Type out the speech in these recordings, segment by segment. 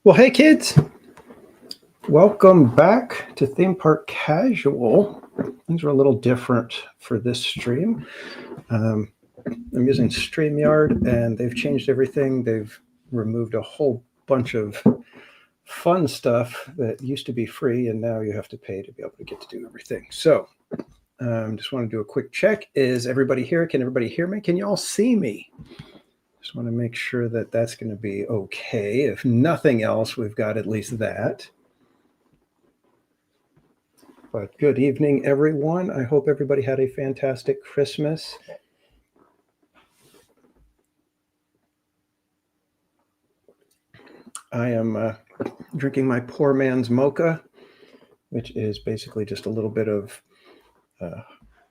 Well, hey kids, welcome back to Theme Park Casual. Things are a little different for this stream. I'm using StreamYard and they've changed everything. They've removed a whole bunch of fun stuff that used to be free and now you have to pay to be able to get to do everything. So just want to do a quick check. Is everybody here? Can everybody hear me? Can you all see me? Just want to make sure that that's going to be okay. If nothing else, we've got at least that. But good evening, everyone. I hope everybody had a fantastic Christmas. I am drinking my poor man's mocha, which is basically just a little bit of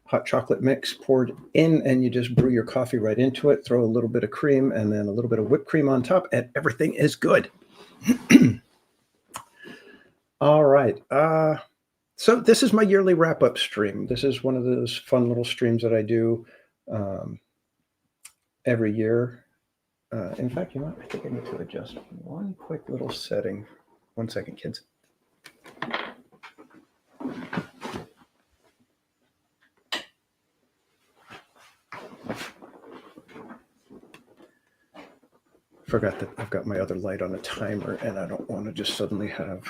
hot chocolate mix poured in, and you just brew your coffee right into it, throw a little bit of cream, and then a little bit of whipped cream on top, and everything is good. All right. So this is my yearly wrap-up stream. This is one of those fun little streams that I do every year. In fact, you know what? I think I need to adjust one quick little setting. 1 second, kids. Forgot that I've got my other light on a timer, and I don't want to just suddenly have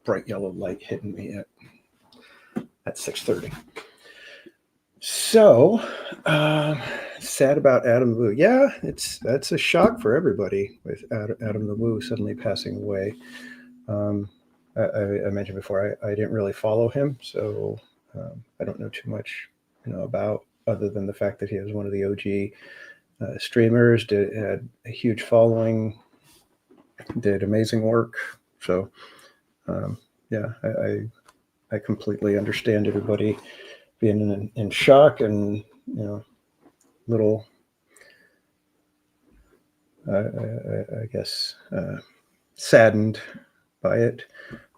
bright yellow light hitting me at 6:30. So, sad about Adam Wu. Yeah, that's a shock for everybody with Adam the Wu suddenly passing away. I mentioned before I didn't really follow him, so I don't know too much, about other than the fact that he was one of the OG streamers. Had a huge following, did amazing work. So, yeah, I completely understand everybody being in shock and little I guess saddened by it.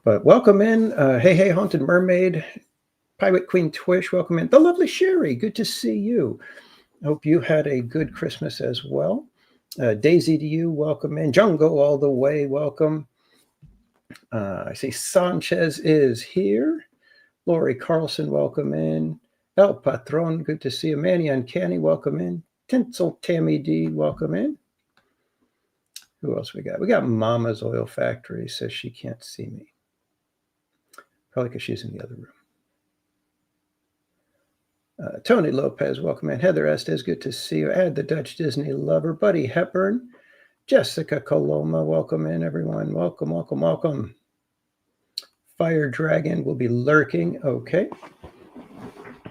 But welcome in. Hey Haunted Mermaid, Pirate Queen Twish, welcome in. The lovely Sherry, good to see you. Hope you had a good Christmas as well. Daisy to you, welcome in. Jungo all the way, welcome. I see Sanchez is here. Lori Carlson, welcome in. El Patron, good to see you. Manny Uncanny, welcome in. Tinsel Tammy D, welcome in. Who else we got? We got Mama's Oil Factory, says she can't see me. Probably because she's in the other room. Tony Lopez, welcome in. Heather Estes, good to see you. Add the Dutch Disney lover. Buddy Hepburn. Jessica Coloma, welcome in, everyone. Welcome, welcome, welcome. Fire Dragon will be lurking. Okay.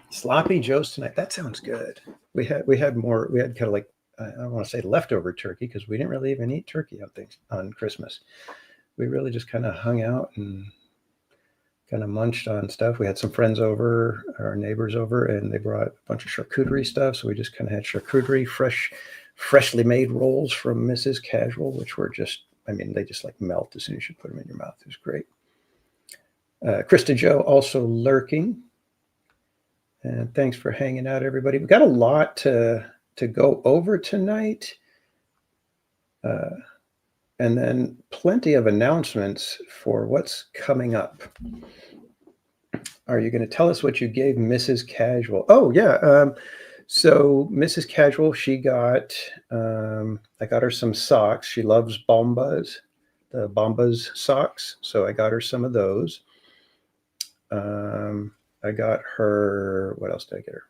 Sloppy Joe's tonight. That sounds good. We had more. We had kind of like, I don't want to say leftover turkey because we didn't really even eat turkey on Christmas. We really just kind of hung out and kind of munched on stuff. We had some friends over, our neighbors over, and they brought a bunch of charcuterie stuff. So we just kind of had charcuterie, freshly made rolls from Mrs. Casual, which were just, they just like melt as soon as you put them in your mouth. It was great. Krista Joe also lurking. And thanks for hanging out, everybody. We got a lot to go over tonight. And then plenty of announcements for what's coming up. Are you going to tell us what you gave Mrs. Casual? Oh, yeah. So Mrs. Casual, she got, I got her some socks. She loves Bombas, the Bombas socks. So I got her some of those. I got her, what else did I get her?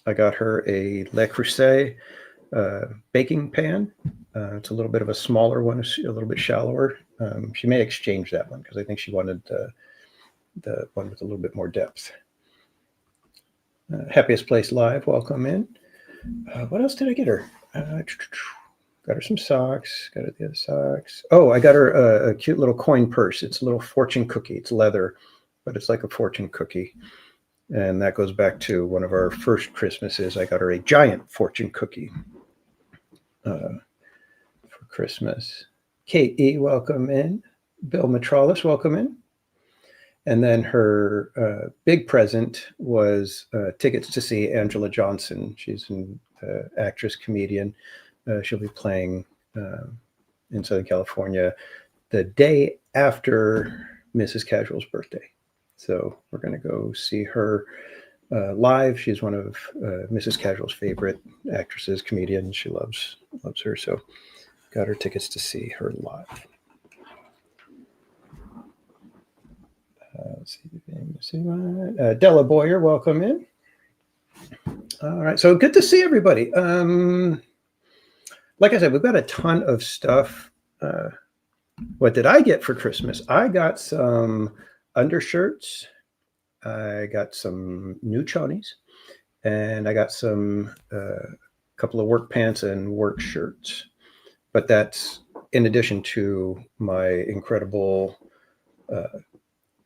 I got her a Le Creuset baking pan. It's a little bit of a smaller one, a little bit shallower. She may exchange that one because I think she wanted the one with a little bit more depth. Happiest Place Live, welcome in. What else did I get her? Got her some socks. Got her the other socks. Oh, I got her a cute little coin purse. It's a little fortune cookie. It's leather, but it's like a fortune cookie. And that goes back to one of our first Christmases. I got her a giant fortune cookie for Christmas. Kate E., welcome in. Bill Metrolis, welcome in. And then her big present was tickets to see Angela Johnson. She's an actress, comedian. She'll be playing in Southern California the day after Mrs. Casual's birthday. So we're going to go see her live. She's one of Mrs. Casual's favorite actresses, comedians. She loves her. So got her tickets to see her live. Let's see. Della Boyer, welcome in. All right, so good to see everybody. Like I said, we've got a ton of stuff. What did I get for Christmas? I got some undershirts. I got some new chonies, and I got some couple of work pants and work shirts. But that's in addition to my incredible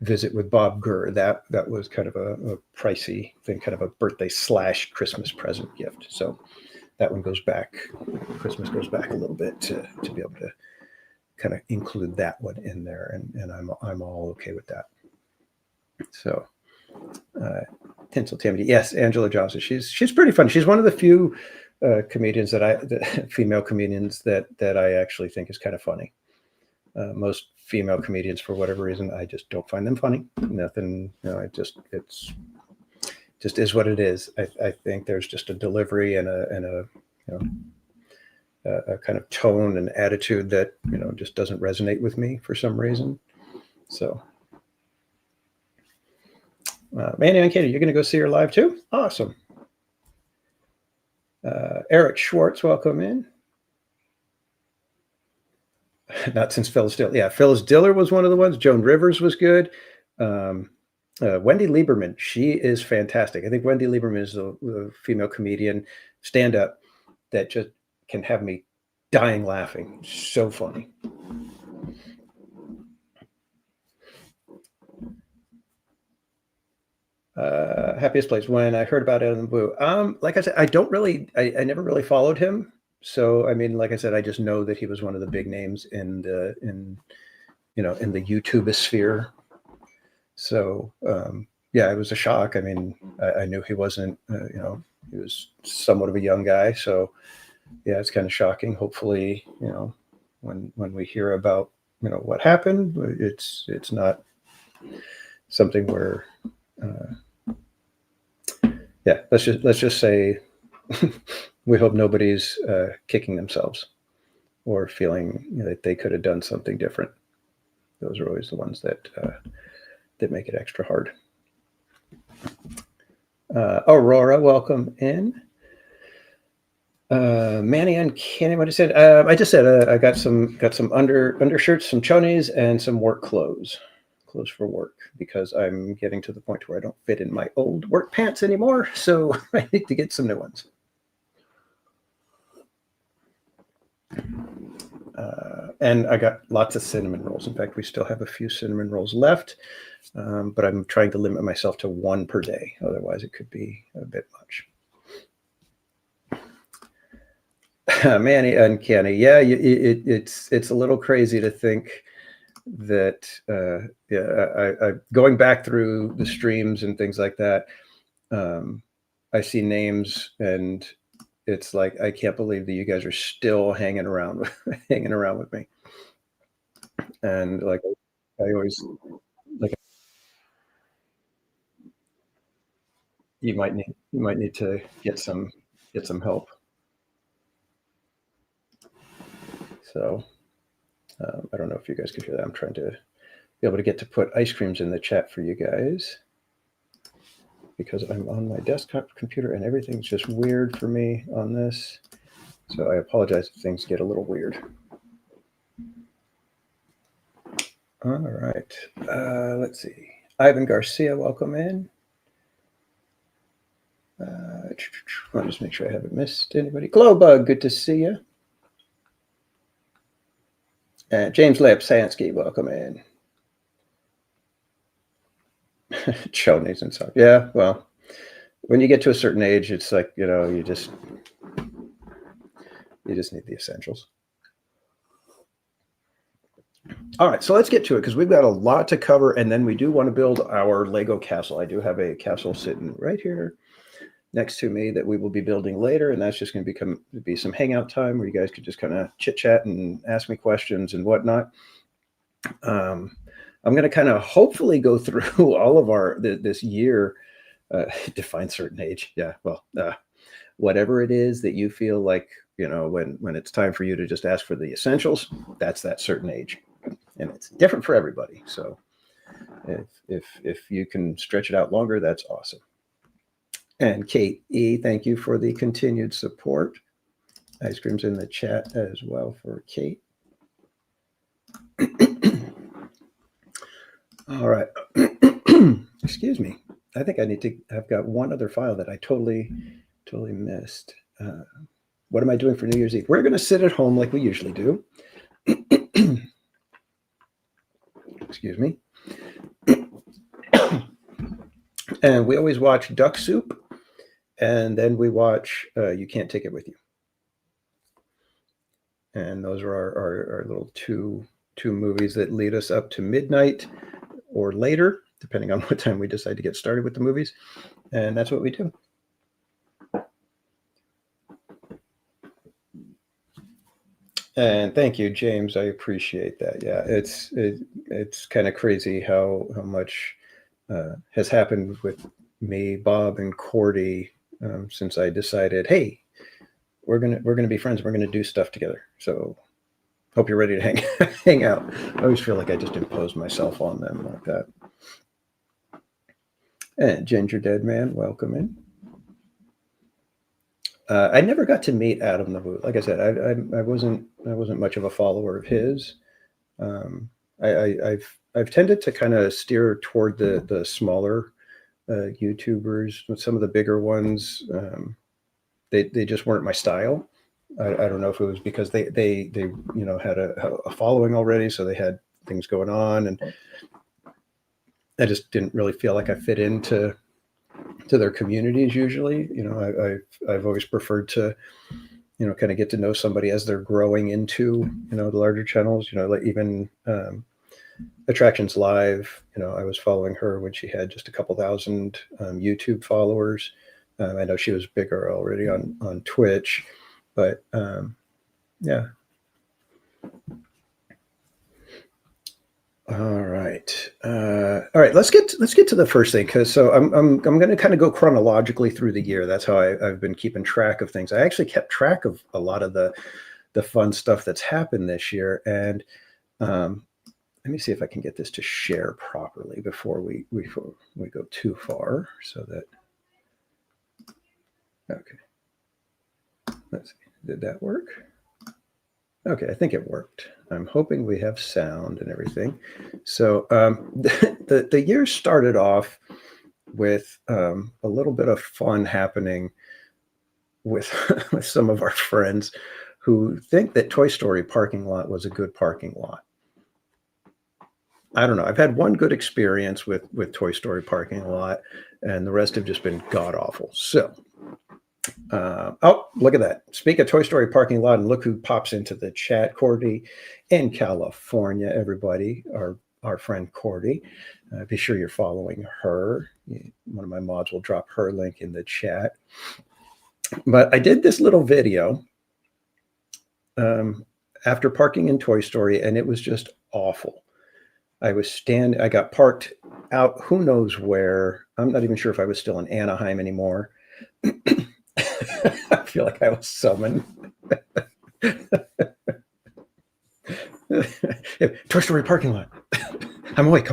visit with Bob Gurr. That was kind of a pricey thing, kind of a birthday / Christmas present gift. So that one goes back. Christmas goes back a little bit to be able to kind of include that one in there, and I'm all okay with that. So Tinsel Tammy, yes, Angela Johnson. She's pretty funny. She's one of the few comedians female comedians that I actually think is kind of funny. Most female comedians, for whatever reason, I just don't find them funny. Nothing, it just is what it is. I think there's just a delivery and a kind of tone and attitude that just doesn't resonate with me for some reason. So, Manny and Katie, you're going to go see her live too? Awesome. Eric Schwartz, welcome in. Not since Phyllis Diller. Yeah, Phyllis Diller was one of the ones. Joan Rivers was good. Wendy Lieberman, she is fantastic. I think Wendy Lieberman is the female comedian stand-up that just can have me dying laughing. So funny. Happiest place. When I heard about it on the Blue. Like I said, I never really followed him. So, I mean, like I said, I just know that he was one of the big names in the YouTube sphere. So, yeah, it was a shock. I mean, I knew he wasn't, he was somewhat of a young guy. So, yeah, it's kind of shocking. Hopefully, when we hear about, what happened, it's not something where, yeah, let's just say we hope nobody's kicking themselves or feeling that they could have done something different. Those are always the ones that make it extra hard. Aurora, welcome in. Manny and Kenny, what I said? I just said I got some undershirts, some chonies, and some work clothes for work, because I'm getting to the point where I don't fit in my old work pants anymore. So I need to get some new ones. And I got lots of cinnamon rolls. In fact, we still have a few cinnamon rolls left, but I'm trying to limit myself to one per day. Otherwise, it could be a bit much. Manny and Kenny, yeah, it's a little crazy to think that, I going back through the streams and things like that, I see names and it's like, I can't believe that you guys are still hanging around with me. And like, I always like, you might need to get some help. So I don't know if you guys can hear that. I'm trying to be able to put ice creams in the chat for you guys, because I'm on my desktop computer and everything's just weird for me on this. So I apologize if things get a little weird. All right. Let's see. Ivan Garcia, welcome in. I'll just make sure I haven't missed anybody. Glowbug, good to see you. James Lapsansky, welcome in. Chonies and stuff. Yeah, well, when you get to a certain age, it's like, you just need the essentials. All right, so let's get to it, because we've got a lot to cover, and then we do want to build our Lego castle. I do have a castle sitting right here next to me that we will be building later, and that's just going to be some hangout time where you guys could just kind of chit chat and ask me questions and whatnot. I'm going to kind of hopefully go through all of this year. Define certain age. Yeah, well, whatever it is that you feel like, when it's time for you to just ask for the essentials, that's that certain age, and it's different for everybody. So if you can stretch it out longer, that's awesome. And Kate E, thank you for the continued support. Ice cream's in the chat as well for Kate. All right. Excuse me. I think I've got one other file that I totally missed. What am I doing for New Year's Eve? We're going to sit at home like we usually do. Excuse me. And we always watch Duck Soup, and then we watch You Can't Take It With You. And those are our little two movies that lead us up to midnight or later, depending on what time we decide to get started with the movies. And that's what we do. And thank you, James. I appreciate that. Yeah, it's kind of crazy how much has happened with me, Bob, and Cordy since I decided, hey, we're gonna be friends. We're gonna do stuff together. So hope you're ready to hang out. I always feel like I just imposed myself on them like that. And Ginger Dead Man, welcome in. I never got to meet Adam the Boot. Like I said, I wasn't much of a follower of his. I've tended to kind of steer toward the smaller YouTubers. With some of the bigger ones, they just weren't my style. I don't know if it was because they had a following already, so they had things going on, and I just didn't really feel like I fit into their communities usually. I've always preferred to kind of get to know somebody as they're growing into the larger channels. Like even Attractions Live, I was following her when she had just a couple thousand YouTube followers. I know she was bigger already on Twitch, but yeah. All right. Let's get to the first thing, because I'm going to kind of go chronologically through the year. That's how I've been keeping track of things. I actually kept track of a lot of the fun stuff that's happened this year, and let me see if I can get this to share properly before we go too far. So that okay. Let's see. Did that work? Okay, I think it worked. I'm hoping we have sound and everything. So the year started off with a little bit of fun happening with with some of our friends who think that Toy Story parking lot was a good parking lot. I don't know. I've had one good experience with Toy Story parking lot, and the rest have just been god awful. So. Oh, look at that. Speak of Toy Story parking lot, and look who pops into the chat. Cordy in California, everybody. Our friend Cordy. Be sure you're following her. One of my mods will drop her link in the chat. But I did this little video after parking in Toy Story, and it was just awful. I got parked out who knows where. I'm not even sure if I was still in Anaheim anymore. I feel like I was summoned. Toy Story parking lot. I'm awake.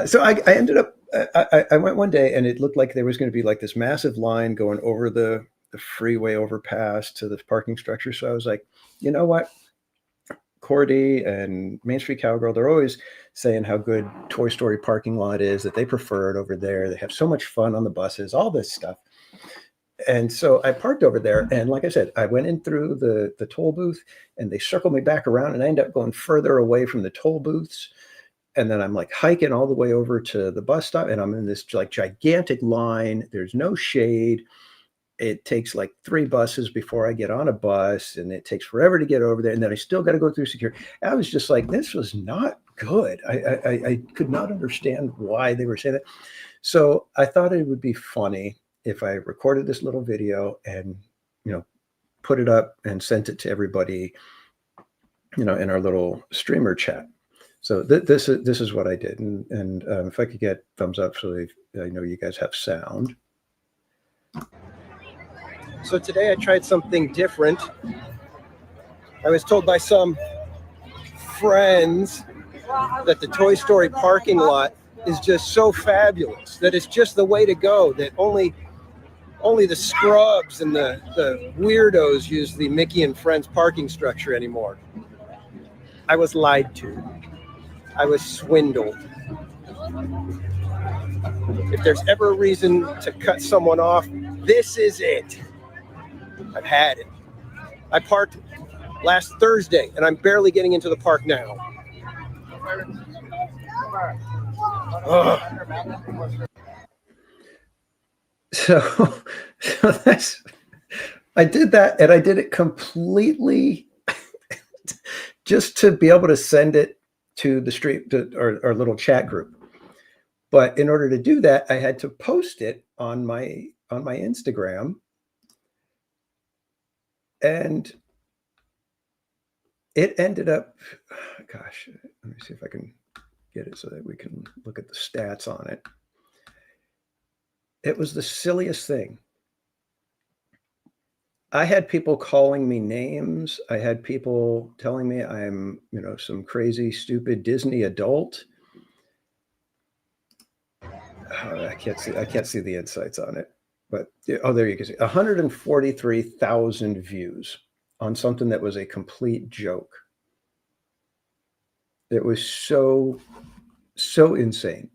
So I ended up, I went one day, and it looked like there was going to be like this massive line going over the freeway overpass to the parking structure. So I was like, you know what? Cordy and Main Street Cowgirl, they're always saying how good Toy Story parking lot is, that they prefer it over there. They have so much fun on the buses, all this stuff. And so I parked over there, and like I said, I went in through the toll booth, and they circled me back around, and I ended up going further away from the toll booths. And then I'm like hiking all the way over to the bus stop, and I'm in this like gigantic line. There's no shade. It takes like 3 buses before I get on a bus, and it takes forever to get over there. And then I still got to go through security. I was just like, this was not good. I could not understand why they were saying that. So I thought it would be funny if I recorded this little video and, put it up and sent it to everybody, in our little streamer chat. So this is what I did. And if I could get thumbs up so I know you guys have sound. So today I tried something different. I was told by some friends that the Toy Story parking lot is just so fabulous, that it's just the way to go, that only the scrubs and the weirdos use the Mickey and Friends parking structure anymore. I was lied to. I was swindled. If there's ever a reason to cut someone off, this is it. I've had it. I parked last Thursday, and I'm barely getting into the park now. Ugh. So I did that, and I did it completely just to be able to send it to the street, to our little chat group. But in order to do that, I had to post it on my Instagram, and it ended up, gosh, let me see if I can get it so that we can look at the stats on it. It was the silliest thing. I had people calling me names. I had people telling me I'm, some crazy, stupid Disney adult. I can't see the insights on it, but there you can see 143,000 views on something that was a complete joke. It was so insane.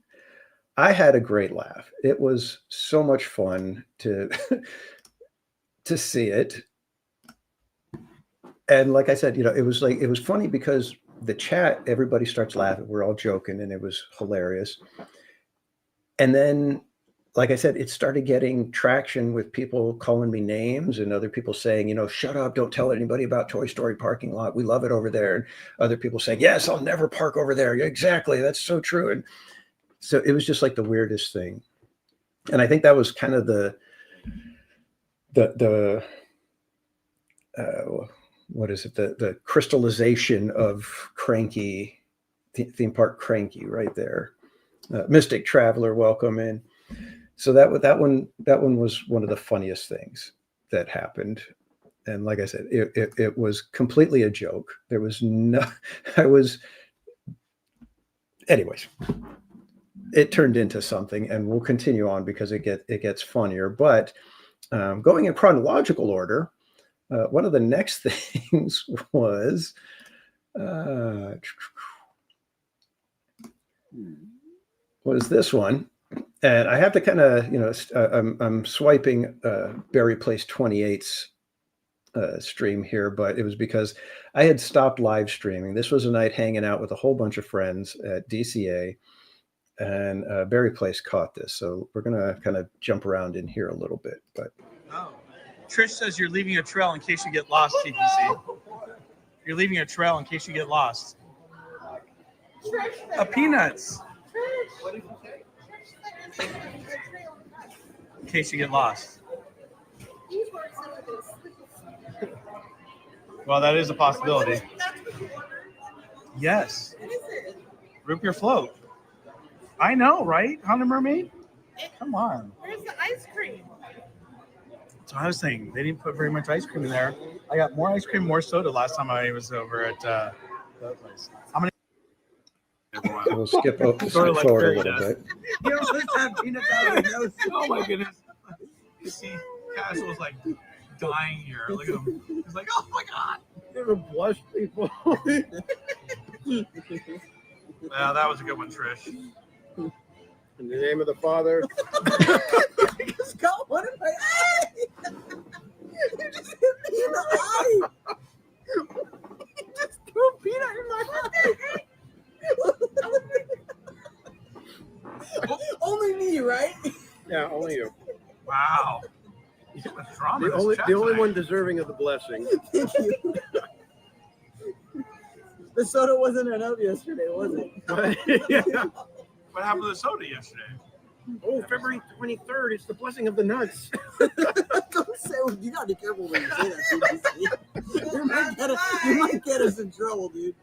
I had a great laugh. It was so much fun to to see it. And like I said, it was funny because the chat, everybody starts laughing. We're all joking, and it was hilarious. And then, like I said, it started getting traction with people calling me names and other people saying, shut up, don't tell anybody about Toy Story parking lot. We love it over there. And other people saying, yes, I'll never park over there. Exactly. That's so true. And so it was just like the weirdest thing. And I think that was kind of the what is it? The crystallization of cranky, theme park cranky right there. Mystic Traveler, welcome in. So that one was one of the funniest things that happened. And like I said, it was completely a joke. There was anyways, it turned into something, and we'll continue on because it gets funnier. But going in chronological order, one of the next things was this one. And I have to kind of, I'm swiping Barry Place 28's stream here, but it was because I had stopped live streaming. This was a night hanging out with a whole bunch of friends at DCA, and Barry Place caught this. So we're going to kind of jump around in here a little bit. But Trish says you're leaving a trail in case you get lost, TPC. You're leaving a trail in case you get lost. Peanuts. What did you say? In case you get lost. Well, that is a possibility. Yes. Root beer float. I know, right? Haunted Mermaid? Come on. Where's the ice cream? So I was saying they didn't put very much ice cream in there. I got more ice cream, more soda last time I was over at that place. I'm gonna. We'll skip forward a little bit. You know, let's have peanut butter. Oh my goodness! You see, Cass was like dying here. Look at him. He's like, oh my god. Never blush people. Well, that was a good one, Trish. In the name of the Father. You just got one in my eye. You just hit me in the eye. You just threw a peanut in my eye. Only me, right? Yeah, only you. Wow. The only one deserving of the blessing. Thank you. The soda wasn't enough yesterday, was it? Yeah. What happened to the soda yesterday? Oh, February 23rd. It's the blessing of the nuts. Don't say. You gotta be careful when you say that. CBC. You might get us in trouble, dude.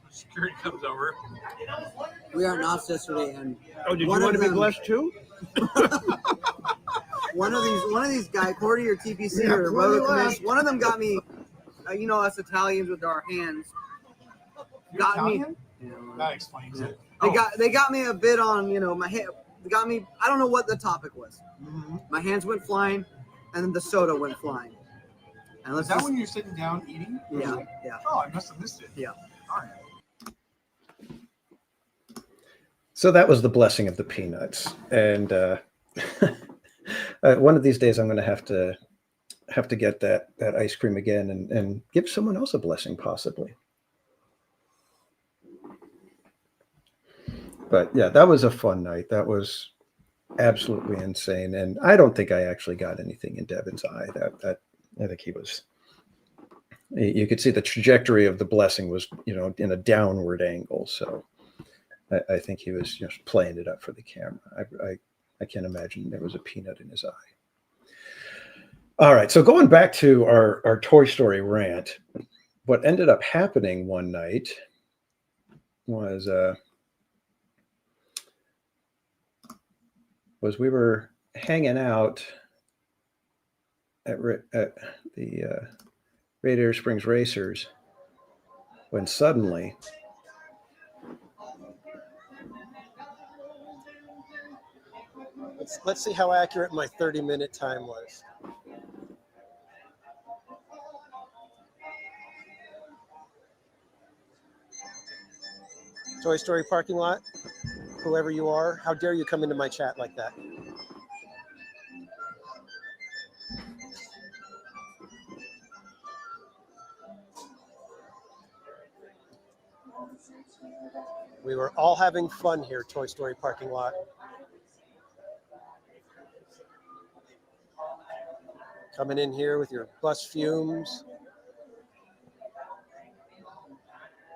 Security comes over. We are Knots yesterday, and Oh, did you One want of to be them- blessed too? one of these guys, Cordy or TPC Yeah, or Cordy Roto left. Commish, one of them got me. You know us Italians with our hands. You're Got me. Italian? That explains it. They got me a bit on my hand. They got me. I don't know what the topic was. Mm-hmm. My hands went flying, and then the soda went flying. And Is let's that just, when you're sitting down eating? yeah, yeah. Oh, I must have missed it. Yeah. All right. So that was the blessing of the peanuts. And one of these days I'm going to have to get that ice cream again and give someone else a blessing, possibly. But yeah, that was a fun night. That was absolutely insane. And I don't think I actually got anything in Devin's eye. That I think he was. You could see the trajectory of the blessing was, in a downward angle. So I think he was just playing it up for the camera. I can't imagine there was a peanut in his eye. All right. So going back to our Toy Story rant, what ended up happening one night was we were hanging out at the Radiator Springs Racers when suddenly let's see how accurate my 30-minute time was. Toy Story parking lot, whoever you are, how dare you come into my chat like that? We were all having fun here, Toy Story parking lot. Coming in here with your bus fumes,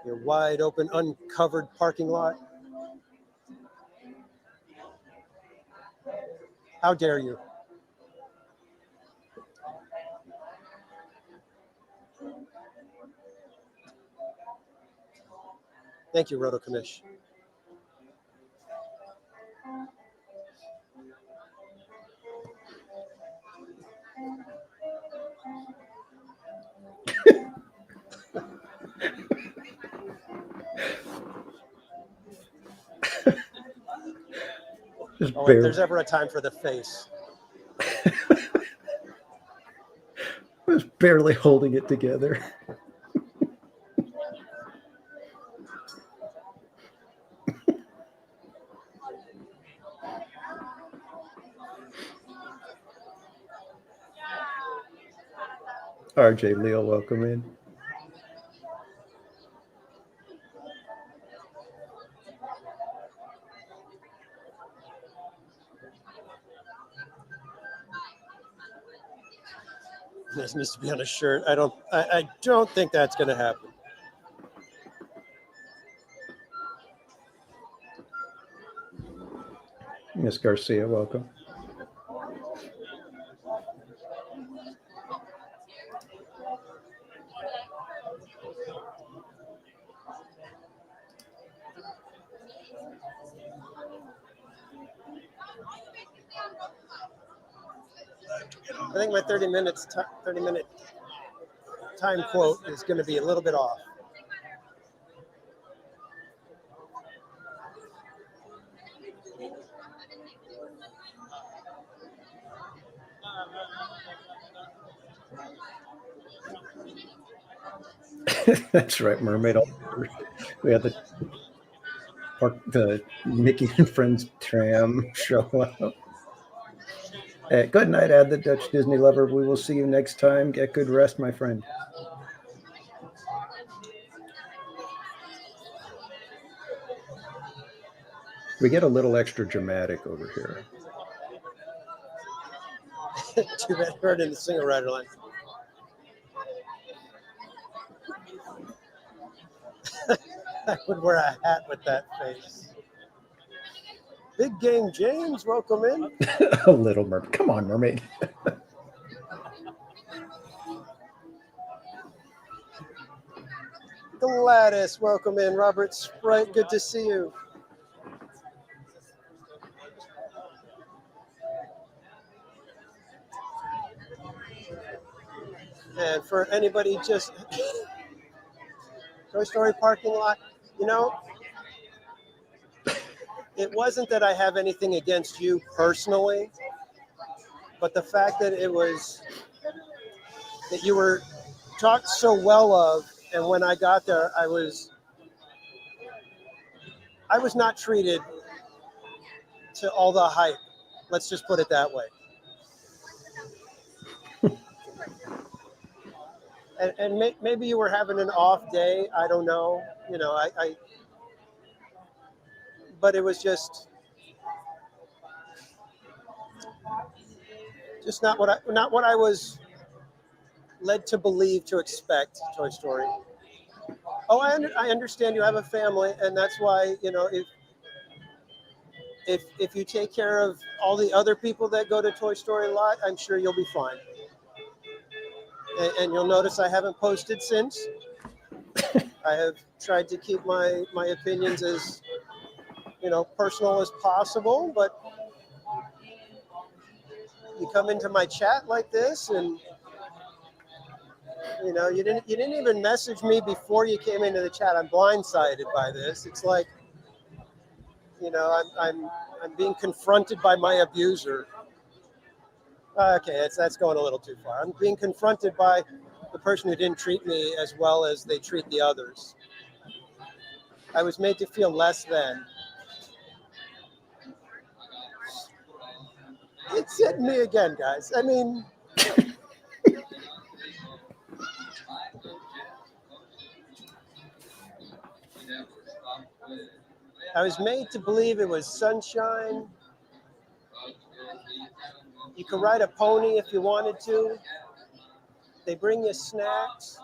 your wide open, uncovered parking lot. How dare you? Thank you, Roto Commish. just Oh, if barely, there's ever a time for the face. was barely holding it together. RJ Leo, welcome in. This needs to be on a shirt. I don't think that's going to happen. Miss Garcia, welcome. I think my 30-minute time quote is going to be a little bit off. That's right, Mermaid. We had the Mickey and Friends tram show up. Good night, Ad the Dutch Disney lover. We will see you next time. Get good rest, my friend. We get a little extra dramatic over here. Too bad we're in the single rider line. I would wear a hat with that face. Big Game James, welcome in. A Little Mermaid. Come on, mermaid. Gladys, welcome in. Robert Sprite, good to see you. And for anybody just Toy Story parking lot, you know, it wasn't that I have anything against you personally, but the fact that it was that you were talked so well of, and when I got there, I was not treated to all the hype. Let's just put it that way. And maybe you were having an off day. I don't know. You know, but it was just not what I was led to believe to expect. Toy Story. Oh, I understand you have a family, and that's why, you know, if you take care of all the other people that go to Toy Story lot, I'm sure you'll be fine. And you'll notice I haven't posted since. I have tried to keep my opinions as, you know, personal as possible, but you come into my chat like this, and you know, you didn't even message me before you came into the chat. I'm blindsided by this. It's like, you know, I'm being confronted by my abuser. Okay, that's going a little too far. I'm being confronted by the person who didn't treat me as well as they treat the others. I was made to feel less than. It's hitting me again, guys. I mean, I was made to believe it was sunshine. You could ride a pony if you wanted to. They bring you snacks.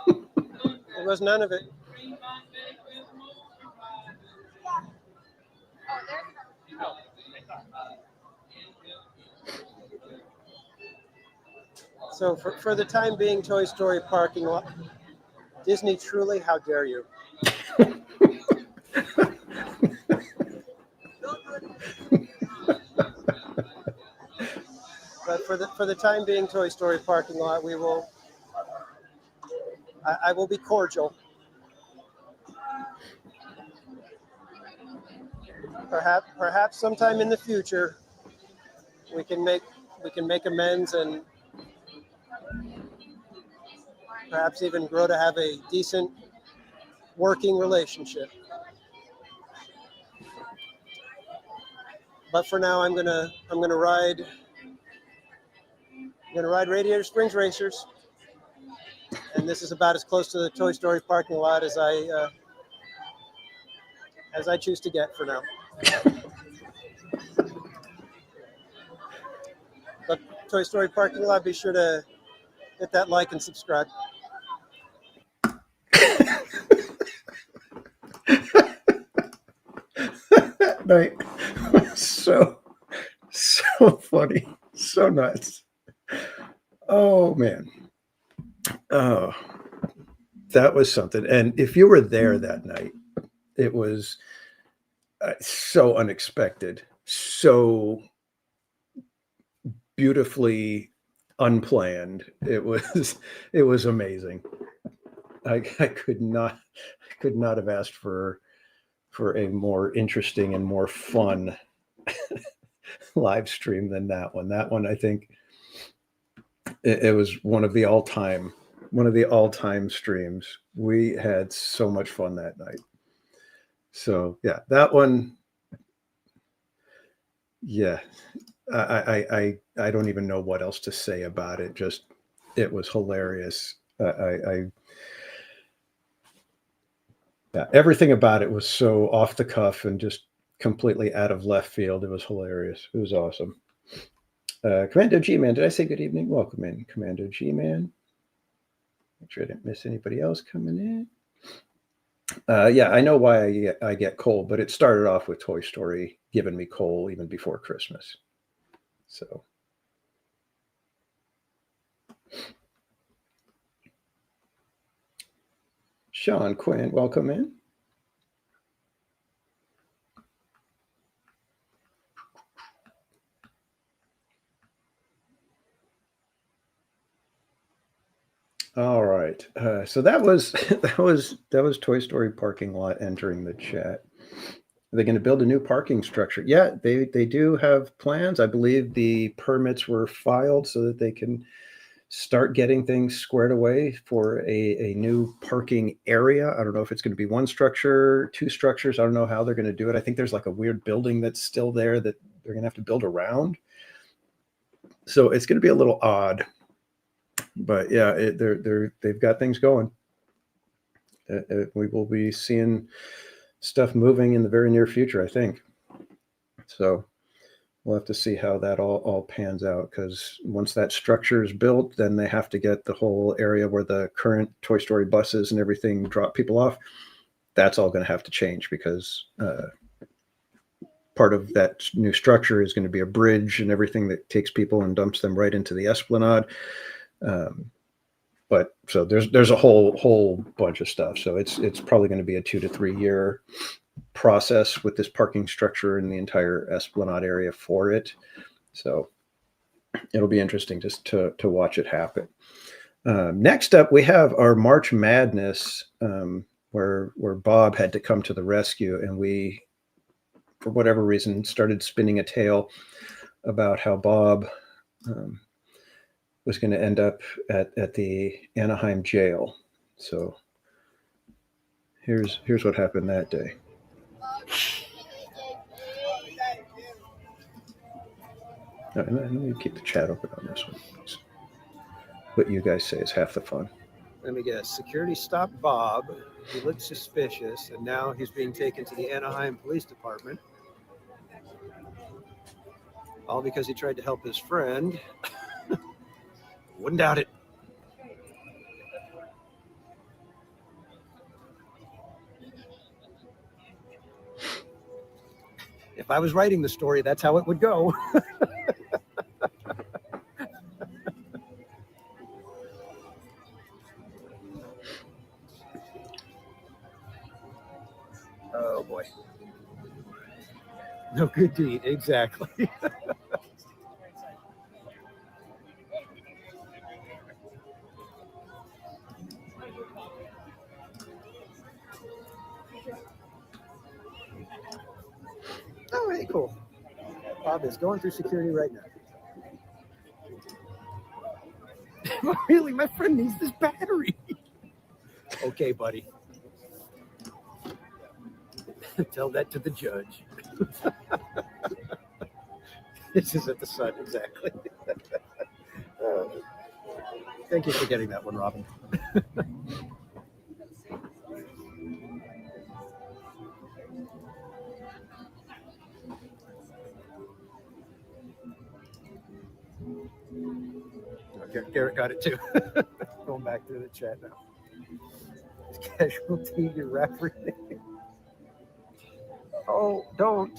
There was none of it. So for the time being, Toy Story parking lot, Disney truly, how dare you? But for the time being, Toy Story parking lot, I will be cordial. Perhaps sometime in the future, we can make amends and perhaps even grow to have a decent working relationship. But for now, I'm gonna ride Radiator Springs Racers, and this is about as close to the Toy Story parking lot as I choose to get for now. But Toy Story parking lot, be sure to hit that like and subscribe. That night was so funny, so nuts. Oh man, oh, that was something. And if you were there that night, it was so unexpected, so beautifully unplanned. It was amazing. I could not have asked for a more interesting and more fun live stream than that one. That one, I think, it was one of the all-time streams. We had so much fun that night. So yeah, that one. Yeah, I don't even know what else to say about it. Just, it was hilarious. Yeah, everything about it was so off the cuff and just completely out of left field. It was hilarious. It was awesome. Commando G-Man, did I say good evening? Welcome in, Commando G-Man. Make sure I didn't miss anybody else coming in. Yeah, I know why I get coal, but it started off with Toy Story giving me coal even before Christmas. So. Sean Quinn, welcome in. All right. So that was that was Toy Story parking lot entering the chat. Are they going to build a new parking structure? Yeah, they do have plans. I believe the permits were filed so that they can start getting things squared away for a new parking area. I don't know if it's going to be one structure, two structures. I don't know how they're going to do it. I think there's like a weird building that's still there that they're going to have to build around. So it's going to be a little odd. But yeah, they've got things going. We will be seeing stuff moving in the very near future, I think. So we'll have to see how that all pans out, because once that structure is built, then they have to get the whole area where the current Toy Story buses and everything drop people off. That's all going to have to change, because part of that new structure is going to be a bridge and everything that takes people and dumps them right into the Esplanade. But so there's a whole bunch of stuff. So it's probably going to be a 2 to 3 year process with this parking structure in the entire Esplanade area for it. So it'll be interesting just to watch it happen. Next up, we have our March Madness, where Bob had to come to the rescue, and we, for whatever reason, started spinning a tale about how Bob was going to end up at the Anaheim jail. So here's what happened that day. Let me keep the chat open on this one. What you guys say is half the fun. Let me guess. Security stopped Bob. He looked suspicious, and now he's being taken to the Anaheim Police Department. All because he tried to help his friend. Wouldn't doubt it. If I was writing the story, that's how it would go. Oh boy. No good deed, exactly. Oh, hey, cool. Bob is going through security right now. Really, my friend needs this battery. Okay, buddy. Tell that to the judge. This is at the Sun, exactly. Thank you for getting that one, Robin. Garrett got it too. Going back to the chat now. Casualty, your rapper name. Oh, don't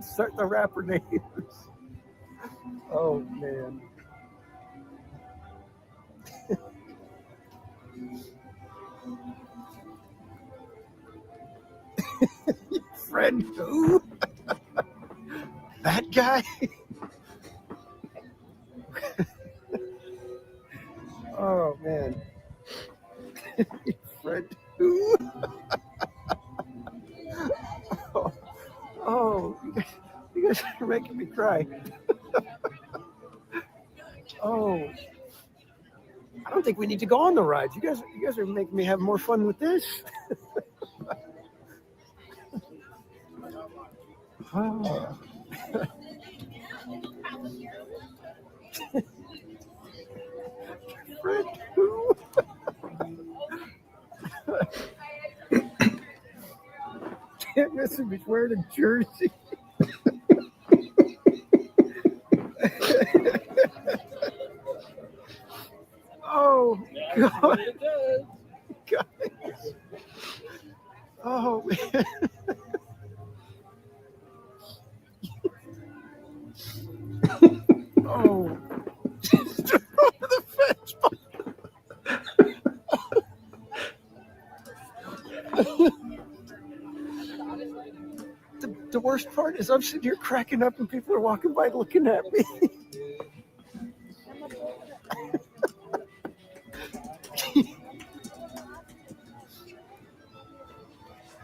start the rapper names. Oh man. Friend who? That guy? Oh man. Friend who? Oh, you guys are making me cry. Oh, I don't think we need to go on the rides. You guys are making me have more fun with this. Oh. Friend who? Can't miss him. He's wearing a jersey. Oh Oh, God. Guys. Oh, man. Oh. The fence. The worst part is I'm sitting here cracking up and people are walking by looking at me.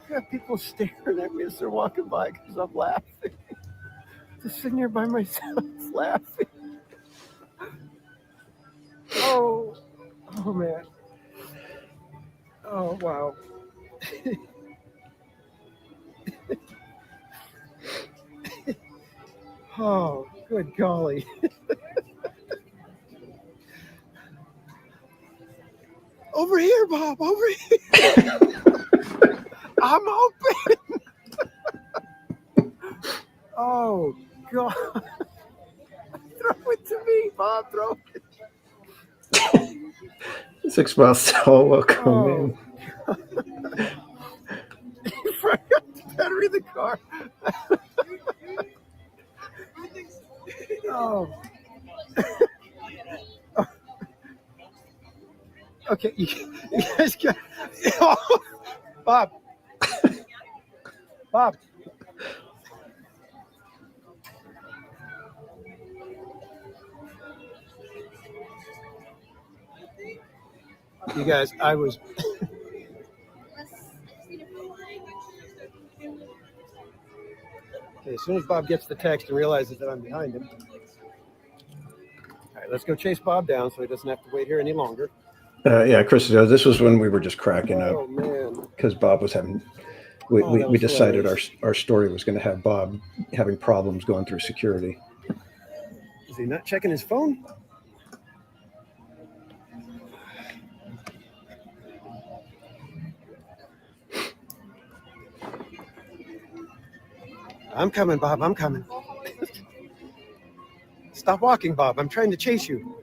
I got people staring at me as they're walking by because I'm laughing. Just sitting here by myself laughing. Oh, oh man. Oh wow. Oh, good golly. Over here, Bob, over here. I'm open. Oh, God. Throw it to me, Bob. Throw it. 6 Miles Soul, welcome in. Forgot the battery in the car. Oh. Okay, you guys got. Oh, Bob. Bob. You guys, I was. Okay, as soon as Bob gets the text and realizes that I'm behind him. All right, let's go chase Bob down so he doesn't have to wait here any longer. Yeah, Chris, this was when we were just cracking Oh, up man. because Bob was having. We decided our story was going to have Bob having problems going through security. Is he not checking his phone? I'm coming, Bob. I'm coming. Stop walking, Bob. I'm trying to chase you.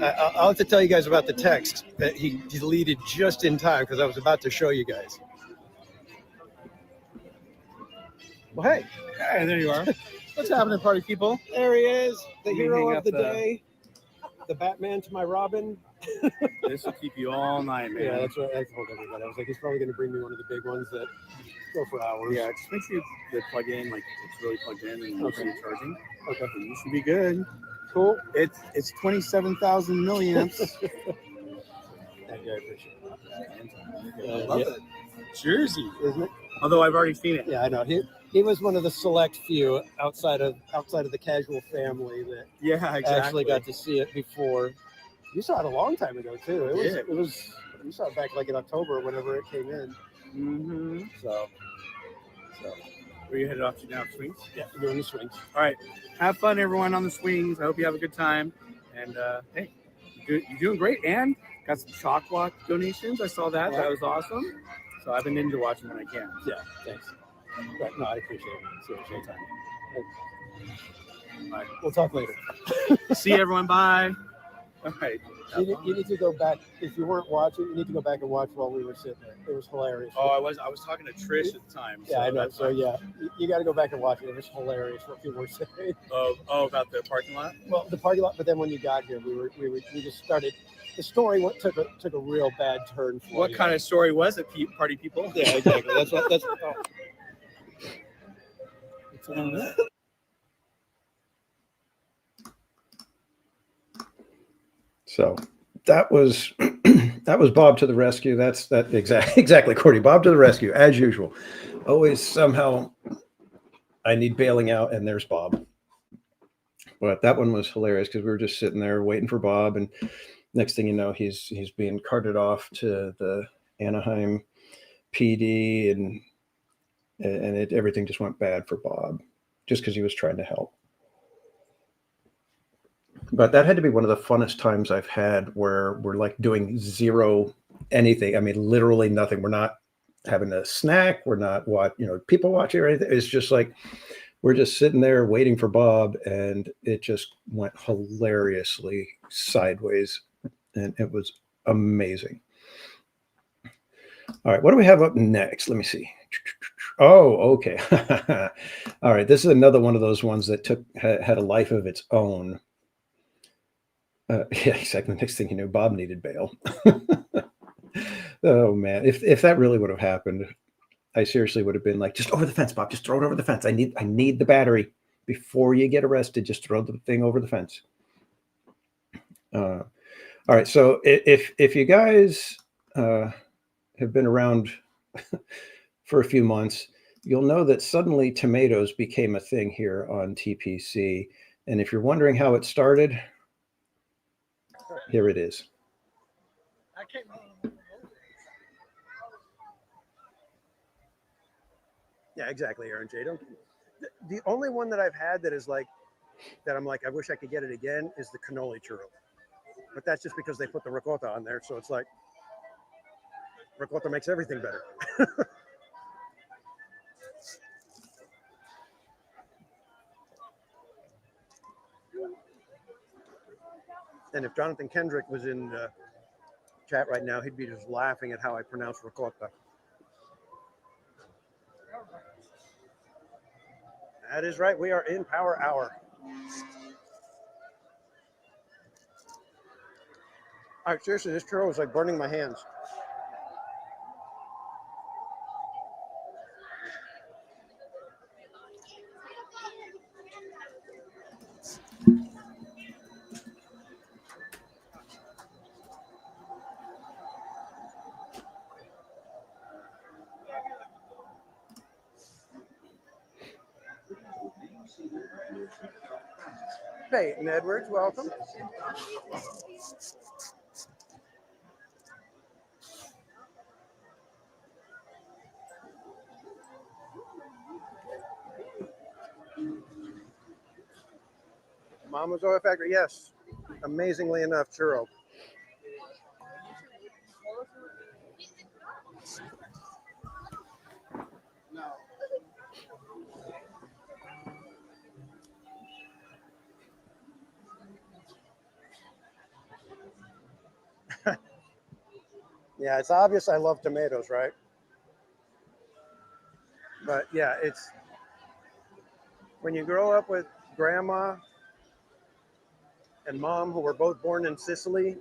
I'll have to tell you guys about the text that he deleted just in time because I was about to show you guys. Well, hey. Hey, there you are. What's happening, party people? There he is, the You hero hang of up the the- day, the Batman to my Robin. This will keep you all night, man. Yeah, that's what I told everybody. I was like, he's probably going to bring me one of the big ones that go for hours. Yeah, just make sure you plug in, like it's really plugged in and Okay. you're charging. Okay. And you should be good. Cool. It's 27,000 milliamps. Thank you. I appreciate it. I love Yeah. it. Jersey, Isn't it? although I've already seen it. Yeah, I know. He was one of the select few outside of the casual family that Yeah, exactly. actually got to see it before. You saw it a long time ago too. Yeah. It was you saw it back like in October whenever it came in. Mm-hmm. So Where you headed off to now, swings? yeah, we're doing the swings. All right. Have fun, everyone, on the swings. I hope you have a good time. And hey, you're doing great. And got some chalk walk donations. I saw that. Yeah. That was awesome. So I've been into watching when I can. Yeah, thanks. But no, I appreciate it. Seriously. Anytime. All right, we'll talk later. See you, everyone. Bye. All right. You need to go back if you weren't watching. You need to go back and watch while we were sitting there. It was hilarious. Oh, I was talking to Trish at the time. Yeah, I know. that's So why. yeah, you got to go back and watch it. It was hilarious what people were saying. Oh, about the parking lot. Well, the parking lot, but then when you got here, we just started. The story took a real bad turn for What you. kind of story was it, party people? Yeah, exactly. That's what. Oh. So that was Bob to the rescue. That's exactly, Cordy. Bob to the rescue, as usual. Always somehow I need bailing out, and there's Bob. But that one was hilarious because we were just sitting there waiting for Bob, and next thing you know, he's being carted off to the Anaheim PD, and everything just went bad for Bob, just because he was trying to help. But that had to be one of the funnest times I've had where we're like doing zero anything. I mean, literally nothing. We're not having a snack. We're not people watching or anything. It's just like we're just sitting there waiting for Bob, and it just went hilariously sideways, and it was amazing. All right, what do we have up next? Let me see. Oh, okay. All right, this is another one of those ones that had a life of its own. Yeah, exactly. Next thing you know, Bob needed bail. Oh man, if that really would have happened, I seriously would have been like, just over the fence, Bob. Just throw it over the fence. I need the battery before you get arrested. Just throw the thing over the fence. All right. So if you guys have been around for a few months, you'll know that suddenly tomatoes became a thing here on TPC. And if you're wondering how it started, here it is. Yeah, exactly, Aaron J. Don't. The only one that I've had that is like that I'm like I wish I could get it again is the cannoli churro, but that's just because they put the ricotta on there, so it's like ricotta makes everything better. And if Jonathan Kendrick was in the chat right now, he'd be just laughing at how I pronounce ricotta. That is right. We are in Power Hour. All right, seriously, this churro is like burning my hands. Peyton Edwards, welcome. Mama's Oil Factory, yes. Amazingly enough, churro. Yeah, it's obvious I love tomatoes, right? But yeah, it's when you grow up with grandma and mom who were both born in Sicily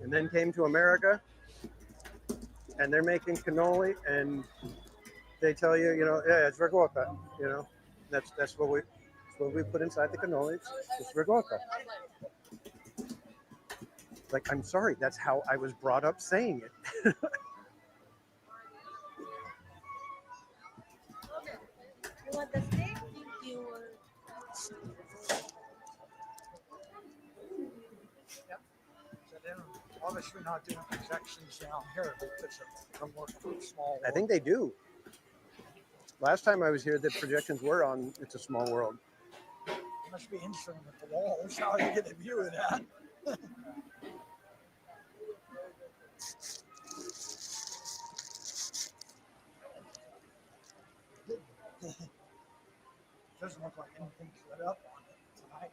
and then came to America and they're making cannoli and they tell you, yeah, it's ricotta, that's what we put inside the cannoli. It's ricotta. Like, I'm sorry, that's how I was brought up saying it. You want the steak? You So they're obviously not doing projections down here because I'm working on small. I think they do. Last time I was here, the projections were on It's a Small World. It must be interesting with the walls. How you get a view of that? Doesn't look like anything's lit up on it tonight.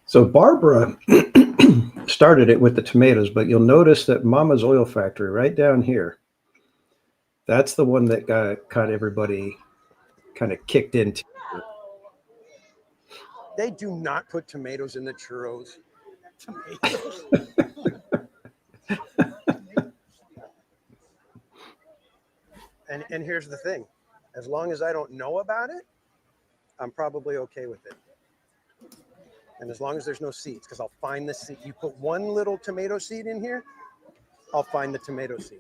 So Barbara started it with the tomatoes, but you'll notice that Mama's Oil Factory right down here, that's the one that got everybody kind of kicked into. They do not put tomatoes in the churros. Tomatoes. And here's the thing. As long as I don't know about it, I'm probably okay with it. And as long as there's no seeds, because I'll find the seed. You put one little tomato seed in here, I'll find the tomato seed.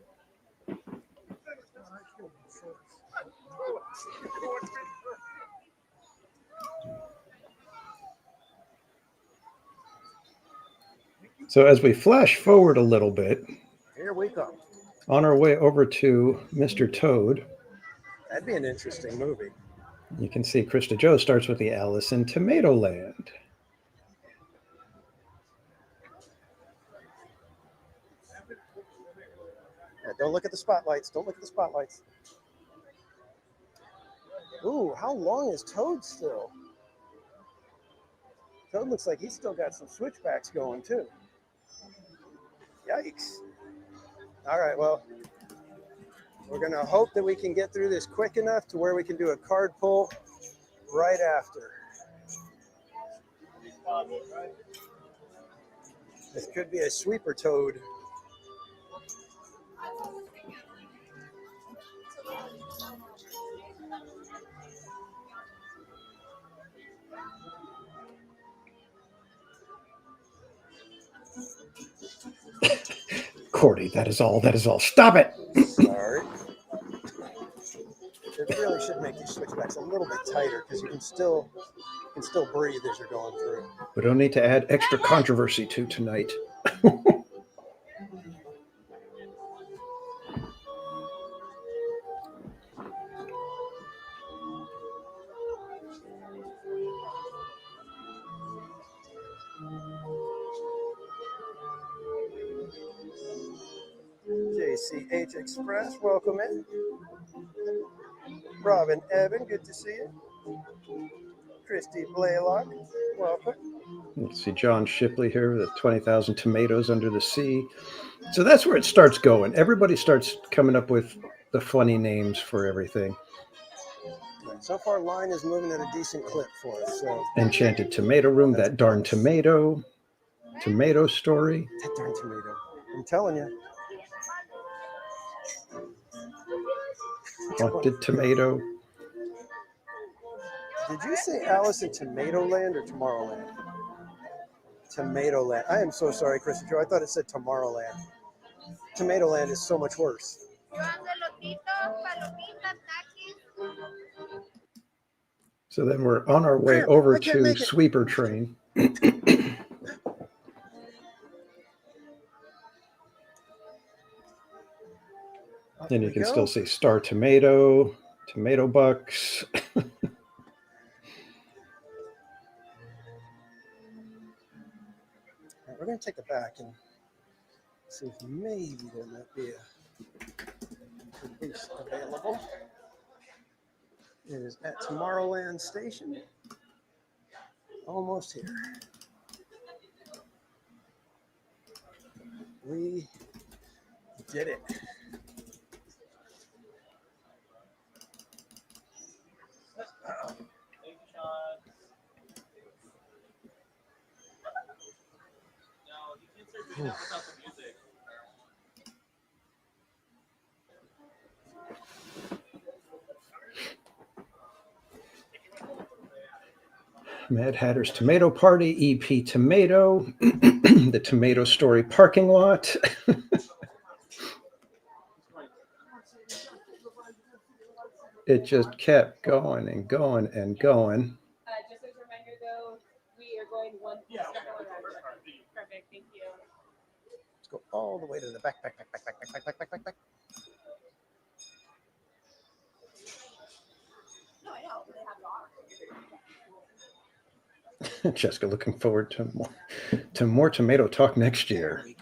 So as we flash forward a little bit, Here we go. on our way over to Mr. Toad, That'd be an interesting movie. you can see Krista Joe starts with the Alice in Tomato Land. Yeah, don't look at the spotlights. Don't look at the spotlights. Ooh, how long is Toad still? Toad looks like he's still got some switchbacks going too. Yikes. All right, well, we're going to hope that we can get through this quick enough to where we can do a card pull right after. This could be a sweeper Toad. Cordy, that is all. That is all. Stop it. Sorry. It really should make these switchbacks a little bit tighter because you can still breathe as you're going through. We don't need to add extra controversy to tonight. JCH Express, welcome in. Robin Evan, good to see you. Christy Blaylock, welcome. Let's see John Shipley here with 20,000 tomatoes under the sea. So that's where it starts going. Everybody starts coming up with the funny names for everything. So far, line is moving at a decent clip for us. So. Enchanted Tomato Room, that darn tomato story. That darn tomato. I'm telling you. Haunted Tomato. Did you say Alice in Tomatoland or Tomorrowland? Tomatoland. I am so sorry, Christy Joe. I thought it said Tomorrowland. Tomatoland is so much worse. So then we're on our way over to Sweeper Train. And you can still see Star Tomato, Tomato Bucks. We're going to take it back and see if maybe there might be a boost available. It is at Tomorrowland Station. Almost here. We did it. Mad Hatter's Tomato Party, EP Tomato, the Tomato Story parking lot. It just kept going and going and going. Just as a reminder, though, we are going one. Perfect, thank you. Let's go all the way to the back. No, I know. They have Jessica, looking forward to more tomato talk next year. There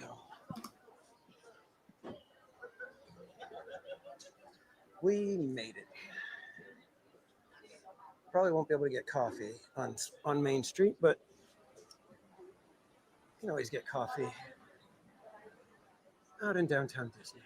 we go. We made it. Probably won't be able to get coffee on Main Street, but you can always get coffee out in downtown Disney.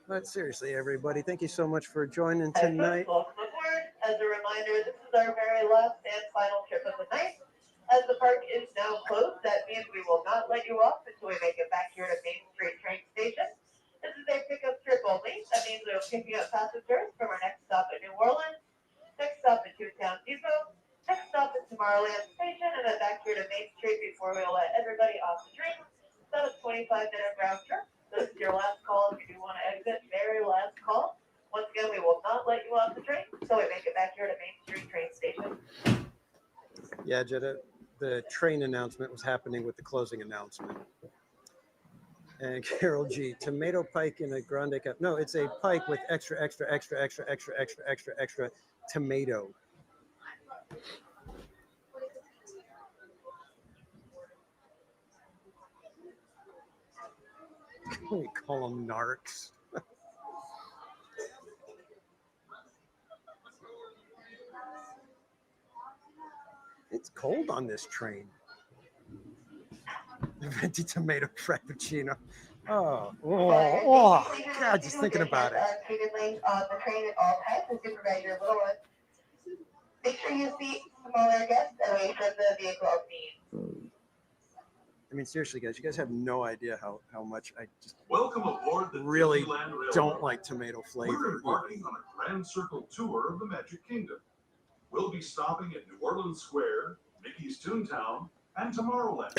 But seriously, everybody, thank you so much for joining tonight. Welcome aboard. As a reminder, this is our very last and final trip of the night. As the park is now closed, that means we will not let you off until we make it back here to Main Street train station. This is a pickup trip only. That means we will pick you up passengers from our next stop at New Orleans, next stop at Toontown Depot, next stop at Tomorrowland Station, and then back here to Main Street before we will let everybody off the train. It's about a 25-minute round trip. This is your last call if you do want to exit. Very last call. Once again, we will not let you off the train until we make it back here to Main Street train station. Yeah, Jetta, the train announcement was happening with the closing announcement. And Carol G, tomato pike in a grande cup. No, it's a pike with extra tomato. We call them narcs. It's cold on this train. Venti tomato frappuccino. Oh, God, just thinking about it. Seated on the train at all times to supervise your little ones. Make sure you seat smaller guests away from the vehicle seat. I mean, seriously, guys, you guys have no idea how much I just Welcome aboard the really Disneyland Railroad. don't like tomato We're flavor. embarking on a grand circle tour of the Magic Kingdom. We'll be stopping at New Orleans Square, Mickey's Toontown, and Tomorrowland.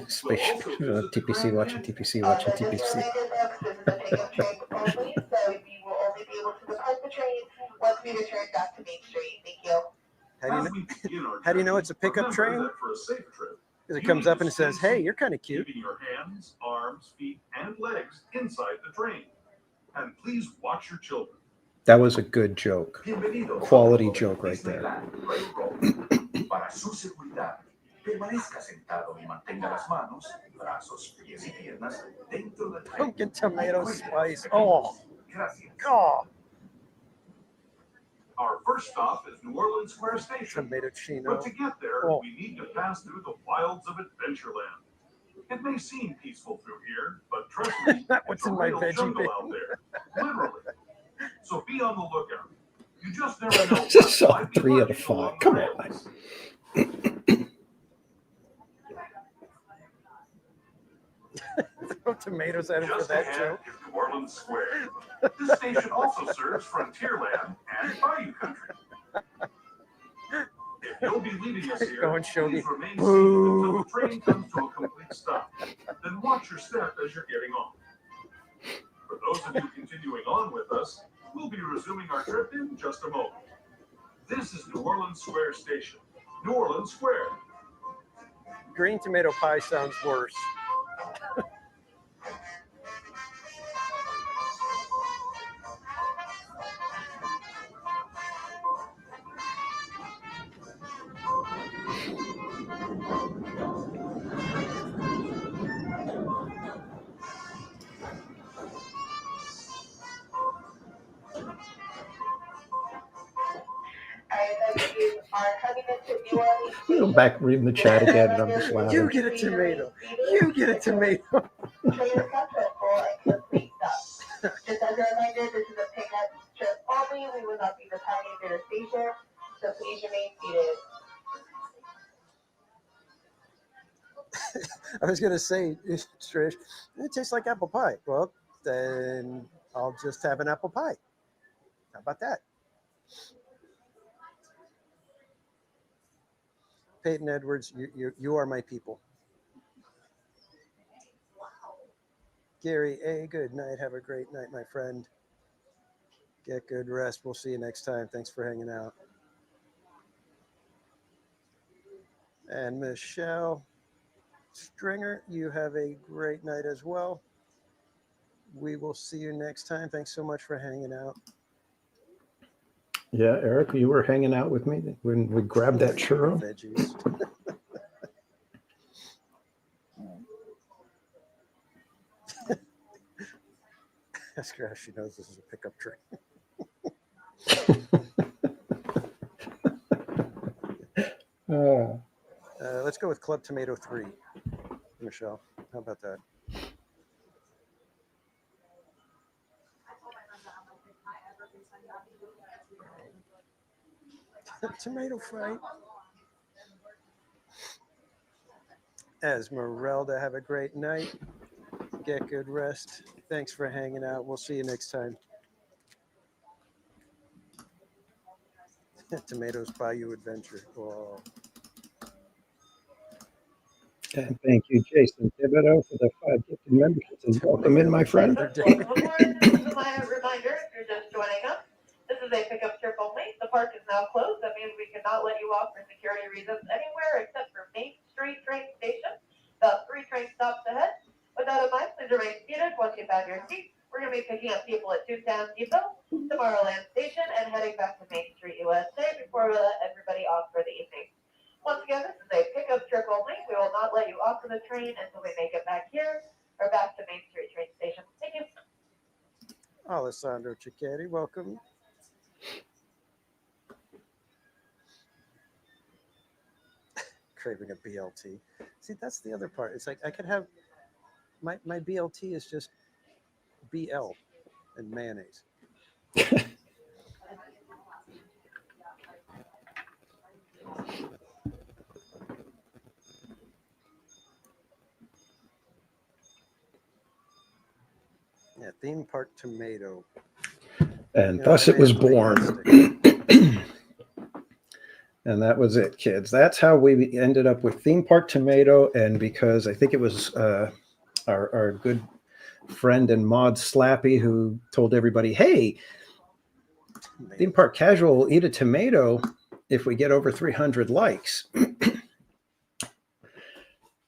Spaceship. TPC, watching TPC, watching TPC. This is a pickup train only, so we will only be able to depart the train once we return back to Main Street. Thank you. How do you know it's a pickup train? For a safe trip, Because it comes up and it says, "Hey, you're kind of cute." keeping your hands, arms, feet, and legs inside the train. And please watch your children. That was a good joke. Quality joke right there. Para su seguridad, permanezca sentado y mantenga las manos, brazos, pies y piernas dentro del tren. Pumpkin tomato spice. Oh, Gracias. oh, Our first stop is New Orleans Square Station. tomato chino. But to get there, Oh. we need to pass through the wilds of Adventureland. It may seem peaceful through here, but trust me, What's it's a in my real veggie jungle bin? out there, literally. So be on the lookout. You just never know. Just what saw might be 3 out of lurking 5. along the Come rails. Throw tomatoes at him for Just that ahead joke. is New Orleans Square. This station also serves Frontierland and Bayou Country. If you'll be leaving us here, Go and show please me. remain seated Boo. until the train comes to a complete stop. Then watch your step as you're getting off. For those of you continuing on with us, we'll be resuming our trip in just a moment. This is New Orleans Square Station. New Orleans Square. Green tomato pie sounds worse. You are coming into New Orleans. I'm back reading the chat again, and I'm just You laughing. get a tomato. You get a tomato. Train is come to a full and complete stop. Just as a reminder, this is a pickup trip only. We will not be departing your station, so please remain seated. I was gonna say, Trish, it tastes like apple pie. Well, then I'll just have an apple pie. How about that? Peyton Edwards, you are my people. Gary, A, good night. Have a great night, my friend. Get good rest. We'll see you next time. Thanks for hanging out. And Michelle Stringer, you have a great night as well. We will see you next time. Thanks so much for hanging out. Yeah, Eric, you were hanging out with me when we grabbed that churro. Veggies. Ask her how she knows this is a pickup train. Let's go with Club Tomato 3, Michelle. How about that? Tomato fry. Esmeralda, have a great night. Get good rest. Thanks for hanging out. We'll see you next time. Tomatoes Bayou Adventure. Oh. And thank you, Jason Thibodeau, for the 5 gifted memberships. And welcome in, my friend. Welcome aboard. This is my reminder if you're just joining us. This is a pickup trip only. The park is now closed. That means we cannot let you off for security reasons anywhere except for Main Street train station. About 3 train stops ahead. With that in mind, please remain seated once you found your seat. We're going to be picking up people at Toontown Depot, Tomorrowland Station, and heading back to Main Street, USA before we let everybody off for the evening. Once again, this is a pickup trip only. We will not let you off of the train until we make it back here or back to Main Street train station. Alessandro Cicchetti, welcome. Craving a BLT. See, that's the other part. It's like I could have my BLT is just BL and mayonnaise. Yeah, theme park tomato. And Yeah, thus I it may was have to make born. that sticker. And that was it, kids. That's how we ended up with theme park tomato. And because I think it was our good friend and mod Slappy who told everybody, hey, theme park casual will eat a tomato if we get over 300 likes.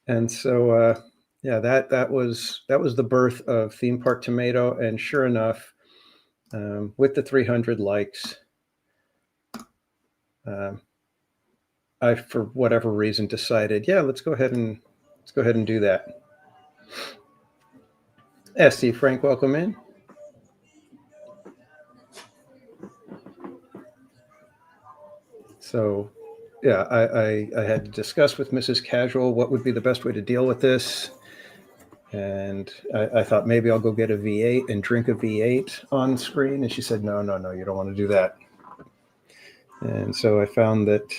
And so yeah, that was the birth of theme park tomato. And sure enough, with the 300 likes, I, for whatever reason, decided, yeah, let's go ahead and do that. SC Frank, welcome in. So, yeah, I had to discuss with Mrs. Casual what would be the best way to deal with this. And I thought maybe I'll go get a V8 and drink a V8 on screen. And she said, no, you don't want to do that. And so I found that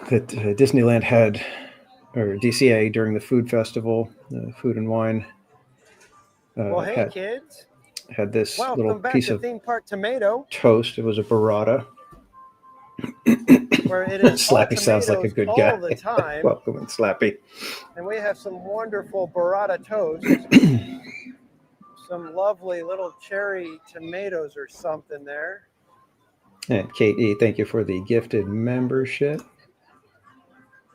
Disneyland had, or DCA during the food festival, Food and Wine. Well, hey, kids. Had this Welcome little back piece to of Theme Park Tomato, toast. It was a burrata. where it is all Slappy sounds like a tomatoes good all guy. the time. Welcome in, Slappy. And we have some wonderful burrata toast. Some lovely little cherry tomatoes or something there. And Kate E., thank you for the gifted membership.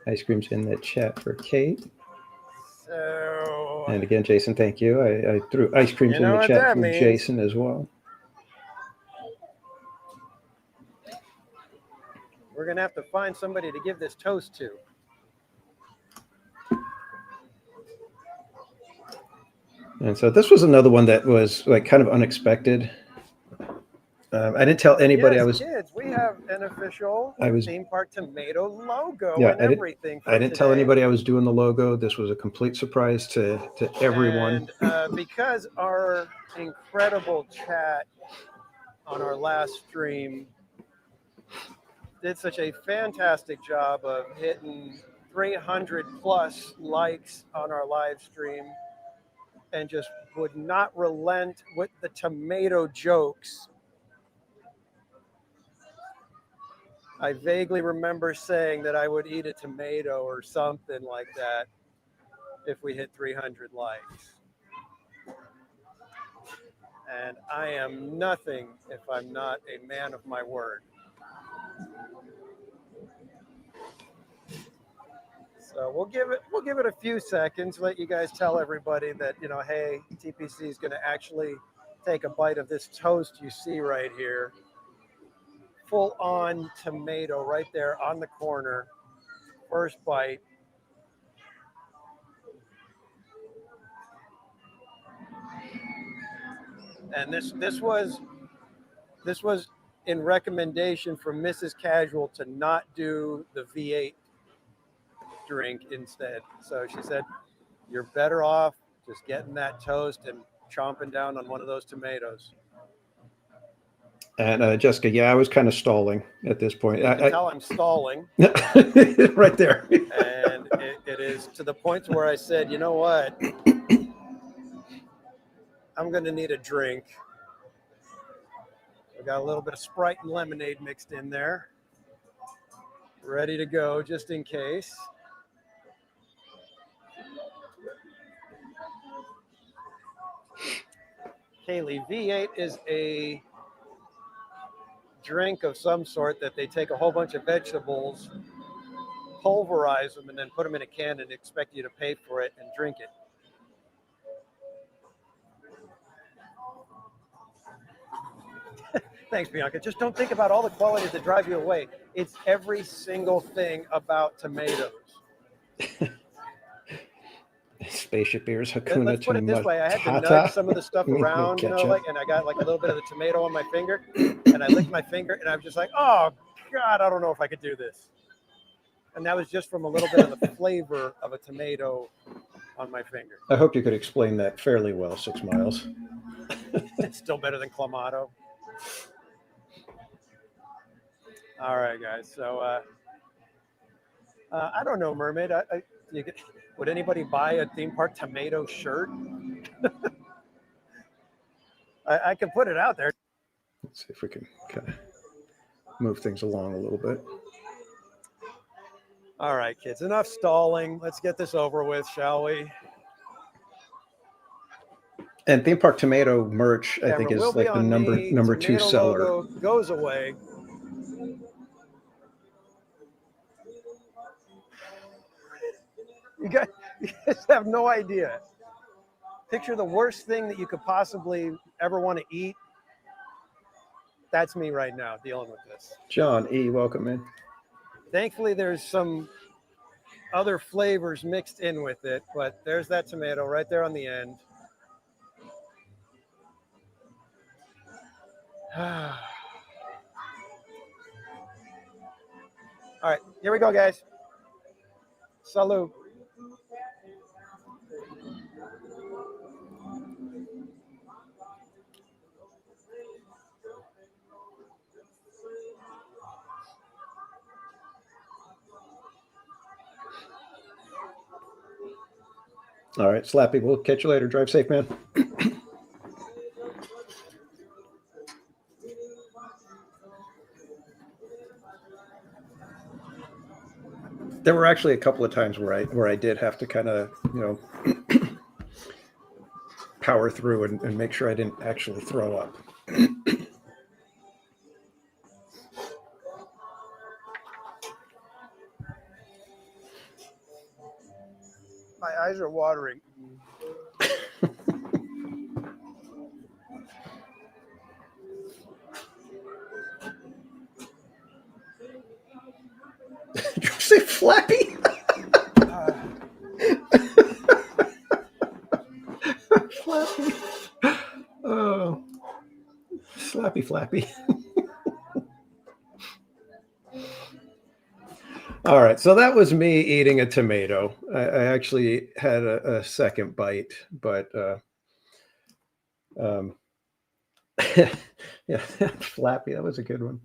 Ice cream's in the chat for Kate. So, and again, Jason, thank you. I threw ice creams in the chat for Jason as well. We're going to have to find somebody to give this toast to. And so this was another one that was like kind of unexpected. I didn't tell anybody. Yes, kids, we have an official Theme Park Tomato logo and everything. I didn't tell anybody I was doing the logo. This was a complete surprise to everyone. And because our incredible chat on our last stream did such a fantastic job of hitting 300 plus likes on our live stream and just would not relent with the tomato jokes. I vaguely remember saying that I would eat a tomato or something like that if we hit 300 likes. And I am nothing if I'm not a man of my word. So we'll give it a few seconds, let you guys tell everybody that, you know, hey, TPC is going to actually take a bite of this toast you see right here. Full on tomato right there on the corner. First bite. And this was in recommendation from Mrs. Casual to not do the V8 drink instead. So she said, you're better off just getting that toast and chomping down on one of those tomatoes. And Jessica, yeah, I was kind of stalling at this point. You can tell I'm stalling. Right there. And it is to the point where I said, you know what? I'm going to need a drink. We got a little bit of Sprite and lemonade mixed in there. Ready to go just in case. Kaylee, V8 is a drink of some sort that they take a whole bunch of vegetables, pulverize them, and then put them in a can and expect you to pay for it and drink it. Thanks, Bianca. Just don't think about all the qualities that drive you away. It's every single thing about tomatoes. spaceship ears. Let's Hakuna put it this way. I had to Matata. nudge some of the stuff No around, you know, ketchup. like, and I got like a little bit of the tomato on my finger, and I licked my finger, and I'm just like, oh God, I don't know if I could do this. And that was just from a little bit of the flavor of a tomato on my finger. I hope you could explain that fairly well, 6 Miles. It's still better than clamato. All right, guys. So I don't know, Mermaid. Would anybody buy a theme park tomato shirt? I can put it out there. Let's see if we can kind of move things along a little bit. All right, kids. Enough stalling. Let's get this over with, shall we? And Theme Park Tomato merch, I think, Camera will is be like the on me. number 2 Tomato seller. logo goes away. You guys have no idea. Picture the worst thing that you could possibly ever want to eat. That's me right now dealing with this. John E., welcome in. Thankfully, there's some other flavors mixed in with it, but there's that tomato right there on the end. All right, here we go, guys. Salud. All right, Slappy, we'll catch you later. Drive safe, man. There were actually a couple of times where I did have to kind of, you know, power through and make sure I didn't actually throw up. My eyes are watering. Did you say Flappy? Flappy. Oh, Flappy. All right, so that was me eating a tomato. I actually had a second bite, but yeah, Flappy, that was a good one.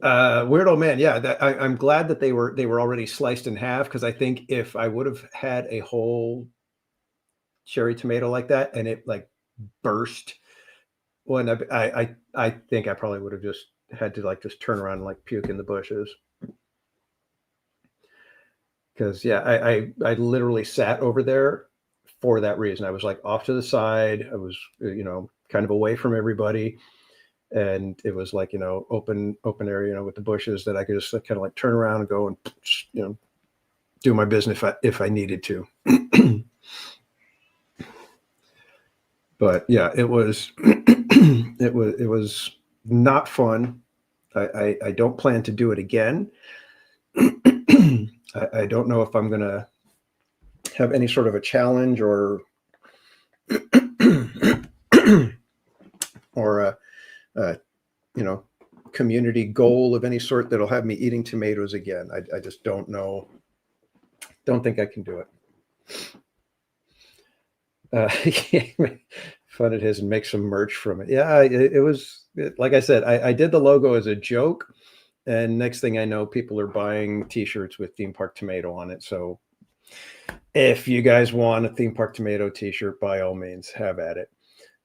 Weirdo Man, yeah, I'm glad that they were already sliced in half, because I think if I would have had a whole cherry tomato like that and it like burst, when I think I probably would have just had to like just turn around and like puke in the bushes. Because yeah, I literally sat over there for that reason. I was like off to the side. I was, you know, kind of away from everybody, and it was like, you know, open area, you know, with the bushes that I could just kind of like turn around and go and, you know, do my business if I needed to. But yeah, it was it was not fun. I don't plan to do it again. I don't know if I'm going to have any sort of a challenge or or a you know, community goal of any sort that'll have me eating tomatoes again. I just don't know. Don't think I can do it. Fun it is, and make some merch from it. Yeah, it was, like I said, I did the logo as a joke. And next thing I know, people are buying t-shirts with Theme Park Tomato on it. So if you guys want a Theme Park Tomato t-shirt, by all means, have at it.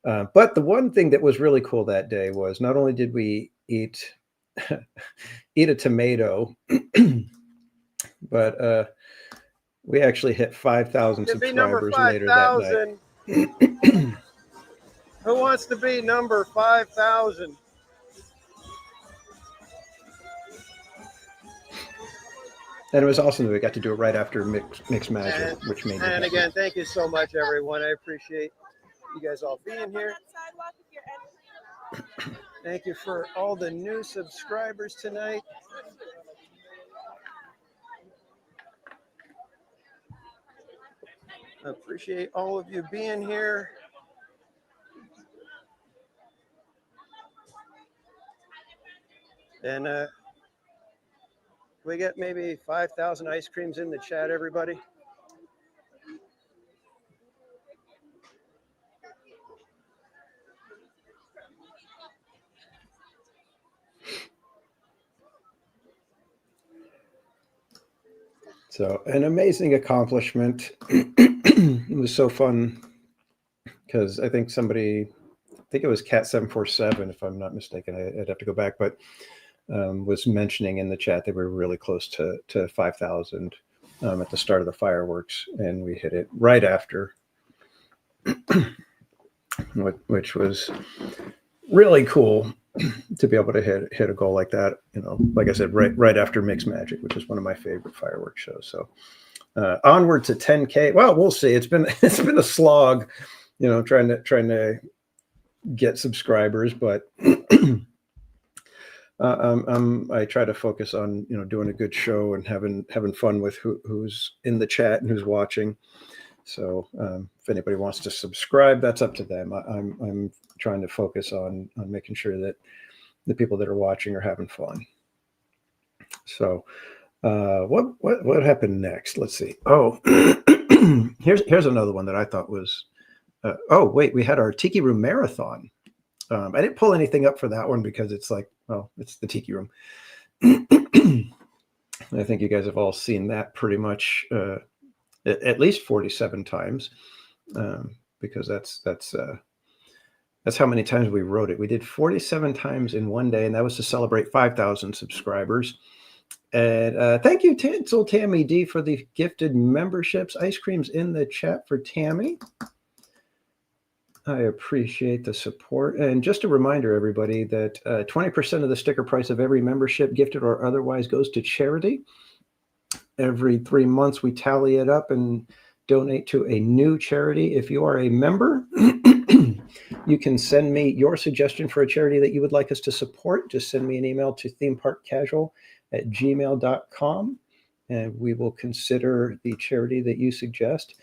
But the one thing that was really cool that day was not only did we eat a tomato, but we actually hit 5,000 subscribers later that night. Who wants to be number 5,000? And it was awesome that we got to do it right after Mix Magic, which made me And happy. again, thank you so much, everyone. I appreciate you guys all being here. Thank you for all the new subscribers tonight. I appreciate all of you being here. And we get maybe 5,000 ice creams in the chat, everybody. So an amazing accomplishment. It was so fun because I think it was Cat747, if I'm not mistaken. I'd have to go back, but was mentioning in the chat that we were really close to 5,000 at the start of the fireworks, and we hit it right after, which was really cool to be able to hit a goal like that. You know, like I said, right after Mixed Magic, which is one of my favorite fireworks shows. So onward to 10K. Well, we'll see. It's been a slog, you know, trying to get subscribers, but I try to focus on, you know, doing a good show and having fun with who's in the chat and who's watching. So if anybody wants to subscribe, that's up to them. I'm trying to focus on making sure that the people that are watching are having fun. So what happened next? Let's see. Oh, here's another one that I thought was. Oh wait, we had our Tiki Room marathon. I didn't pull anything up for that one because it's like, well, it's the Tiki Room. I think you guys have all seen that pretty much at least 47 times, because that's how many times we wrote it. We did 47 times in one day, and that was to celebrate 5,000 subscribers. And thank you, Tinsel Tammy D, for the gifted memberships. Ice creams in the chat for Tammy. I appreciate the support. And just a reminder, everybody, that 20% of the sticker price of every membership, gifted or otherwise, goes to charity. Every 3 months, we tally it up and donate to a new charity. If you are a member, you can send me your suggestion for a charity that you would like us to support. Just send me an email to themeparkcasual@gmail.com, and we will consider the charity that you suggest.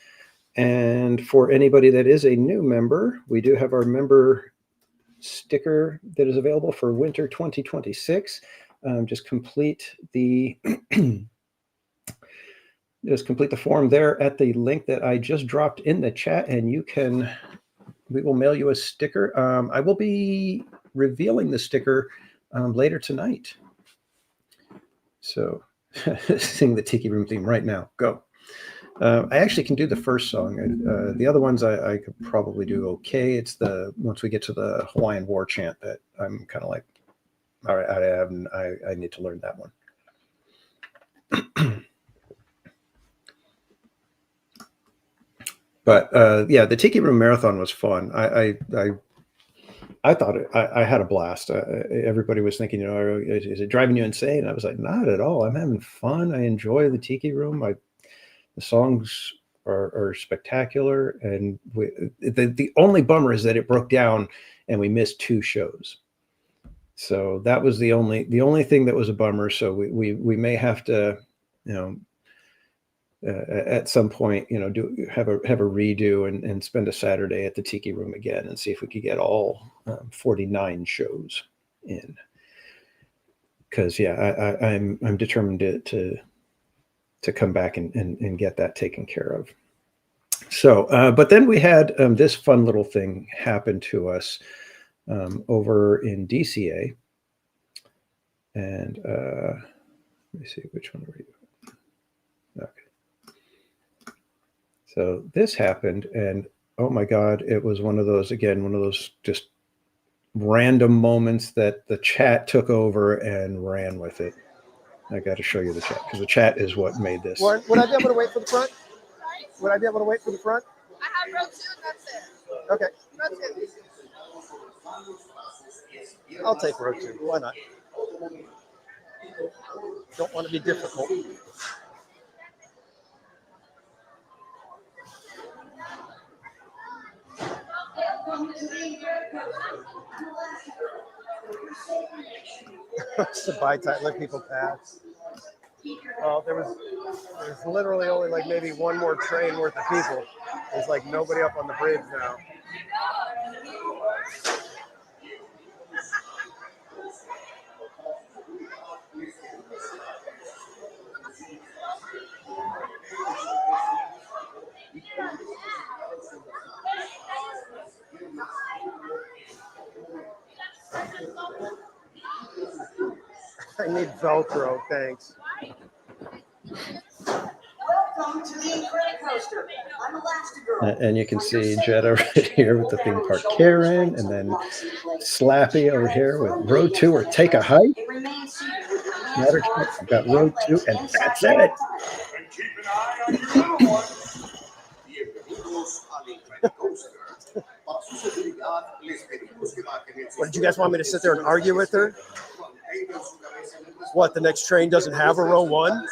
And for anybody that is a new member, we do have our member sticker that is available for winter 2026. Just complete the form there at the link that I just dropped in the chat, and we will mail you a sticker. I will be revealing the sticker later tonight. So sing the Tiki Room theme right now. Go. I actually can do the first song. The other ones I could probably do okay. It's once we get to the Hawaiian War chant that I'm kind of like, all right, I need to learn that one. But yeah, the Tiki Room Marathon was fun. I thought I had a blast. Everybody was thinking, you know, is it driving you insane? I was like, not at all. I'm having fun. I enjoy the Tiki Room. The songs are spectacular, and the only bummer is that it broke down and we missed 2 shows. So that was the only thing that was a bummer. So we may have to, you know, at some point, you know, have a redo and spend a Saturday at the Tiki Room again and see if we could get all 49 shows in. Because yeah, I'm determined to come back and get that taken care of. So, but then we had this fun little thing happen to us over in DCA. And let me see, which one were you? Okay. So this happened, and oh my God, it was one of those just random moments that the chat took over and ran with it. I got to show you the chat because the chat is what made this. Would I be able to wait for the front? Would I be able to wait for the front? I have row 2, that's it. Okay. Row 2. I'll take row 2. Why not? Don't want to be difficult. It's the bye time. Let people pass. Well, there's literally only like maybe one more train worth of people. There's like nobody up on the bridge now. I need Velcro, thanks. Welcome to the Incredicoaster. I'm Elastigirl. And you can see Jetta right here with the theme park Karen, and then Slappy over here with Road 2 or Take a Hike. We've got Road 2, and that's it. And keep an eye on your little one. What, did you guys want me to sit there and argue with her? What, the next train doesn't have a row 1?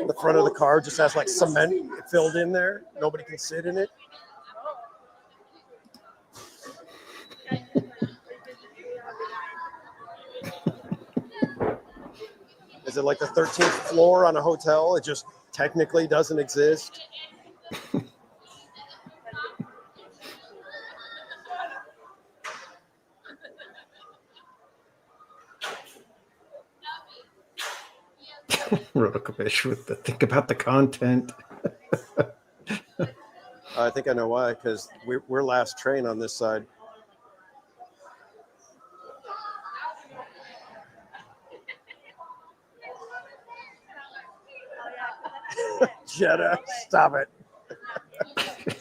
The front of the car just has like cement filled in there. Nobody can sit in it. Is it like the 13th floor on a hotel? It just technically doesn't exist. Rotokovish with the think about the content. I think I know why, because we're last train on this side. Jetta, stop it.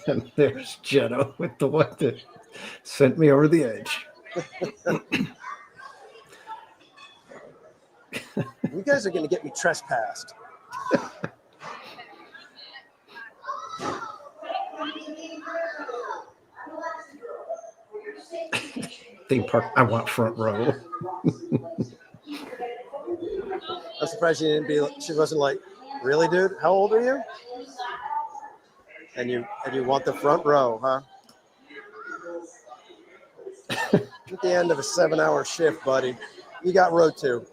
And there's Jetta with the one that sent me over the edge. You guys are going to get me trespassed. Theme park, I want front row. I'm surprised she wasn't like, really, dude? How old are you? And you want the front row, huh? At the end of a 7-hour shift, buddy. You got row 2.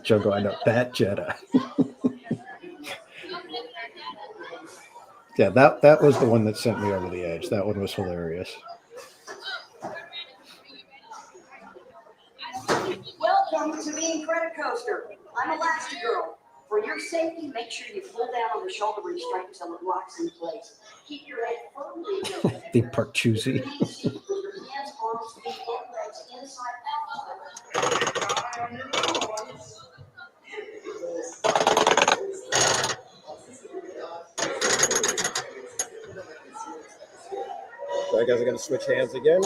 Joe going up that Jetta. Yeah, that was the one that sent me over the edge. That one was hilarious. Welcome to the Incredicoaster. I'm Elastigirl. For your safety, make sure you pull down on the shoulder restraint until it locks in place. Keep your head firmly tilted. Theme park choosy. With your hands, arms, feet, and legs inside out. So I guess I'm going to switch hands again.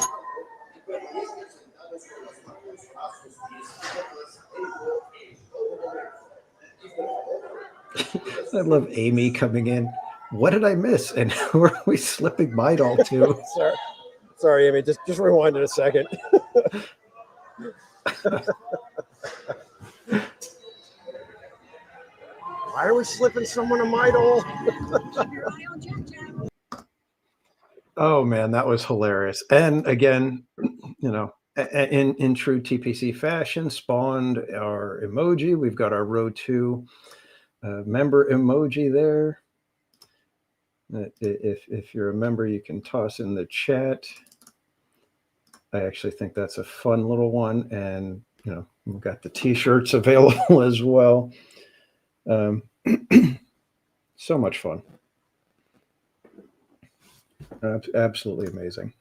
I love Amy coming in. What did I miss? And who are we slipping Midol to? Sorry, Amy. Just rewind it a second. Why are we slipping someone a Midol? Oh man, that was hilarious. And again, you know, in true TPC fashion, spawned our emoji. We've got our row 2 member emoji there. If you're a member, you can toss in the chat. I actually think that's a fun little one, and you know, we've got the t-shirts available as well. So much fun. Absolutely amazing.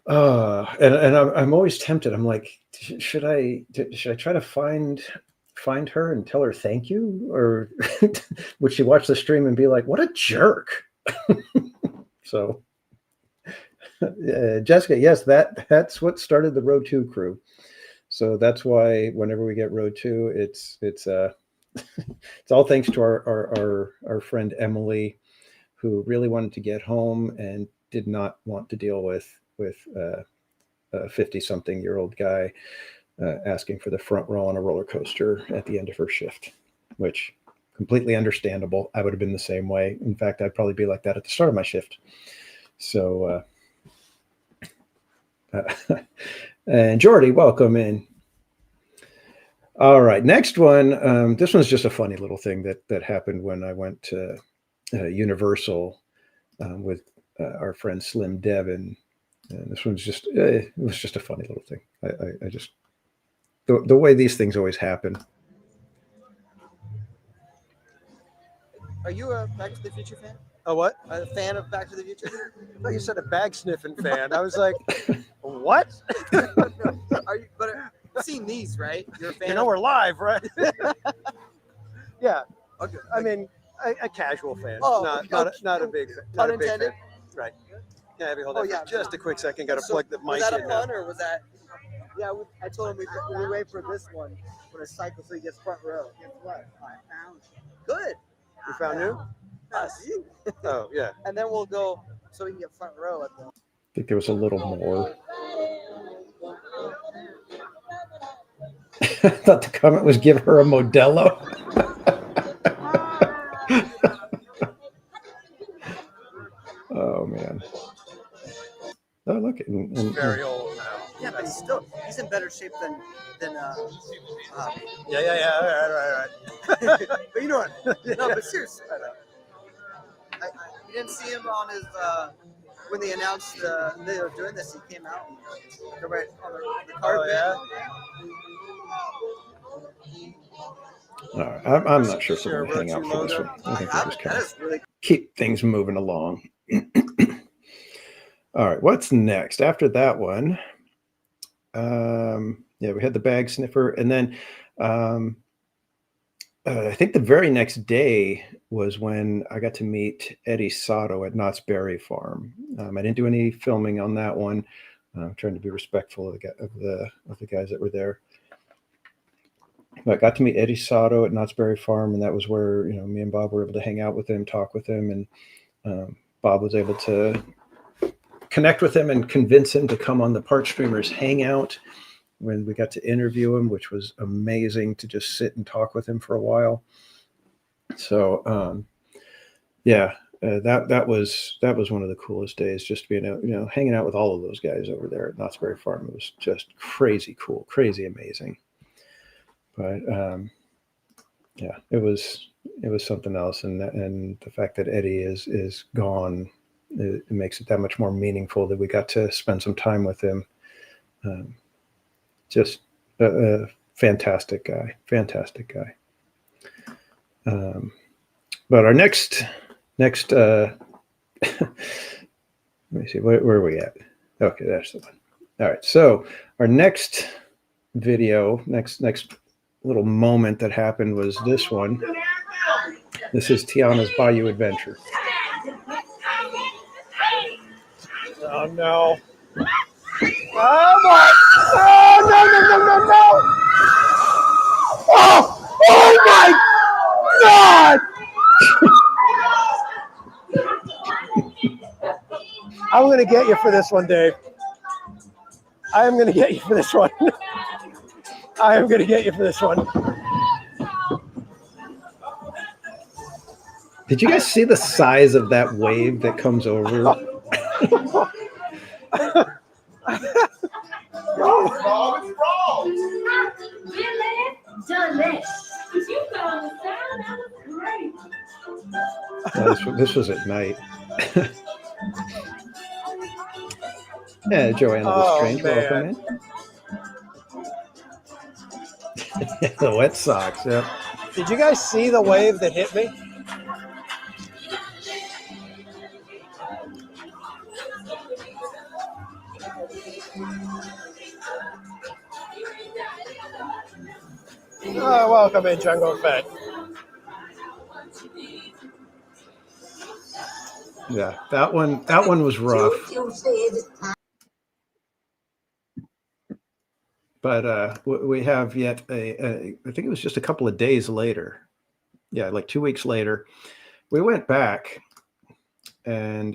And I'm always tempted. I'm like, should I try to find her and tell her thank you, or would she watch the stream and be like, what a jerk? So Jessica, yes, that's what started the row 2 crew. So that's why whenever we get row 2, it's it's all thanks to our friend Emily, who really wanted to get home and did not want to deal with a 50-something-year-old guy asking for the front row on a roller coaster at the end of her shift, which completely understandable. I would have been the same way. In fact, I'd probably be like that at the start of my shift. So, and Jordy, welcome in. All right, next one. This one's just a funny little thing that happened when I went to Universal with our friend Slim Devin. And this one's just it was just a funny little thing. I just the way these things always happen. Are you a Back to the Future fan? A what? A fan of Back to the Future? I thought you said a bag sniffing fan. I was like, what? Are you? But I've seen these, right? You're a fan. You know we're live, right? Yeah. Okay. I mean, a casual fan. Oh, not a big not a big fan. unintended. Right. Can I have you hold Oh, that yeah. for just a quick second? Got to So, plug the mic was that in a now. pun or was that? Yeah, I told him we wait for this one when a cycle so he gets front row. Guess what? I found Good. You found new? Us. Oh, yeah. And then we'll go so we can get front row at the. I think there was a little more. I thought the comment was give her a Modelo. Oh man. Oh look, Very old now. Yeah, but he's in better shape than Yeah. Right. But you know what? no, but seriously, you didn't see him on his when they announced they were doing this. He came out and right on the carpet. all right. I'm not sure if we're going to hang out for this one. I think we'll just kind of keep things moving along. All right, what's next? After that one, yeah, we had the bag sniffer, and then I think the very next day was when I got to meet Eddie Sato at Knott's Berry Farm. I didn't do any filming on that one. I'm trying to be respectful of the guys that were there. But I got to meet Eddie Sato at Knott's Berry Farm, and that was where me and Bob were able to hang out with him, talk with him, and Bob was able to connect with him and convince him to come on the Part Streamers Hangout when we got to interview him, which was amazing to just sit and talk with him for a while. So, yeah, that was one of the coolest days, just being out, hanging out with all of those guys over there at Knott's Berry Farm. It was just crazy cool, crazy amazing. But yeah, it was something else, and the fact that Eddie is gone, it makes it that much more meaningful that we got to spend some time with him. Just a fantastic guy. But our next let me see, where are we at? Okay, that's the one. All right, so our next video, next little moment that happened was this one. This is Tiana's Bayou Adventure. Oh no! Oh my! Oh no! Oh my God! I'm gonna get you for this one, Dave. I am gonna get you for this one. I am gonna get you for this one. Did you guys see the size of that wave that comes over? This was at night. Yeah, Joanna the Strange, welcome in. The wet socks, yeah. Did you guys see the wave that hit me? Oh, welcome in, Jungle Fed. Yeah, that one was rough. But we have yet I think it was just a couple of days later. Yeah, like 2 weeks later, we went back and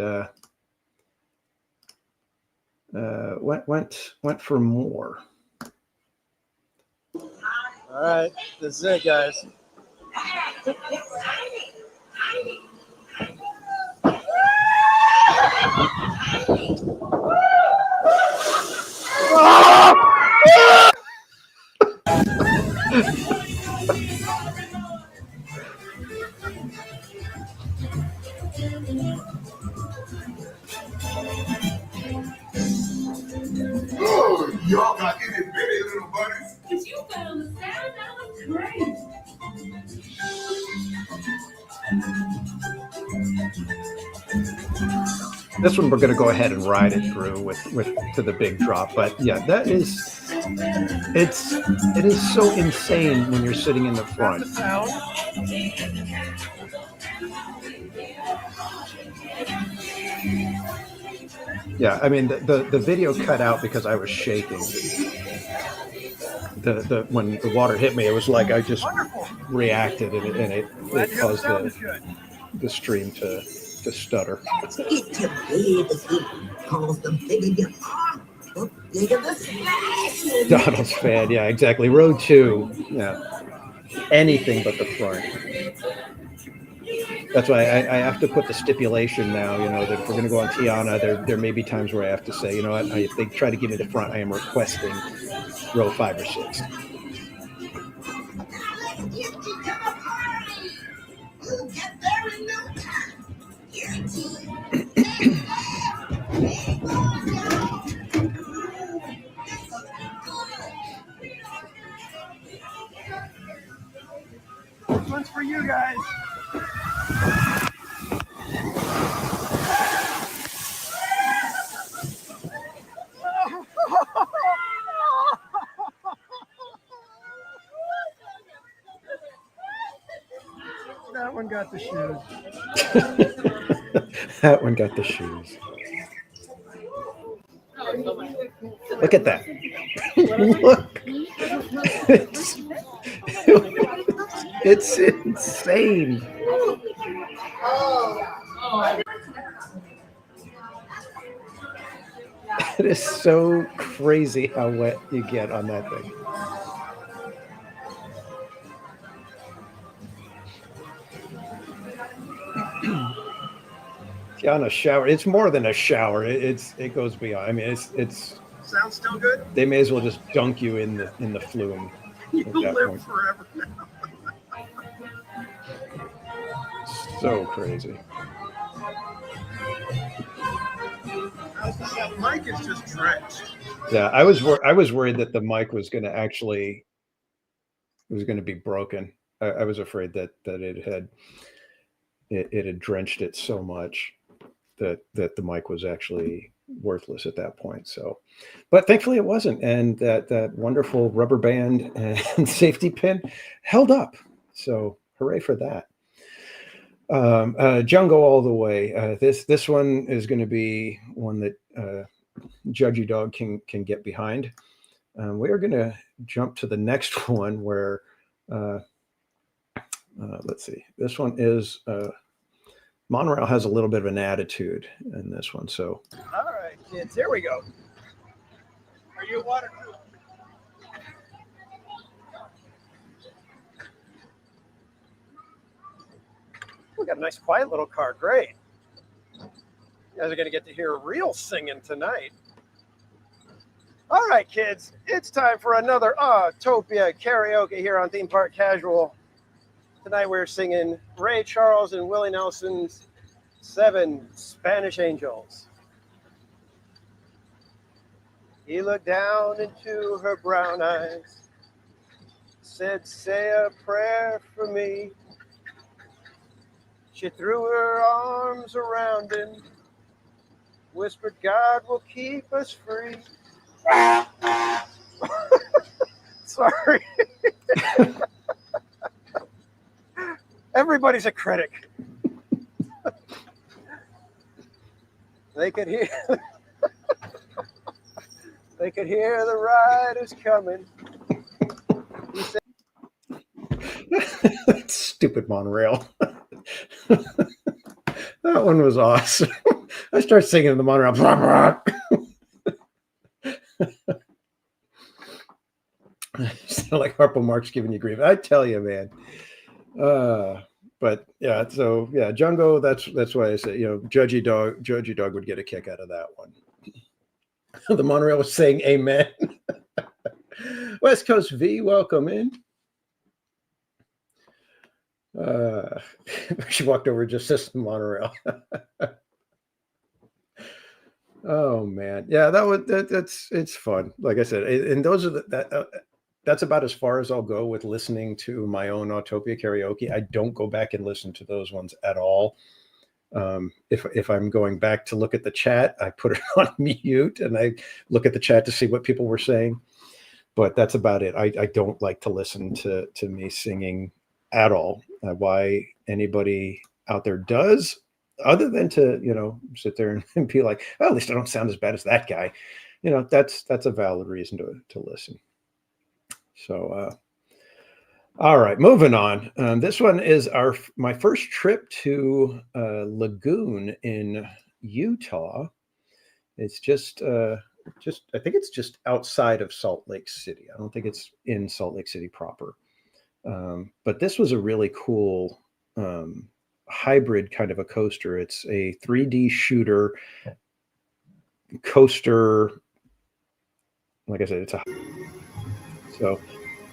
went for more. All right, this is it, guys. Oh, y'all got itty bitty little buddies. Because you found the sound, that was great. This one we're going to go ahead and ride it through with to the big drop. But yeah, it is so insane when you're sitting in the front. Yeah, I mean the video cut out because I was shaking. When the water hit me, it was like I just reacted and it caused the stream to stutter. It's the bigger the calls, the bigger you are, the bigger the smash. Donald's fan, yeah, exactly. Road 2, yeah, anything but the front. That's why I have to put the stipulation now, you know, that if we're going to go on Tiana, there may be times where I have to say, you know what, if they try to give me the front, I am requesting row 5 or 6. This one's for you guys. That one got the shoes. That one got the shoes. Look at that. Look. It's insane. It is so crazy how wet you get on that thing. On a shower, it's more than a shower. It goes beyond. I mean, it's Sounds still good. They may as well just dunk you in the flume. You'll live point. Forever now. So crazy. That mic is just drenched. Yeah, I was worried that the mic was going to be broken. I was afraid that it had drenched it so much that the mic was actually worthless at that point. So, but thankfully it wasn't, and that wonderful rubber band and safety pin held up. So hooray for that. Jungle all the way. This one is going to be one that Judgy Dog can get behind. We are going to jump to the next one where let's see. This one is Monorail has a little bit of an attitude in this one. So all right, kids, here we go. Are you waterproof? We got a nice quiet little car. Great. You guys are going to get to hear real singing tonight. All right, kids, it's time for another Autopia karaoke here on Theme Park Casual. Tonight we're singing Ray Charles and Willie Nelson's 7 Spanish Angels. He looked down into her brown eyes, said, say a prayer for me. She threw her arms around him, whispered, God will keep us free. Sorry. Everybody's a critic. They could hear the riders coming. He said, stupid monorail. That one was awesome. I start singing the monorail. Sound like Harpo Marx giving you grief. I tell you, man. But yeah, so yeah, Jungo. That's why I say, Judgy Dog would get a kick out of that one. The monorail was saying amen. West Coast V, welcome in. She walked over just this monorail. Oh man, yeah, it's fun. Like I said, and those are that's about as far as I'll go with listening to my own Autopia karaoke. I don't go back and listen to those ones at all. If I'm going back to look at the chat, I put it on mute and I look at the chat to see what people were saying. But that's about it. I don't like to listen to me singing at all. Why anybody out there does, other than to sit there and be like, oh, at least I don't sound as bad as that guy. That's a valid reason to listen. So all right, moving on. This one is my first trip to Lagoon in Utah. It's just I think it's just outside of Salt Lake City. I don't think it's in Salt Lake City proper. But this was a really cool hybrid kind of a coaster. It's a 3D shooter coaster. Like I said,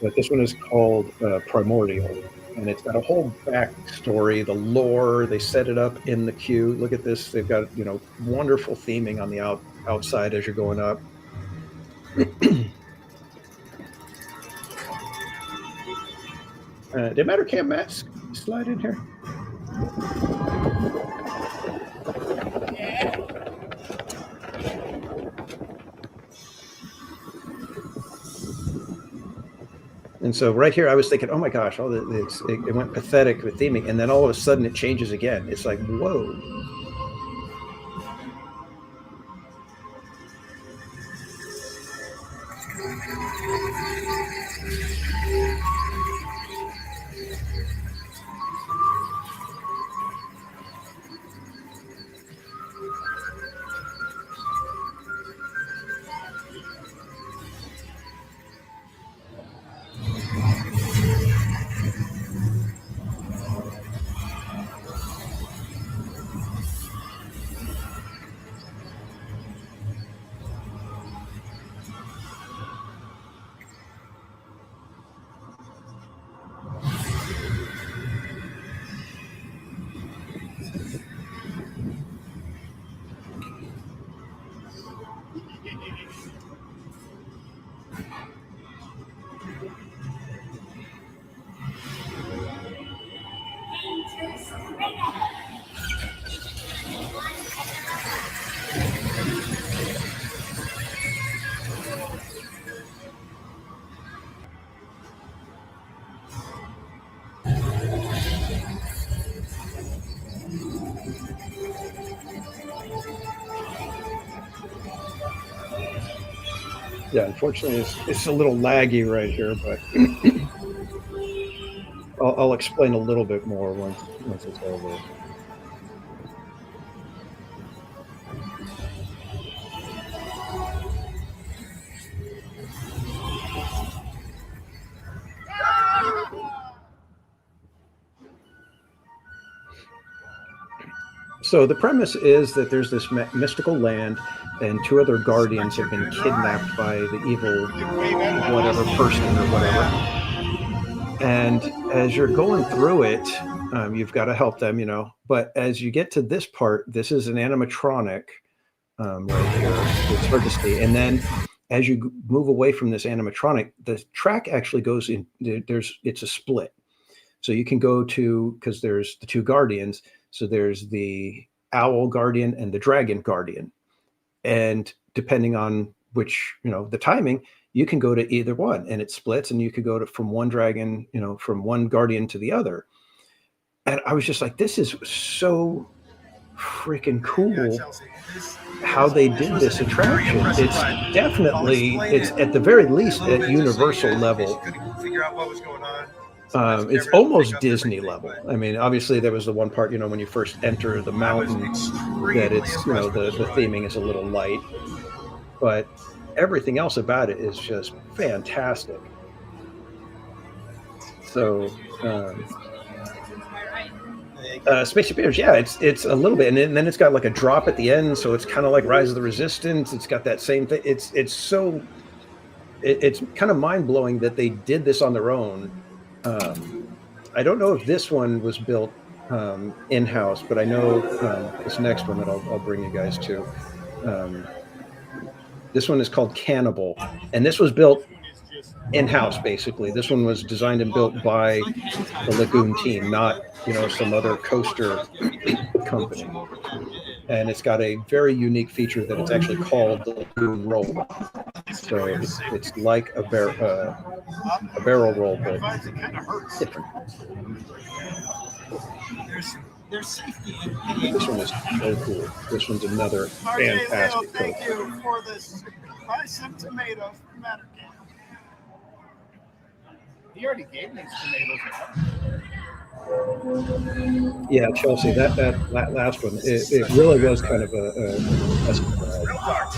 but this one is called Primordial, and it's got a whole backstory, the lore. They set it up in the queue. Look at this. They've got, wonderful theming on the outside as you're going up. Did it matter? Can't Matt slide in here? And so right here, I was thinking, oh my gosh, it went pathetic with theming. And then all of a sudden it changes again. It's like, whoa. Yeah, unfortunately, it's a little laggy right here, but I'll explain a little bit more once it's over. So the premise is that there's this mystical land, and two other guardians have been kidnapped by the evil whatever person or whatever. And as you're going through it, you've got to help them, But as you get to this part, this is an animatronic right here. It's hard to see. And then as you move away from this animatronic, the track actually goes in. It's a split. So you can go to, because there's the two guardians. So there's the owl guardian and the dragon guardian. And depending on which, the timing, you can go to either one and it splits, and you could go from one dragon, from one guardian to the other. And I was just like, this is so freaking cool how they did this attraction. It's definitely, it's at the very least at Universal level. It's almost Disney level. I mean, obviously there was the one part, when you first enter the mountain, that it's, the theming is a little light, but everything else about it is just fantastic. So, Spaceship Bears, yeah, it's a little bit, and then it's got like a drop at the end, so it's kind of like Rise of the Resistance. It's got that same thing. It's kind of mind blowing that they did this on their own. I don't know if this one was built in house, but I know this next one that I'll bring you guys to. Um, this one is called Cannibal, and this was built in house basically. This one was designed and built by the Lagoon team, not some other coaster company. And it's got a very unique feature that it's actually called the Lagoon Roll. So it's like a barrel roll, but different. There's safety This one is so cool. This one's another fantastic coaster. Thank you for this. Buy some tomatoes from Matter Can. He already gave me tomatoes. Yeah, Chelsea, that last one, it really was kind of a surprise.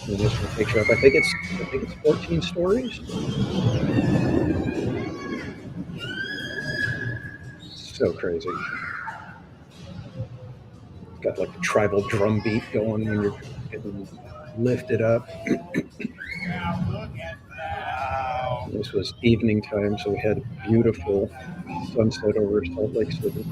And this one takes you up. I think it's 14 stories. So crazy. It's got like the tribal drum beat going when you're getting lifted up. This was evening time, so we had a beautiful sunset over Salt Lake City.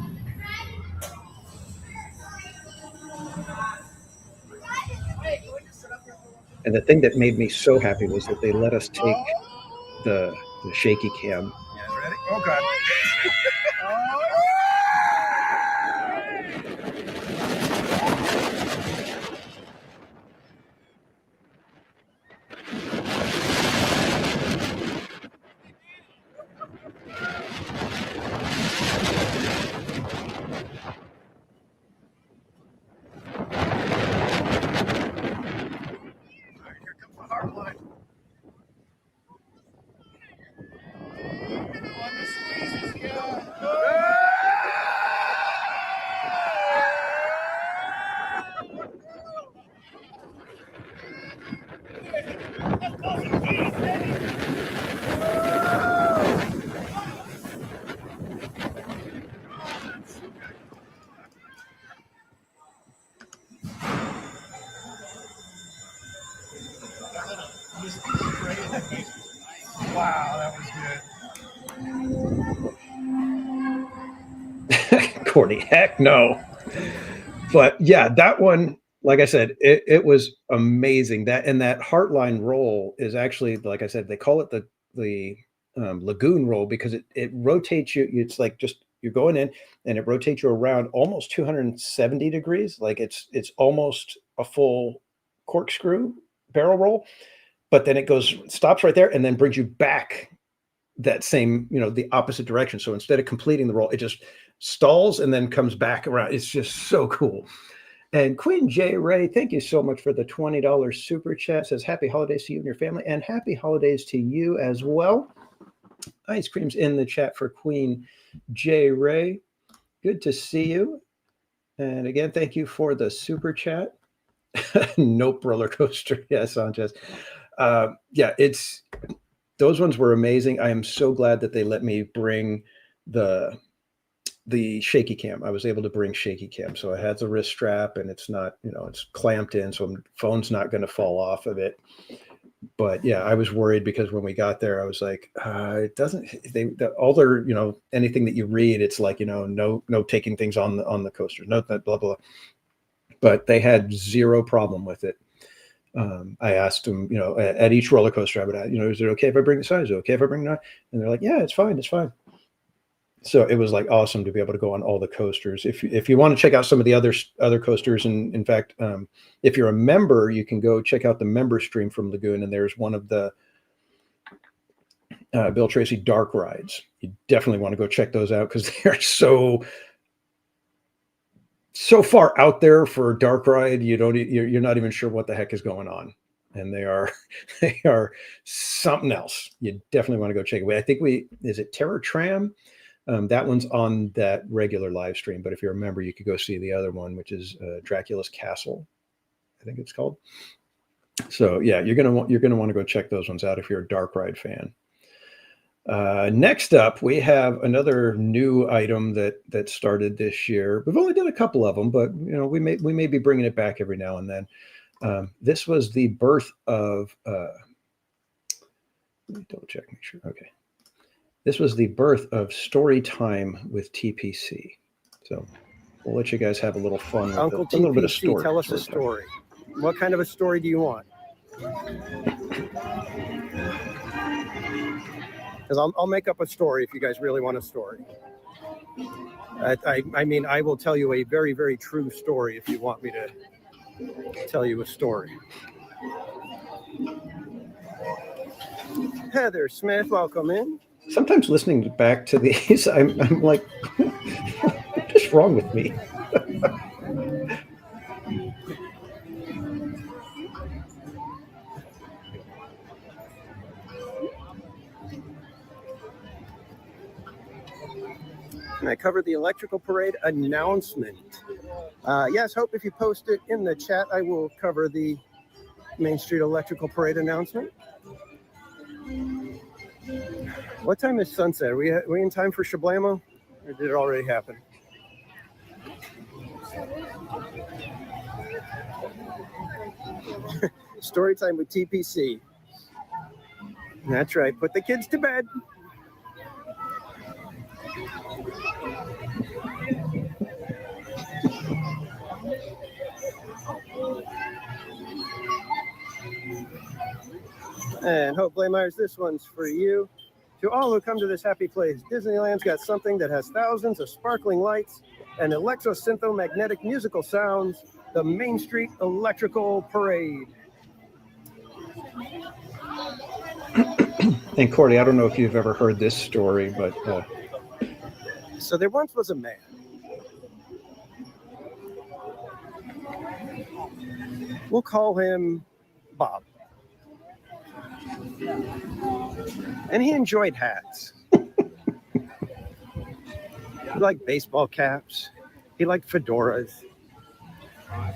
And the thing that made me so happy was that they let us take the shaky cam. You guys ready? Oh, God. Wow, that was good. Corny, heck no. But yeah, that one, like I said, it was amazing. That Heartline roll is actually, like I said, they call it the Lagoon roll because it rotates you. It's like just you're going in and it rotates you around almost 270 degrees. Like it's almost a full corkscrew barrel roll, but then it stops right there and then brings you back that same, the opposite direction. So instead of completing the roll, it just stalls and then comes back around. It's just so cool. And Queen J. Ray, thank you so much for the $20 super chat. Says happy holidays to you and your family, and happy holidays to you as well. Ice cream's in the chat for Queen J. Ray. Good to see you. And again, thank you for the super chat. Nope, roller coaster. Yeah, Sanchez. Yeah, those ones were amazing. I am so glad that they let me bring the shaky cam. I was able to bring shaky cam. So I had the wrist strap and it's not, it's clamped in. So phone's not going to fall off of it. But yeah, I was worried because when we got there, I was like, it doesn't, all their, anything that you read, it's like, no taking things on the coaster, no, blah, blah, blah. But they had zero problem with it. I asked them, at each roller coaster, I would ask, is it okay if I bring the size? Is it okay if I bring that? And they're like, yeah, it's fine. It's fine. So it was like awesome to be able to go on all the coasters. If you want to check out some of the other coasters, and in fact, if you're a member, you can go check out the member stream from Lagoon, and there's one of the Bill Tracy dark rides. You definitely want to go check those out because they're so far out there for a dark ride. You're not even sure what the heck is going on, and they are something else. You definitely want to go check it out. I think is it Terror Tram? That one's on that regular live stream, but if you're a member, you could go see the other one, which is Dracula's Castle, I think it's called. So yeah, you're gonna want to go check those ones out if you're a Dark Ride fan. Next up, we have another new item that started this year. We've only done a couple of them, but we may be bringing it back every now and then. This was the birth of. Let me double check, make sure. Okay, this was the birth of Story Time with TPC. So we'll let you guys have a little fun with Uncle a little bit of TPC, story. tell us a story. What kind of a story do you want? Because I'll make up a story if you guys really want a story. I mean, I will tell you a very, very true story if you want me to tell you a story. Heather Smith, welcome in. Sometimes listening back to these, I'm like, what's wrong with me? And I covered the electrical parade announcement. Yes, Hope, if you post it in the chat, I will cover the Main Street electrical parade announcement. What time is sunset? Are we in time for Shablamo? Or did it already happen? Story time with TPC. That's right. Put the kids to bed. And Hope Blaemeyers, this one's for you. To all who come to this happy place, Disneyland's got something that has thousands of sparkling lights and electro-syntho-magnetic musical sounds, the Main Street Electrical Parade. And Cordy, I don't know if you've ever heard this story, but So there once was a man. We'll call him Bob. And he enjoyed hats. He liked baseball caps. He liked fedoras.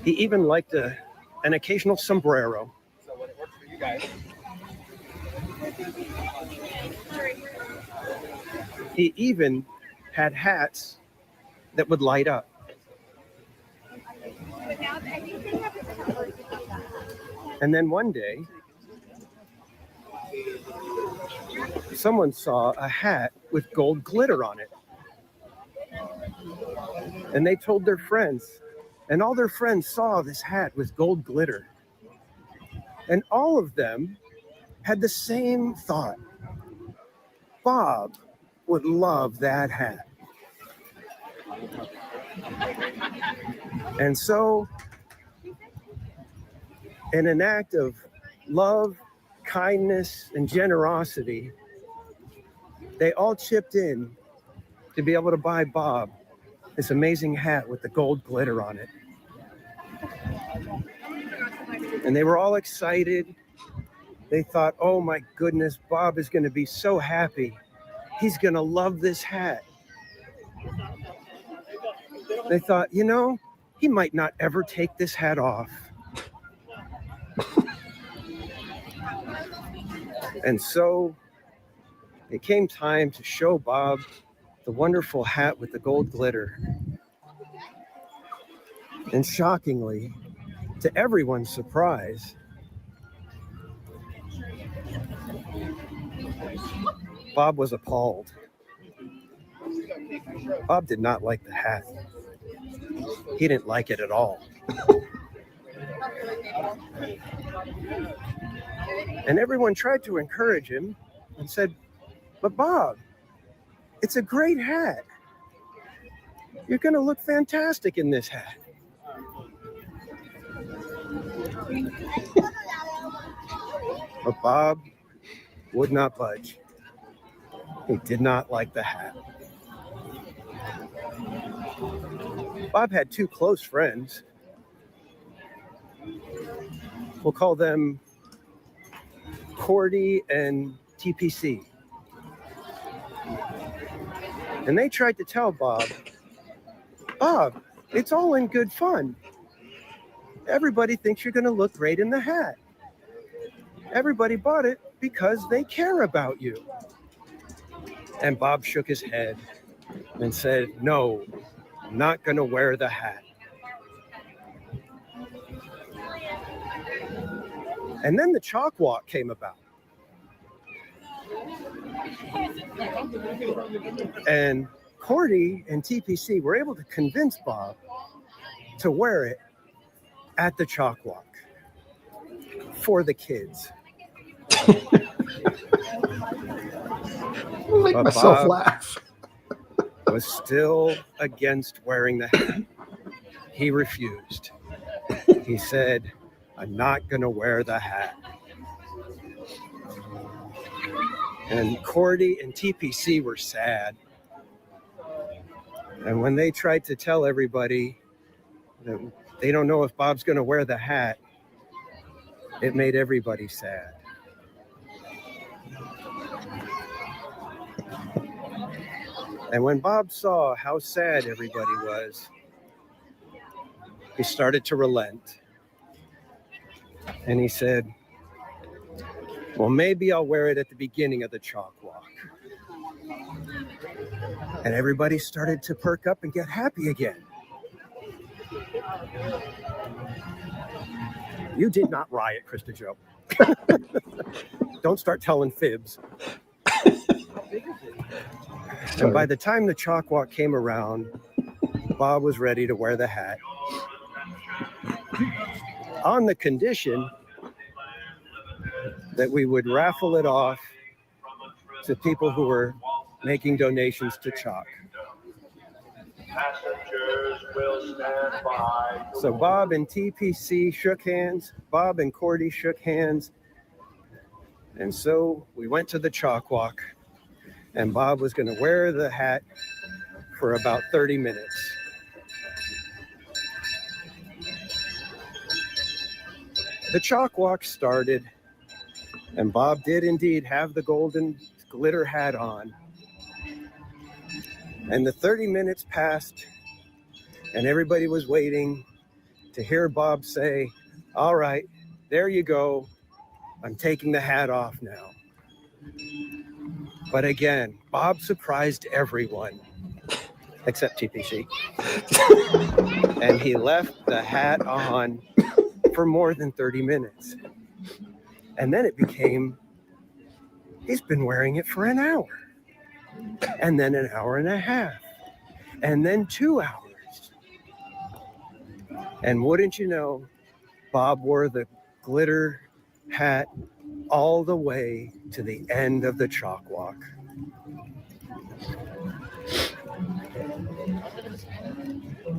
He even liked an occasional sombrero. So when it works for you guys. He even had hats that would light up. And then one day, someone saw a hat with gold glitter on it. And they told their friends, and all their friends saw this hat with gold glitter. And all of them had the same thought. Bob would love that hat. And so, in an act of love, kindness, and generosity, they all chipped in to be able to buy Bob this amazing hat with the gold glitter on it. And they were all excited. They thought, oh my goodness, Bob is going to be so happy. He's going to love this hat. They thought, he might not ever take this hat off. And so it came time to show Bob the wonderful hat with the gold glitter. And shockingly, to everyone's surprise, Bob was appalled. Bob did not like the hat. He didn't like it at all. And everyone tried to encourage him and said, but Bob, it's a great hat. You're going to look fantastic in this hat. But Bob would not budge. He did not like the hat. Bob had two close friends. We'll call them Cordy and TPC. And they tried to tell Bob, Bob, it's all in good fun. Everybody thinks you're going to look great in the hat. Everybody bought it because they care about you. And Bob shook his head and said, no, I'm not going to wear the hat. And then the chalk walk came about. And Cordy and TPC were able to convince Bob to wear it at the chalk walk for the kids. I'll make But myself Bob laugh. was still against wearing the hat. He refused. He said, I'm not going to wear the hat. And Cordy and TPC were sad. And when they tried to tell everybody that they don't know if Bob's going to wear the hat, it made everybody sad. And when Bob saw how sad everybody was, he started to relent. And he said, well, maybe I'll wear it at the beginning of the chalk walk. And everybody started to perk up and get happy again. You did not riot, Krista Joe. Don't start telling fibs. And by the time the chalk walk came around, Bob was ready to wear the hat. On the condition that we would raffle it off to people who were making donations to chalk. So Bob and TPC shook hands. Bob and Cordy shook hands. And so we went to the chalk walk. And Bob was going to wear the hat for about 30 minutes. The chalk walk started. And Bob did indeed have the golden glitter hat on. And the 30 minutes passed, and everybody was waiting to hear Bob say, all right, there you go. I'm taking the hat off now. But again, Bob surprised everyone, except TPC. And he left the hat on for more than 30 minutes. And then it became, he's been wearing it for an hour. And then an hour and a half. And then 2 hours. And wouldn't you know, Bob wore the glitter hat all the way to the end of the chalk walk.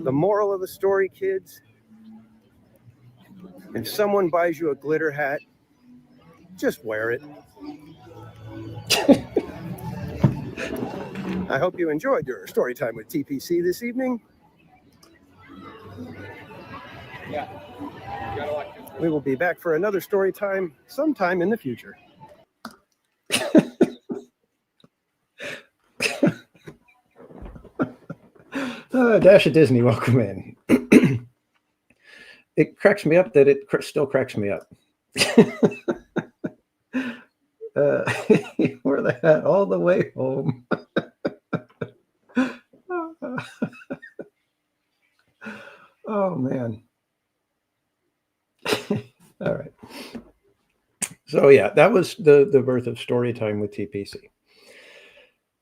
The moral of the story, kids, if someone buys you a glitter hat, just wear it. I hope you enjoyed your story time with TPC this evening. We will be back for another story time sometime in the future. Dash of Disney, welcome in. It cracks me up that it still cracks me up. He wore the hat all the way home. Oh, man. All right. So, yeah, that was the birth of Storytime with TPC.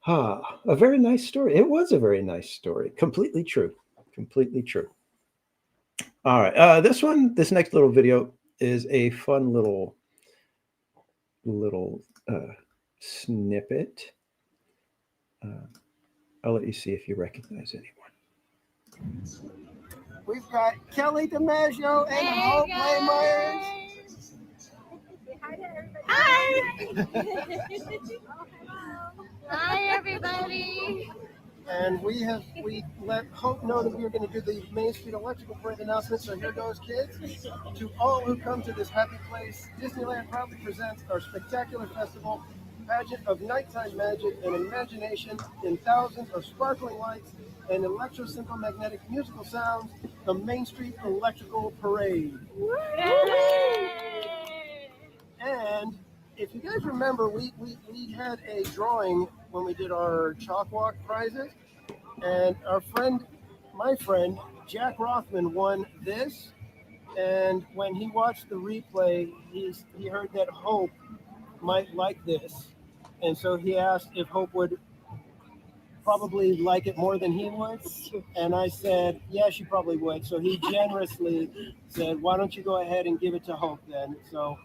A very nice story. It was a very nice story. Completely true. Completely true. All right. This next little video is a fun little snippet. I'll let you see if you recognize anyone. We've got Kelly DiMaggio and Hope Myers. Hi. Hi, everybody. And we let Hope know that we were going to do the Main Street Electrical Parade announcement. So here goes, kids. To all who come to this happy place, Disneyland proudly presents our spectacular festival, pageant of nighttime magic and imagination in thousands of sparkling lights and electro-syntho-magnetic musical sounds, the Main Street Electrical Parade. And if you guys remember, we had a drawing when we did our chalk walk prizes, and my friend Jack Rothman won this. And when he watched the replay, he heard that Hope might like this, and so he asked if Hope would probably like it more than he would. And I said, yeah, she probably would. So he generously said, why don't you go ahead and give it to Hope then? So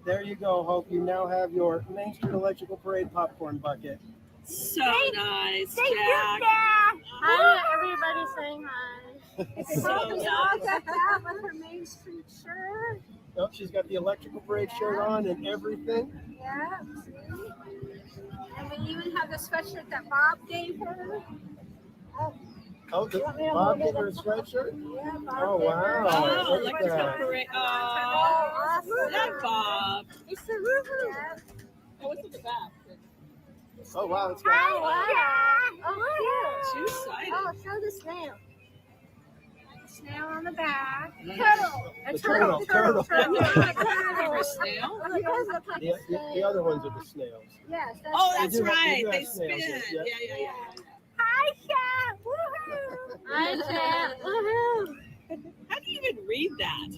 there you go, Hope. You now have your Main Street Electrical Parade popcorn bucket. So nice, Thank you, Jack. Jack. Hi, everybody saying hi. So It's nice. all decked out with her Main Street shirt. Oh, she's got the Electrical Parade shirt on and everything. Yeah, see? And we even have the sweatshirt that Bob gave her. Oh, Bob gave her a sweatshirt? Yeah, Bob Oh, gave her. wow. Oh, Look at electrical that. parade. Oh, awesome. that Bob. It's the woohoo. Yeah. Oh, what's in the back? Oh, wow. It's got Hi, Jack. Oh, cute. Too excited. Oh, show the snail. Snail on the back. Nice. Turtle. The turtle. Remember a snail? The other ones are the snails. Yes. That's Oh, They that's do have- they right. do have They snails, spin. yes, Yeah. Hi, Chat. Woohoo. Hi, Chat. Woohoo. How do you even read that?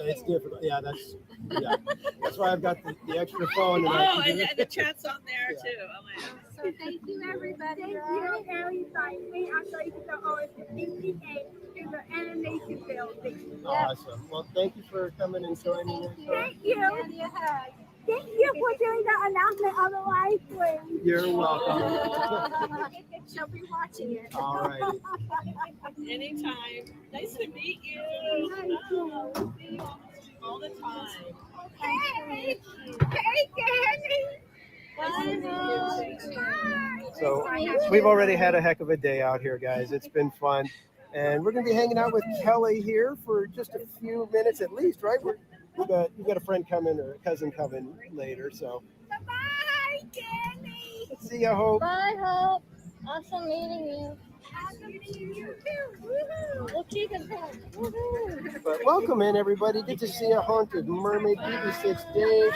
It's difficult. Yeah, that's why I've got the extra phone. And Oh, and the chat's on there Yeah. too. Oh my God. So thank you, everybody. Thank you, everybody. I'm sorry to go over to PTA in the animation building. Awesome. Well, thank you for coming and joining us. Thank you. Thank you for doing the announcement on the live stream. You're welcome. She'll be watching it. All right. Anytime. Nice to meet you. Oh, we'll see you all the time. Hey, Danny. So we've already had a heck of a day out here, guys. It's been fun. And we're going to be hanging out with Kelly here for just a few minutes at least, right? You've got a friend coming or a cousin coming later. So Bye, Danny. see ya, Hope. Bye, Hope. Awesome meeting you. Awesome meeting you too. Woohoo. We'll keep in touch. Woohoo. But welcome in, everybody. Good to see you, Haunted Mermaid BB6 Dave.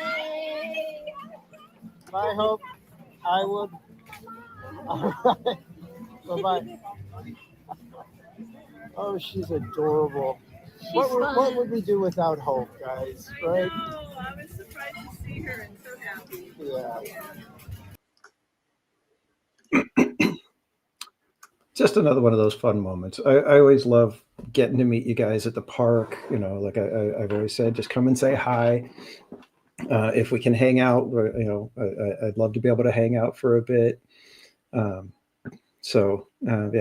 Bye, Hope. I will. All right. Bye-bye. Oh, she's adorable. What would we do without Hope, guys? Right? I know. I was surprised to see her and so happy. Yeah. Just another one of those fun moments. I always love getting to meet you guys at the park. You know, like I've always said, just come and say hi. If we can hang out, I'd love to be able to hang out for a bit. Yeah,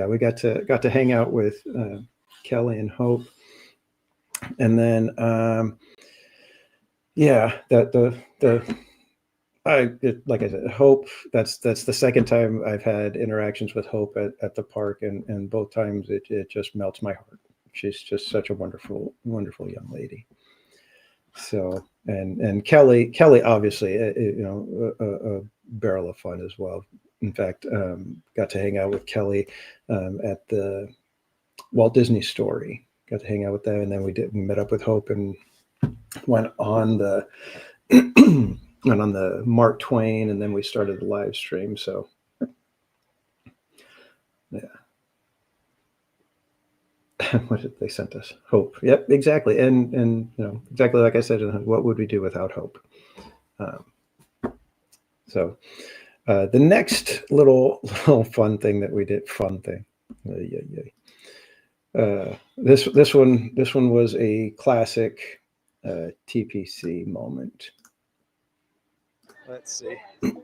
we got to hang out with Kelly and Hope, and then like I said, Hope. That's the second time I've had interactions with Hope at the park, and both times it just melts my heart. She's just such a wonderful young lady. So and Kelly obviously a barrel of fun as well. In fact, got to hang out with Kelly at the Walt Disney Story. Got to hang out with them, and then we met up with Hope and went on the Mark Twain, and then we started the live stream. So yeah. What did they sent us? Hope. Yep, exactly. And exactly like I said, what would we do without Hope? So the next little fun thing that we did, this one was a classic TPC moment. Let's see. I'm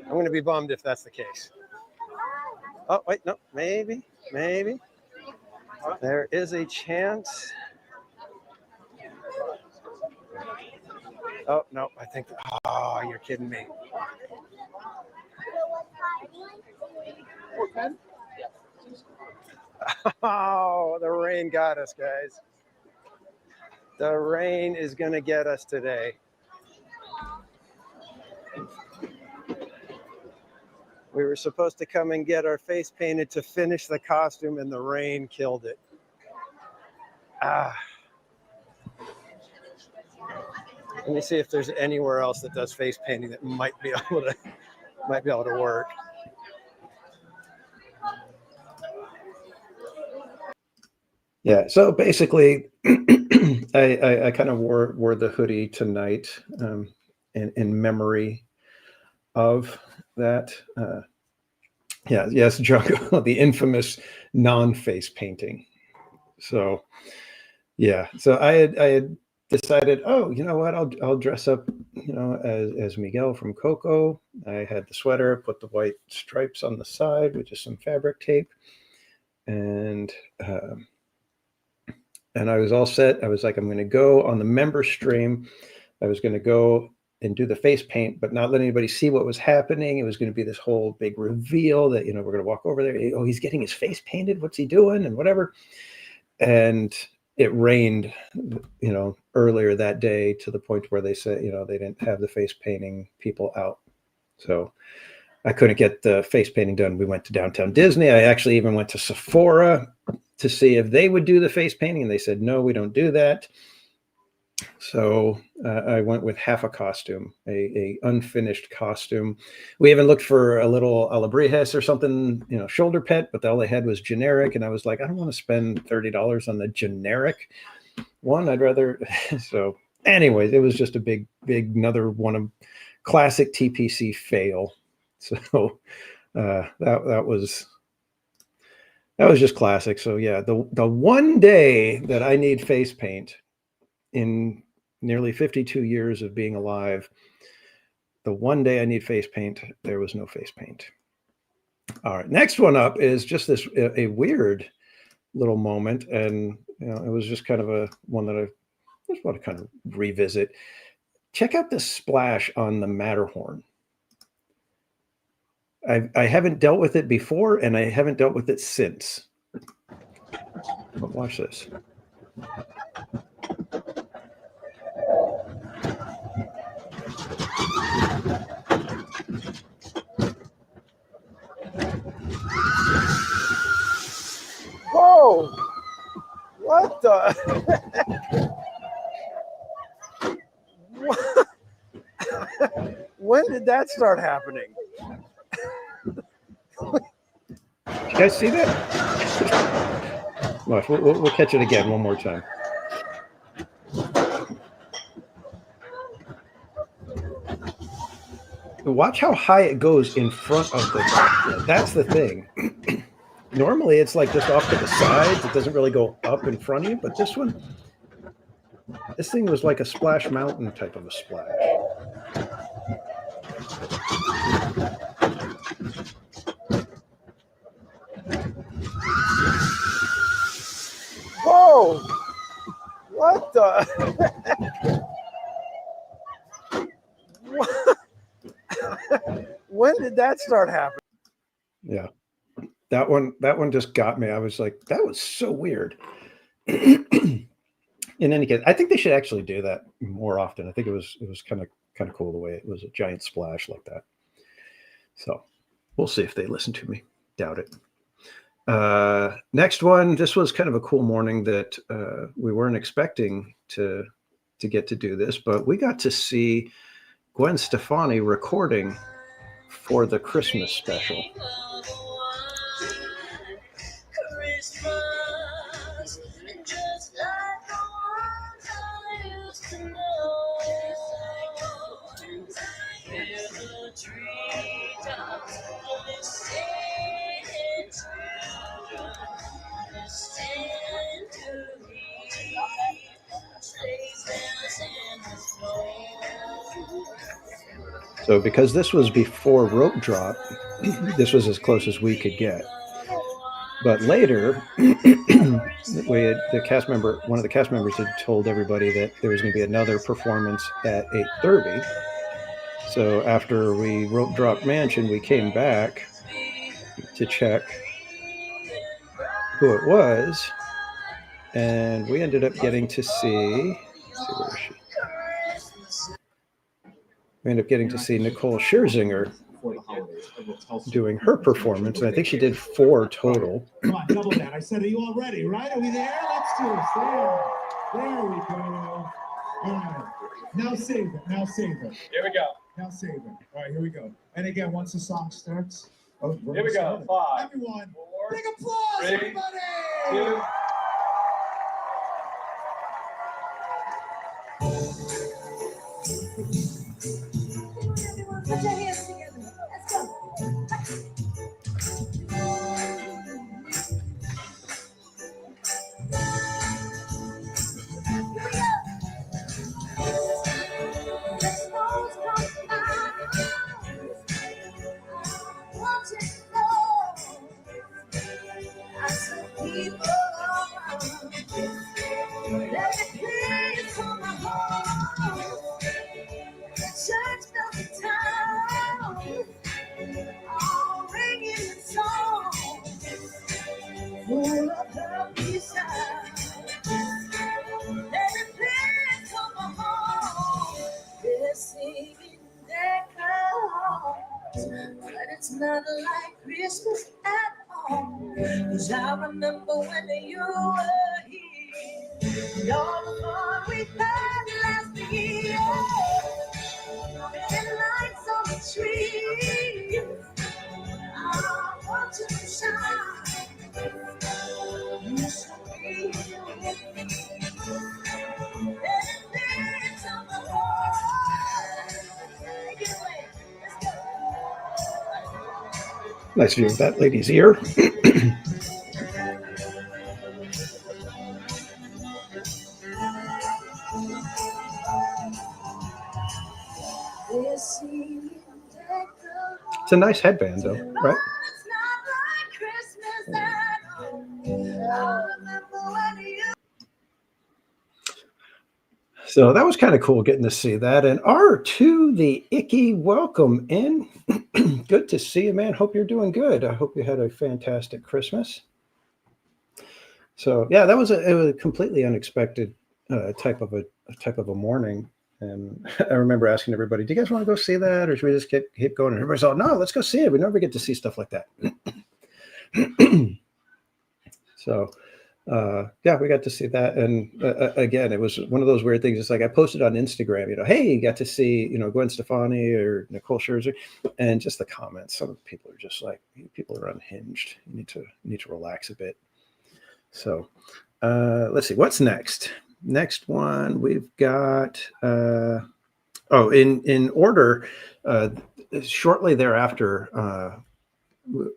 going to be bummed if that's the case. Oh, wait, no, maybe. There is a chance. Oh, no, I think, oh, you're kidding me. Oh, the rain got us, guys. The rain is going to get us today. We were supposed to come and get our face painted to finish the costume, and the rain killed it. Let me see if there's anywhere else that does face painting that might be able to work. Yeah. So basically, I kind of wore the hoodie tonight in memory of that. Yes, Jungle, the infamous non-face painting. So yeah, so I had decided, oh, you know what, I'll dress up, as Miguel from Coco. I had the sweater, put the white stripes on the side with just some fabric tape, and I was all set. I was like, I'm going to go on the member stream. I was going to go and do the face paint, but not let anybody see what was happening. It was going to be this whole big reveal that, we're going to walk over there. Oh, he's getting his face painted. What's he doing? And whatever. And it rained, earlier that day to the point where they said, they didn't have the face painting people out. So I couldn't get the face painting done. We went to downtown Disney. I actually even went to Sephora to see if they would do the face painting. And they said, no, we don't do that. So I went with half a costume, a unfinished costume. We even looked for a little alebrijes or something, shoulder pet, but all they had was generic. And I was like, I don't want to spend $30 on the generic one. I'd rather. So anyways, it was just a big, another one of classic TPC fail. So that was just classic. So yeah, the one day that I need face paint in nearly 52 years of being alive, the one day I need face paint, there was no face paint. All right, next one up is just a weird little moment, and it was just kind of a one that I just want to kind of revisit. Check out this splash on the Matterhorn. I haven't dealt with it before, and I haven't dealt with it since. But watch this. Whoa! What the? What? When did that start happening? Did you guys see that? Watch, we'll catch it again one more time. Watch how high it goes in front of the. That's the thing. Normally, it's like just off to the sides. It doesn't really go up in front of you. But this thing was like a Splash Mountain type of a splash. Whoa! What the? What? When did that start happening? Yeah, that one just got me. I was like, that was so weird. In any case, I think they should actually do that more often. I think it was kind of cool the way it was a giant splash like that. So we'll see if they listen to me. Doubt it. Next one. This was kind of a cool morning that we weren't expecting to get to do this, but we got to see Gwen Stefani recording for the Christmas special. So because this was before rope drop, this was as close as we could get. But later, one of the cast members had told everybody that there was going to be another performance at 8:30. So after we rope dropped Mansion, we came back to check who it was, and we ended up getting to see. Let's see, where is she? We ended up getting to see Nicole Scherzinger doing her performance, and I think she did 4 total. Come on, double that. I said, are you all ready, right? Are we there? Let's do it. There we go. All right. Now save it. Now save it. Here we go. Now save it. All right, here we go. And again, once the song starts. Oh, Here we go. 5, Everyone, 4, big applause, 3, everybody! 2. Everyone, put your hands together. Let's go. Here we go. The snows come down. Want you to know I saw people around. Let me please come home. The church bells in town, all ringing in song, full of happy sound. Let me please come home. They're singing their carols, but it's not like Christmas at all. 'Cause I remember when you were here, all the fun we had last year. And lights on the tree, I want you to shine. You should be with me. And it's on the heart. Take it away. Let's go. Nice view of that lady's ear. It's a nice headband, though, right? So that was kind of cool getting to see that. And R2 the Icky, welcome in. Good to see you, man. Hope you're doing good. I hope you had a fantastic Christmas. So yeah, it was a completely unexpected type of a morning. And I remember asking everybody, "Do you guys want to go see that, or should we just keep going?" And everybody's all, "No, let's go see it. We never get to see stuff like that." So. Yeah, we got to see that, and again, it was one of those weird things. It's like I posted on Instagram, hey, you got to see, Gwen Stefani or Nicole Scherzer, and just the comments. Some of the people are just like, people are unhinged. You need to relax a bit. So, let's see what's next. Next one we've got. In order, shortly thereafter.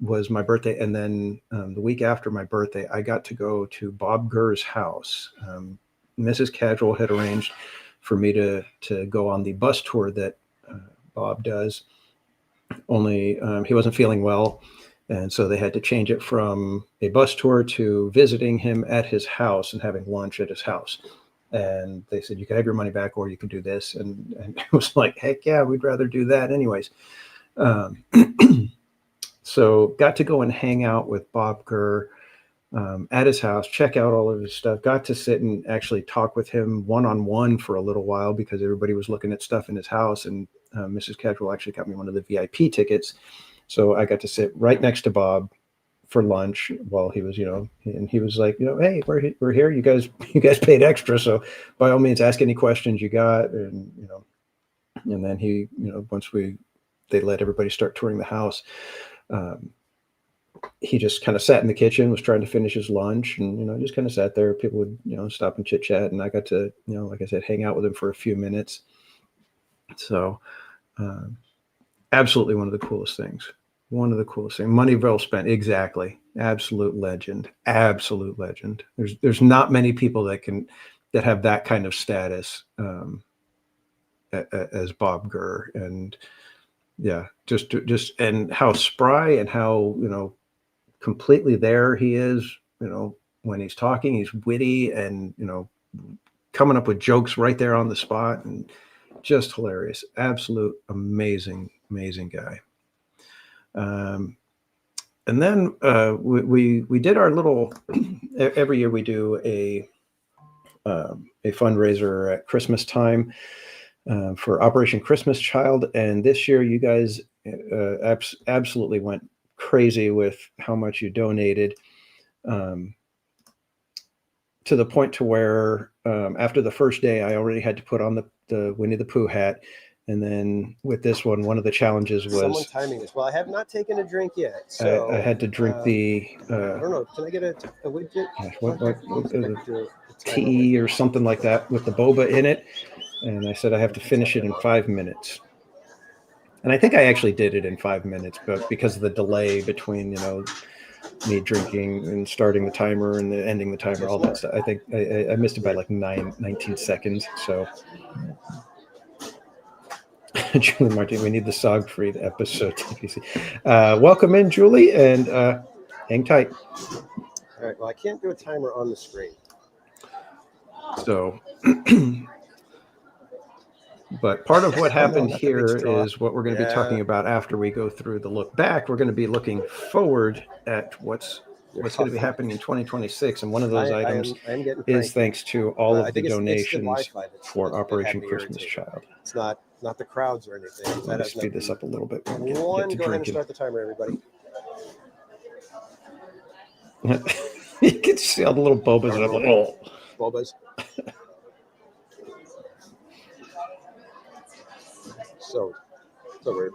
Was my birthday, and then the week after my birthday, I got to go to Bob Gurr's house. Mrs. Casual had arranged for me to go on the bus tour that Bob does. Only he wasn't feeling well, and so they had to change it from a bus tour to visiting him at his house and having lunch at his house. And they said, you can have your money back, or you can do this. And it was like, heck yeah, we'd rather do that anyways. So got to go and hang out with Bob Gurr at his house, check out all of his stuff, got to sit and actually talk with him one-on-one for a little while because everybody was looking at stuff in his house. And Mrs. Casual actually got me one of the VIP tickets. So I got to sit right next to Bob for lunch while he was, and he was like, hey, we're here. You guys paid extra. So by all means, ask any questions you got. And, and then he, once they let everybody start touring the house, he just kind of sat in the kitchen, was trying to finish his lunch, and just kind of sat there. People would stop and chit chat, and I got to like I said, hang out with him for a few minutes. So absolutely one of the coolest things. Money well spent. Exactly. Absolute legend. There's not many people that have that kind of status as Bob Gurr. And yeah, just and how spry and how completely there he is. When he's talking, he's witty and coming up with jokes right there on the spot, and just hilarious. Absolute amazing guy. And then we did our little. Every year we do a fundraiser at Christmas time. For Operation Christmas Child, and this year you guys absolutely went crazy with how much you donated. to the point to where after the first day, I already had to put on the Winnie the Pooh hat. And then with this one of the challenges Someone was timing this. Well, I have not taken a drink yet. So I had to drink I the don't know. Can I get a widget? the tea or something like that with the boba in it. And I said I have to finish it in 5 minutes. And I think I actually did it in 5 minutes, but because of the delay between, me drinking and starting the timer and the ending the timer, all that stuff, I think I missed it by like 19 seconds. So Julie Martin, we need the Sogfried episode. Welcome in, Julie, and hang tight. All right. Well, I can't do a timer on the screen. So, but part of what happened here is what we're going to be talking about after we go through the look back. We're going to be looking forward at what's going to be happening in 2026, and one of those items is thanks to all of the donations for Operation Christmas Child. It's not the crowds or anything. Let me speed this up a little bit. Get Go ahead to and start the timer, everybody. You can see all the little bobas. And I'm like, oh. Bobas. So weird.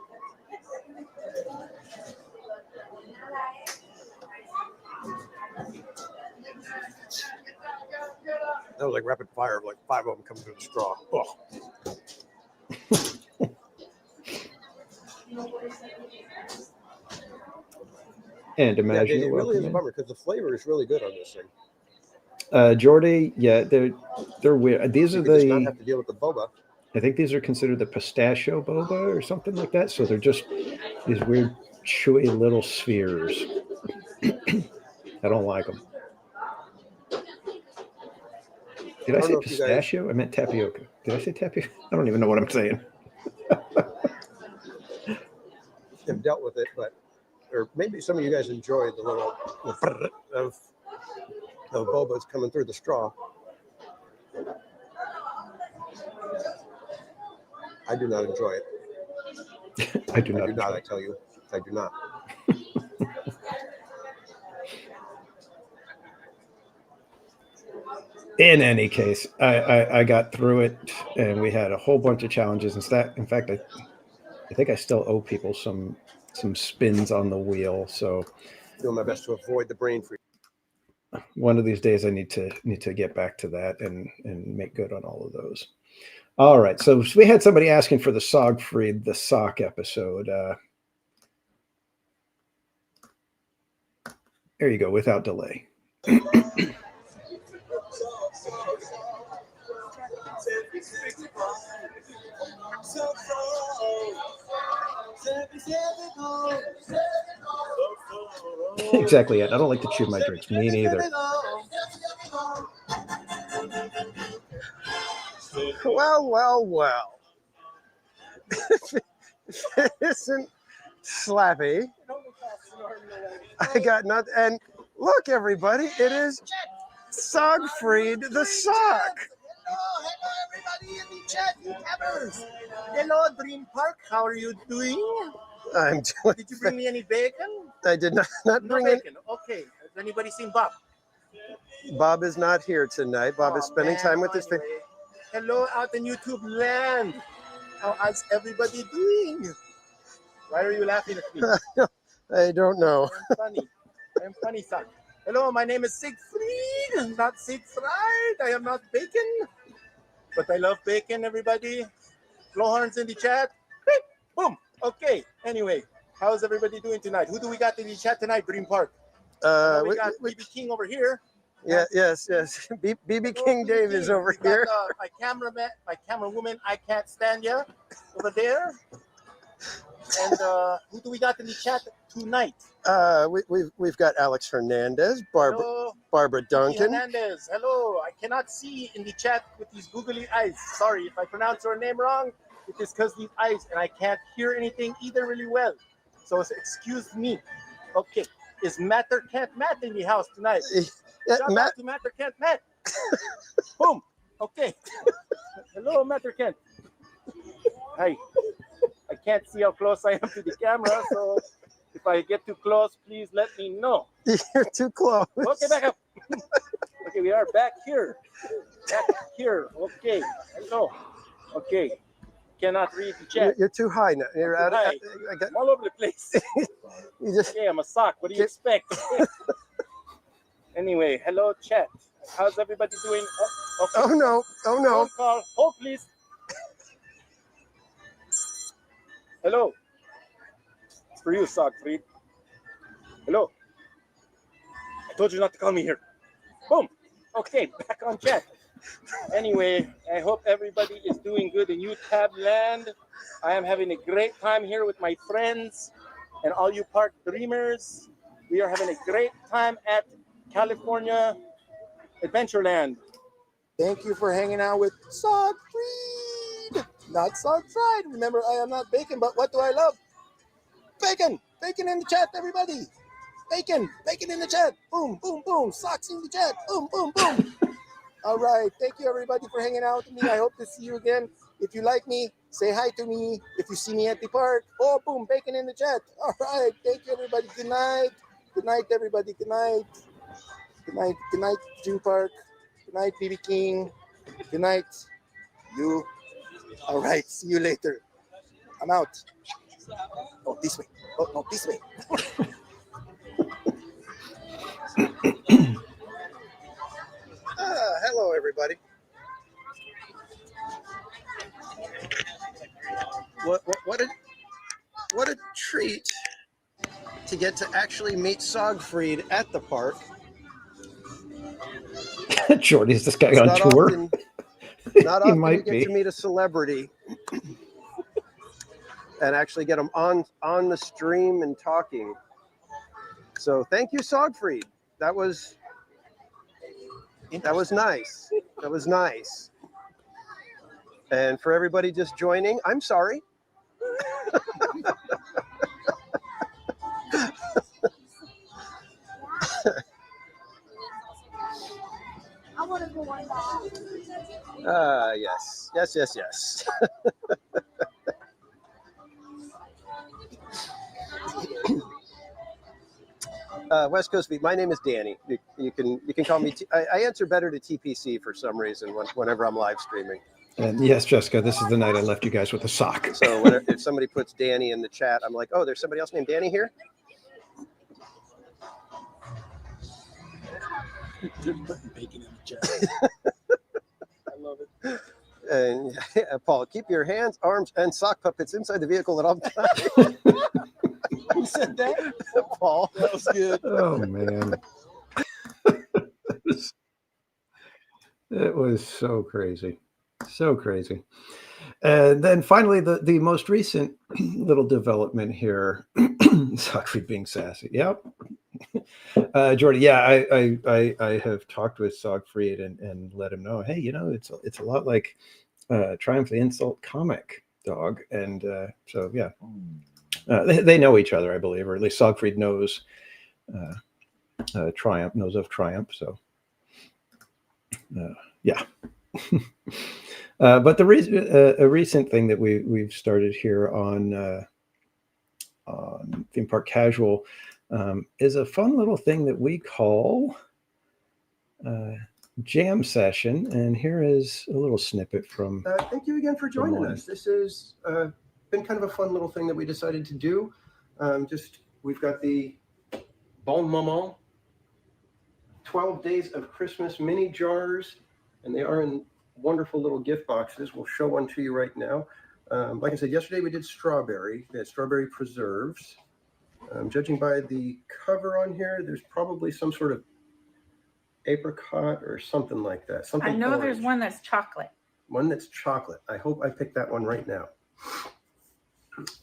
That was like rapid fire, like 5 of them coming through the straw. Oh. And imagine it really is a bummer because the flavor is really good on this thing. Jordy, yeah, they're weird. These are does not have to deal with the boba. I think these are considered the pistachio boba or something like that. So they're just these weird, chewy little spheres. I don't like them. Did I say pistachio? I meant tapioca. Did I say tapioca? I don't even know what I'm saying. I've dealt with it, or maybe some of you guys enjoy the little of bobas coming through the straw. I do not enjoy it. I do not. I tell you, I do not. In any case, I got through it, and we had a whole bunch of challenges. In fact, I think I still owe people some spins on the wheel. So, doing my best to avoid the brain freeze. One of these days, I need to get back to that and make good on all of those. All right, so we had somebody asking for the Sogfried, the sock episode. There you go, without delay. Exactly it. I don't like to chew my drinks. Me neither. Well. Isn't Slappy? I got nothing. And look, everybody, it is Sogfried the sock. Hello, everybody in the chat, you cabbers. Hello, Dream Park. How are you doing? I'm doing. Did you bring me any bacon? I did not bring bacon. Okay. Has anybody seen Bob? Bob is not here tonight. Bob is spending time with his family. Hello, out in YouTube land. How's everybody doing? Why are you laughing at me? I don't know. I'm funny, son. Hello, my name is Siegfried, not Siegfried. I am not bacon, but I love bacon, everybody. Blowhorns in the chat. Beep, boom. Okay. Anyway, how's everybody doing tonight? Who do we got in the chat tonight, Dream Park? We got BB King over here. Yeah, yes. BB King Dave is over here. My cameraman, my camerawoman, I can't stand ya, over there. And who do we got in the chat tonight? We've got Alex Hernandez, Barbara Duncan. Hernandez, hello. I cannot see in the chat with these googly eyes. Sorry if I pronounce your name wrong. It is because these eyes, and I can't hear anything either really well. So excuse me. Okay, is Matter Kent Matt in the house tonight? Yeah, Shout out to Matter Kent Matt. Boom. Okay. Hello, Matter Kent. Hi. I can't see how close I am to the camera, so if I get too close, please let me know. You're too close. Okay, back up. Okay, we are back here. Back here. Okay. Hello. Okay. Cannot read the chat. You're too high now. You're I'm out. high. I got, I'm all over the place. you just. Okay, I'm a sock. What do you expect? Anyway, hello chat. How's everybody doing? Oh, okay. Oh no! Oh no! Phone call. Hold please. Hello. It's for you, Siegfried. Hello. I told you not to call me here. Boom. Okay, back on chat. Anyway, I hope everybody is doing good in UTAB land. I am having a great time here with my friends and all you park dreamers. We are having a great time at California Adventureland. Thank you for hanging out with Siegfried, not Siegfried. Remember, I am not bacon, but what do I love? Bacon! Bacon in the chat, everybody! Bacon! Bacon in the chat! Boom, boom, boom! Socks in the chat! Boom, boom, boom! All right, thank you everybody for hanging out with me. I hope to see you again. If you like me, say hi to me. If you see me at the park, oh, boom, bacon in the chat. All right, thank you everybody. Good night. Good night, everybody. Good night. Good night. Good night, June Park. Good night, BB King. Good night, you. All right, see you later. I'm out. Oh, this way. Oh, no, this way. Hello, everybody. What a treat to get to actually meet Siegfried at the park. Jordy, is this guy It's on not tour? often, not He often you might get be. to meet a celebrity and actually get them on the stream and talking. So thank you, Siegfried. That was nice. That was nice. And for everybody just joining, I'm sorry. I want to go one more. Yes. Yes, yes, yes. West Coast Beat. My name is Danny. You can call me. I answer better to TPC for some reason whenever I'm live streaming. And yes, Jessica, this is the night I left you guys with a sock. So if somebody puts Danny in the chat, I'm like, oh, there's somebody else named Danny here. Bacon in the chat. I love it. And Paul, keep your hands, arms, and sock puppets inside the vehicle at all times. Who said that? Paul. That was good. Oh man. It was so crazy. So crazy. And then finally, the most recent little development here, Siegfried being sassy. Yep. Jordy, yeah, I have talked with Siegfried and let him know, hey, it's a lot like Triumph the Insult comic, dog. And so, yeah, they know each other, I believe, or at least Siegfried knows Triumph, knows of Triumph. So, yeah. But a recent thing that we've started here on Theme Park Casual is a fun little thing that we call Jam Session, and here is a little snippet from. Thank you again for joining us. This has been kind of a fun little thing that we decided to do. We've got the Bon Moment 12 Days of Christmas mini jars, and they are in wonderful little gift boxes. We'll show one to you right now. Like I said, yesterday we did strawberry. We had strawberry preserves. Judging by the cover on here, there's probably some sort of apricot or something like that. Something I know orange. there's one that's chocolate. One that's chocolate. I hope I picked that one right now.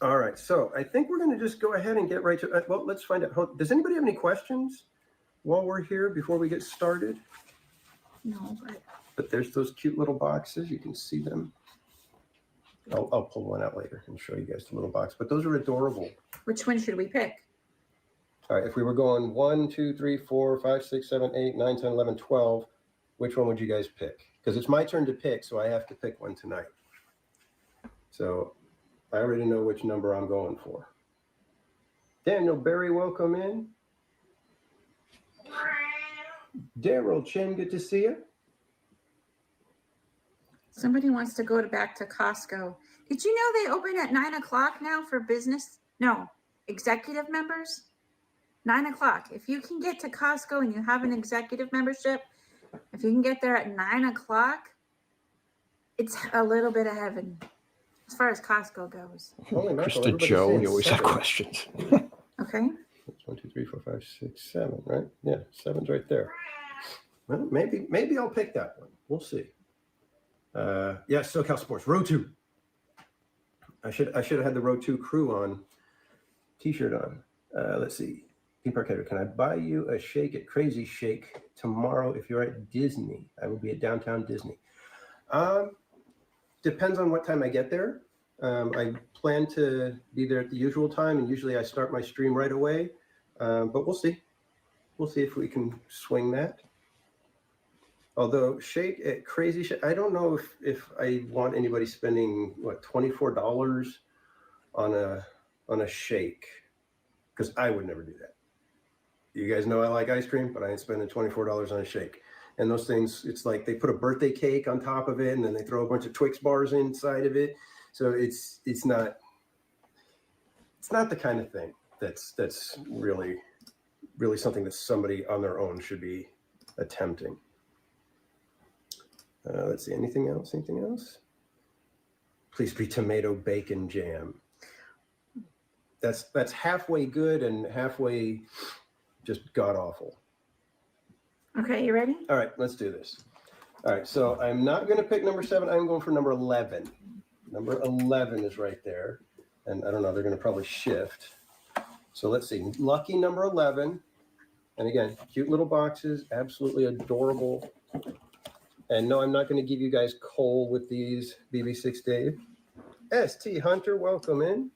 All right, so I think we're going to just go ahead and get right to it. Well, let's find out. Does anybody have any questions while we're here before we get started? No, But there's those cute little boxes. You can see them. I'll pull one out later and show you guys the little box. But those are adorable. which one should we pick? All right, if we were going 1, 2, 3, 4, 5, 6, 7, 8, 9, 10, 11, 12, which one would you guys pick? Because it's my turn to pick, so I have to pick one tonight. So I already know which number I'm going for. Daniel Berry, welcome in. Daryl Chin, good to see you. Somebody wants to go back to Costco. Did you know they open at 9 o'clock now for business? No, executive members? 9 o'clock. If you can get to Costco and you have an executive membership, if you can get there at 9 o'clock, it's a little bit of heaven as far as Costco goes. Holy mackerel, Krista everybody's Joe, saying you always have 7. questions. Okay. That's 1, 2, 3, 4, 5, 6, 7, right? Yeah, 7's right there. Well, maybe I'll pick that one. We'll see. Yeah, SoCal Sports, Row 2. I should have had the Row 2 crew on t-shirt on. Let's see. Theme Park Header, can I buy you a shake at Crazy Shake tomorrow if you're at Disney? I will be at downtown Disney. Depends on what time I get there. I plan to be there at the usual time, and usually I start my stream right away. But we'll see. We'll see if we can swing that. Although shake at Crazy Shake, I don't know if I want anybody spending $24 on a shake, because I would never do that. You guys know I like ice cream, but I ain't spending $24 on a shake. And those things, it's like they put a birthday cake on top of it, and then they throw a bunch of Twix bars inside of it. So it's not the kind of thing that's really something that somebody on their own should be attempting. Let's see, anything else? Please be tomato bacon jam. That's halfway good and halfway just god awful. Okay, you ready? All right, let's do this. All right, so I'm not going to pick number 7. I'm going for number 11. Number 11 is right there. And I don't know, they're going to probably shift. So let's see. Lucky number 11. And again, cute little boxes, absolutely adorable. And no, I'm not going to give you guys coal with these, BB6 Dave. ST Hunter, welcome in.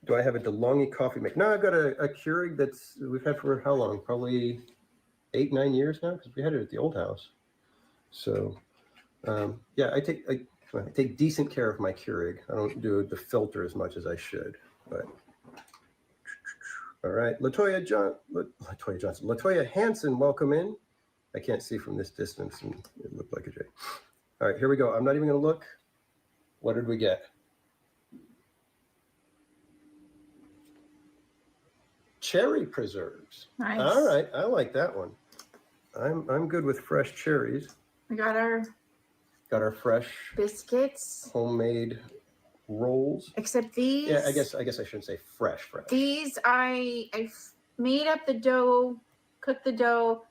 Do I have a DeLonghi coffee maker? No, I've got a Keurig that's we've had for how long? Probably 8-9 years now, because we had it at the old house. So yeah, I take decent care of my Keurig. I don't do the filter as much as I should. But all right, Latoya Johnson, Latoya Hansen, welcome in. I can't see from this distance, and it looked like a J. All right, here we go. I'm not even going to look. What did we get? Cherry preserves. Nice. All right, I like that one. I'm good with fresh cherries. We got our fresh biscuits, homemade rolls. except these. Yeah, I guess I shouldn't say fresh. These I made up the dough, cooked the dough,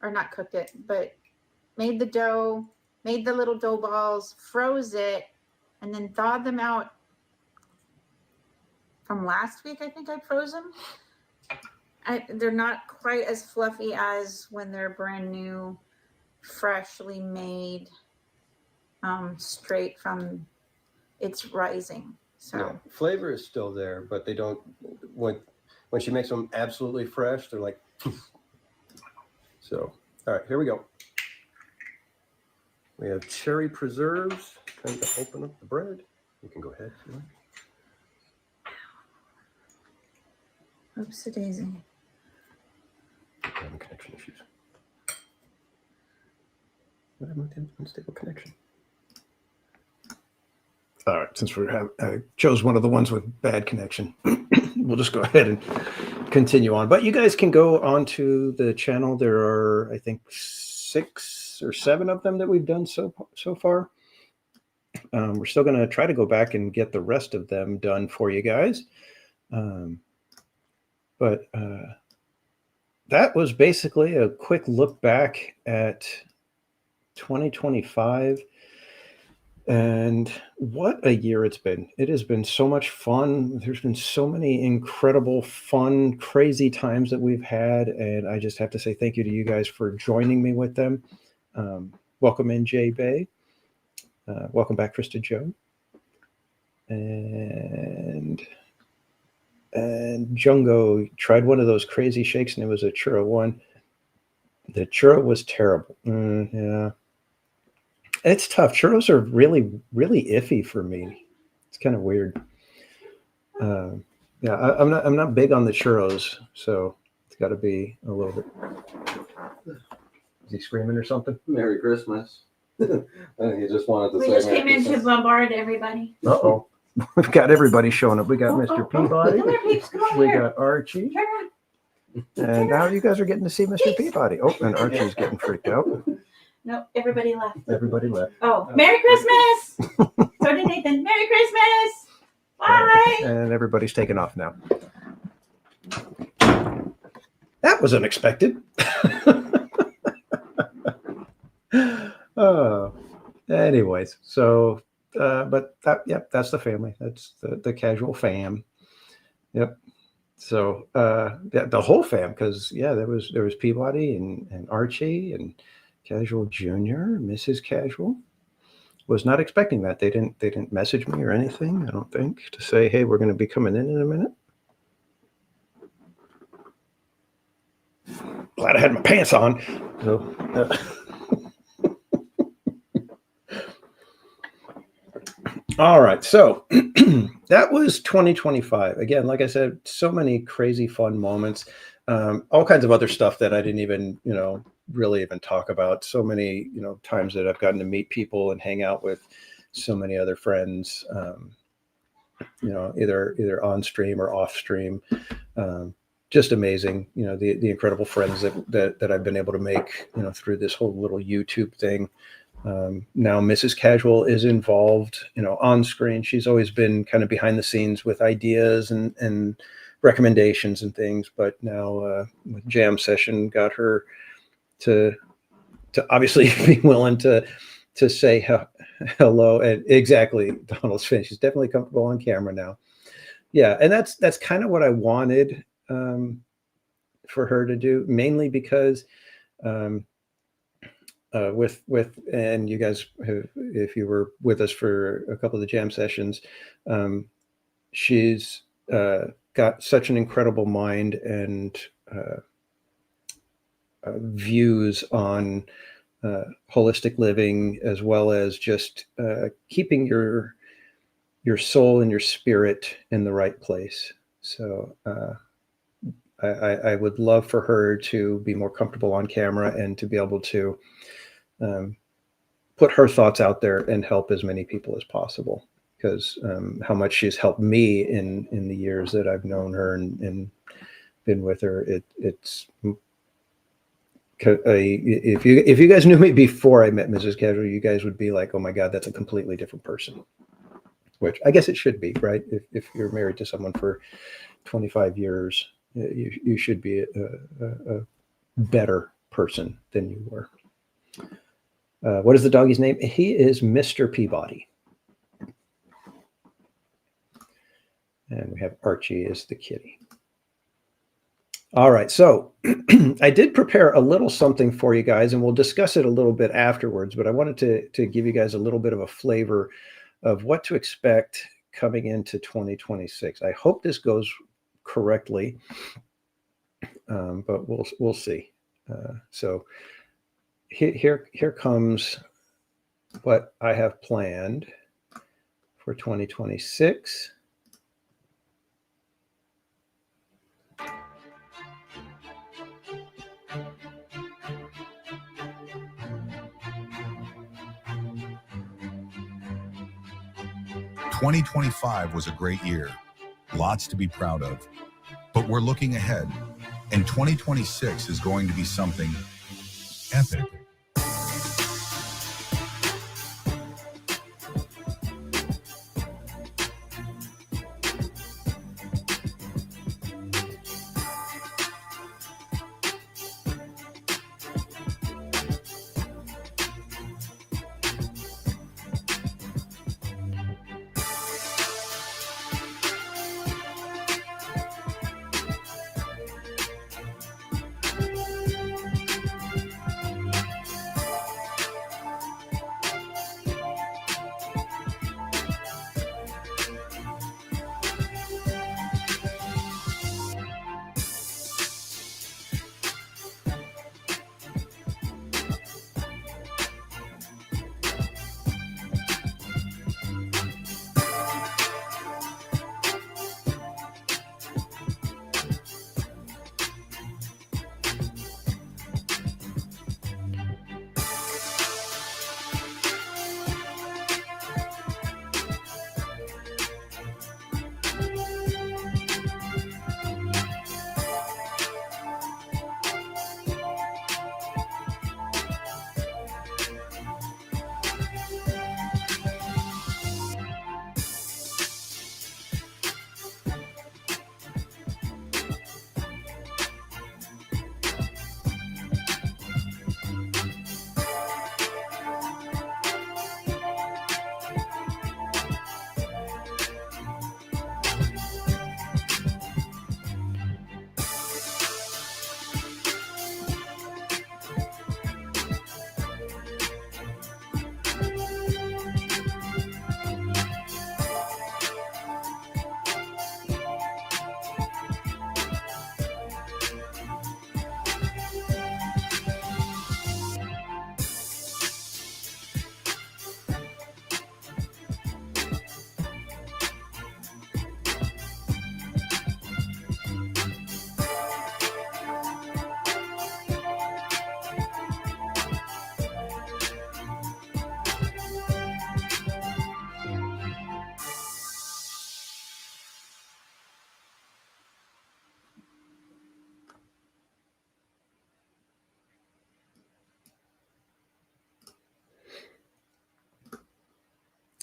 or not cooked it, but made the dough, made the little dough balls, froze it, and then thawed them out from last week. I think I froze them. They're not quite as fluffy as when they're brand new, freshly made, straight from its rising. So yeah, flavor is still there, but they don't. When she makes them absolutely fresh, they're like. So, all right, here we go. We have cherry preserves. Time to open up the bread. You can go ahead if you like. Oopsie daisy. Having connection issues. What happened with the unstable connection? All right, since we chose one of the ones with bad connection, we'll just go ahead and continue on. But you guys can go onto the channel. There are, I think, 6 or 7 of them that we've done so far. We're still going to try to go back and get the rest of them done for you guys. But that was basically a quick look back at 2025. And what a year it's been. It has been so much fun. There's been so many incredible, fun, crazy times that we've had. And I just have to say thank you to you guys for joining me with them. Welcome in, Jay Bay. Welcome back, Krista Joe. And Jungo tried one of those crazy shakes, and it was a churro one. The churro was terrible. Yeah. It's tough. Churros are really, really iffy for me. It's kind of weird. Yeah, I'm not big on the churros, so it's got to be a little bit. Is he screaming or something? Merry Christmas. I think he just wanted to We say just Merry came in to Christmas. bombard everybody. Uh-oh. We've got everybody showing up. We got Mr. Peabody. Come here, peeps. Come on We here. got Archie. Turn around. And now you guys are getting to see Mr. Peabody. Oh, and Archie's getting freaked out. No, everybody left. Everybody left. Oh, Merry Christmas! So did Nathan. Merry Christmas! Bye! And everybody's taking off now. That was unexpected. Anyways, so but that, yep, that's the family. That's the casual fam. Yep. So yeah, the whole fam, because yeah, there was Peabody and Archie and Casual Junior, Mrs. Casual. Was not expecting that. They didn't message me or anything, I don't think, to say, hey, we're going to be coming in a minute. Glad I had my pants on. So, all right, so that was 2025. Again, like I said, so many crazy fun moments, all kinds of other stuff that I didn't even, really even talk about. So many, times that I've gotten to meet people and hang out with so many other friends, either on stream or off stream. Just amazing, the incredible friends that I've been able to make, through this whole little YouTube thing. Now Mrs. Casual is involved, on screen. She's always been kind of behind the scenes with ideas and recommendations and things, but now with Jam Session got her to obviously be willing to say hello. And exactly, Donald's finished. She's definitely comfortable on camera now. Yeah, and that's kind of what I wanted for her to do, mainly because with and you guys, if you were with us for a couple of the jam sessions, she's got such an incredible mind and views on holistic living, as well as just keeping your soul and your spirit in the right place. So I would love for her to be more comfortable on camera and to be able to put her thoughts out there and help as many people as possible, because how much she's helped me in the years that I've known her and been with her. It's if you guys knew me before I met Mrs. Casual, you guys would be like, oh my God, that's a completely different person. Which I guess it should be, right? If you're married to someone for 25 years, you should be a better person than you were. What is the doggy's name? He is Mr. Peabody. And we have Archie as the kitty. All right, so I did prepare a little something for you guys, and we'll discuss it a little bit afterwards, but I wanted to give you guys a little bit of a flavor of what to expect coming into 2026. I hope this goes correctly, but we'll see. So here comes what I have planned for 2026. "2025 was a great year, lots to be proud of, but we're looking ahead, and 2026 is going to be something epic."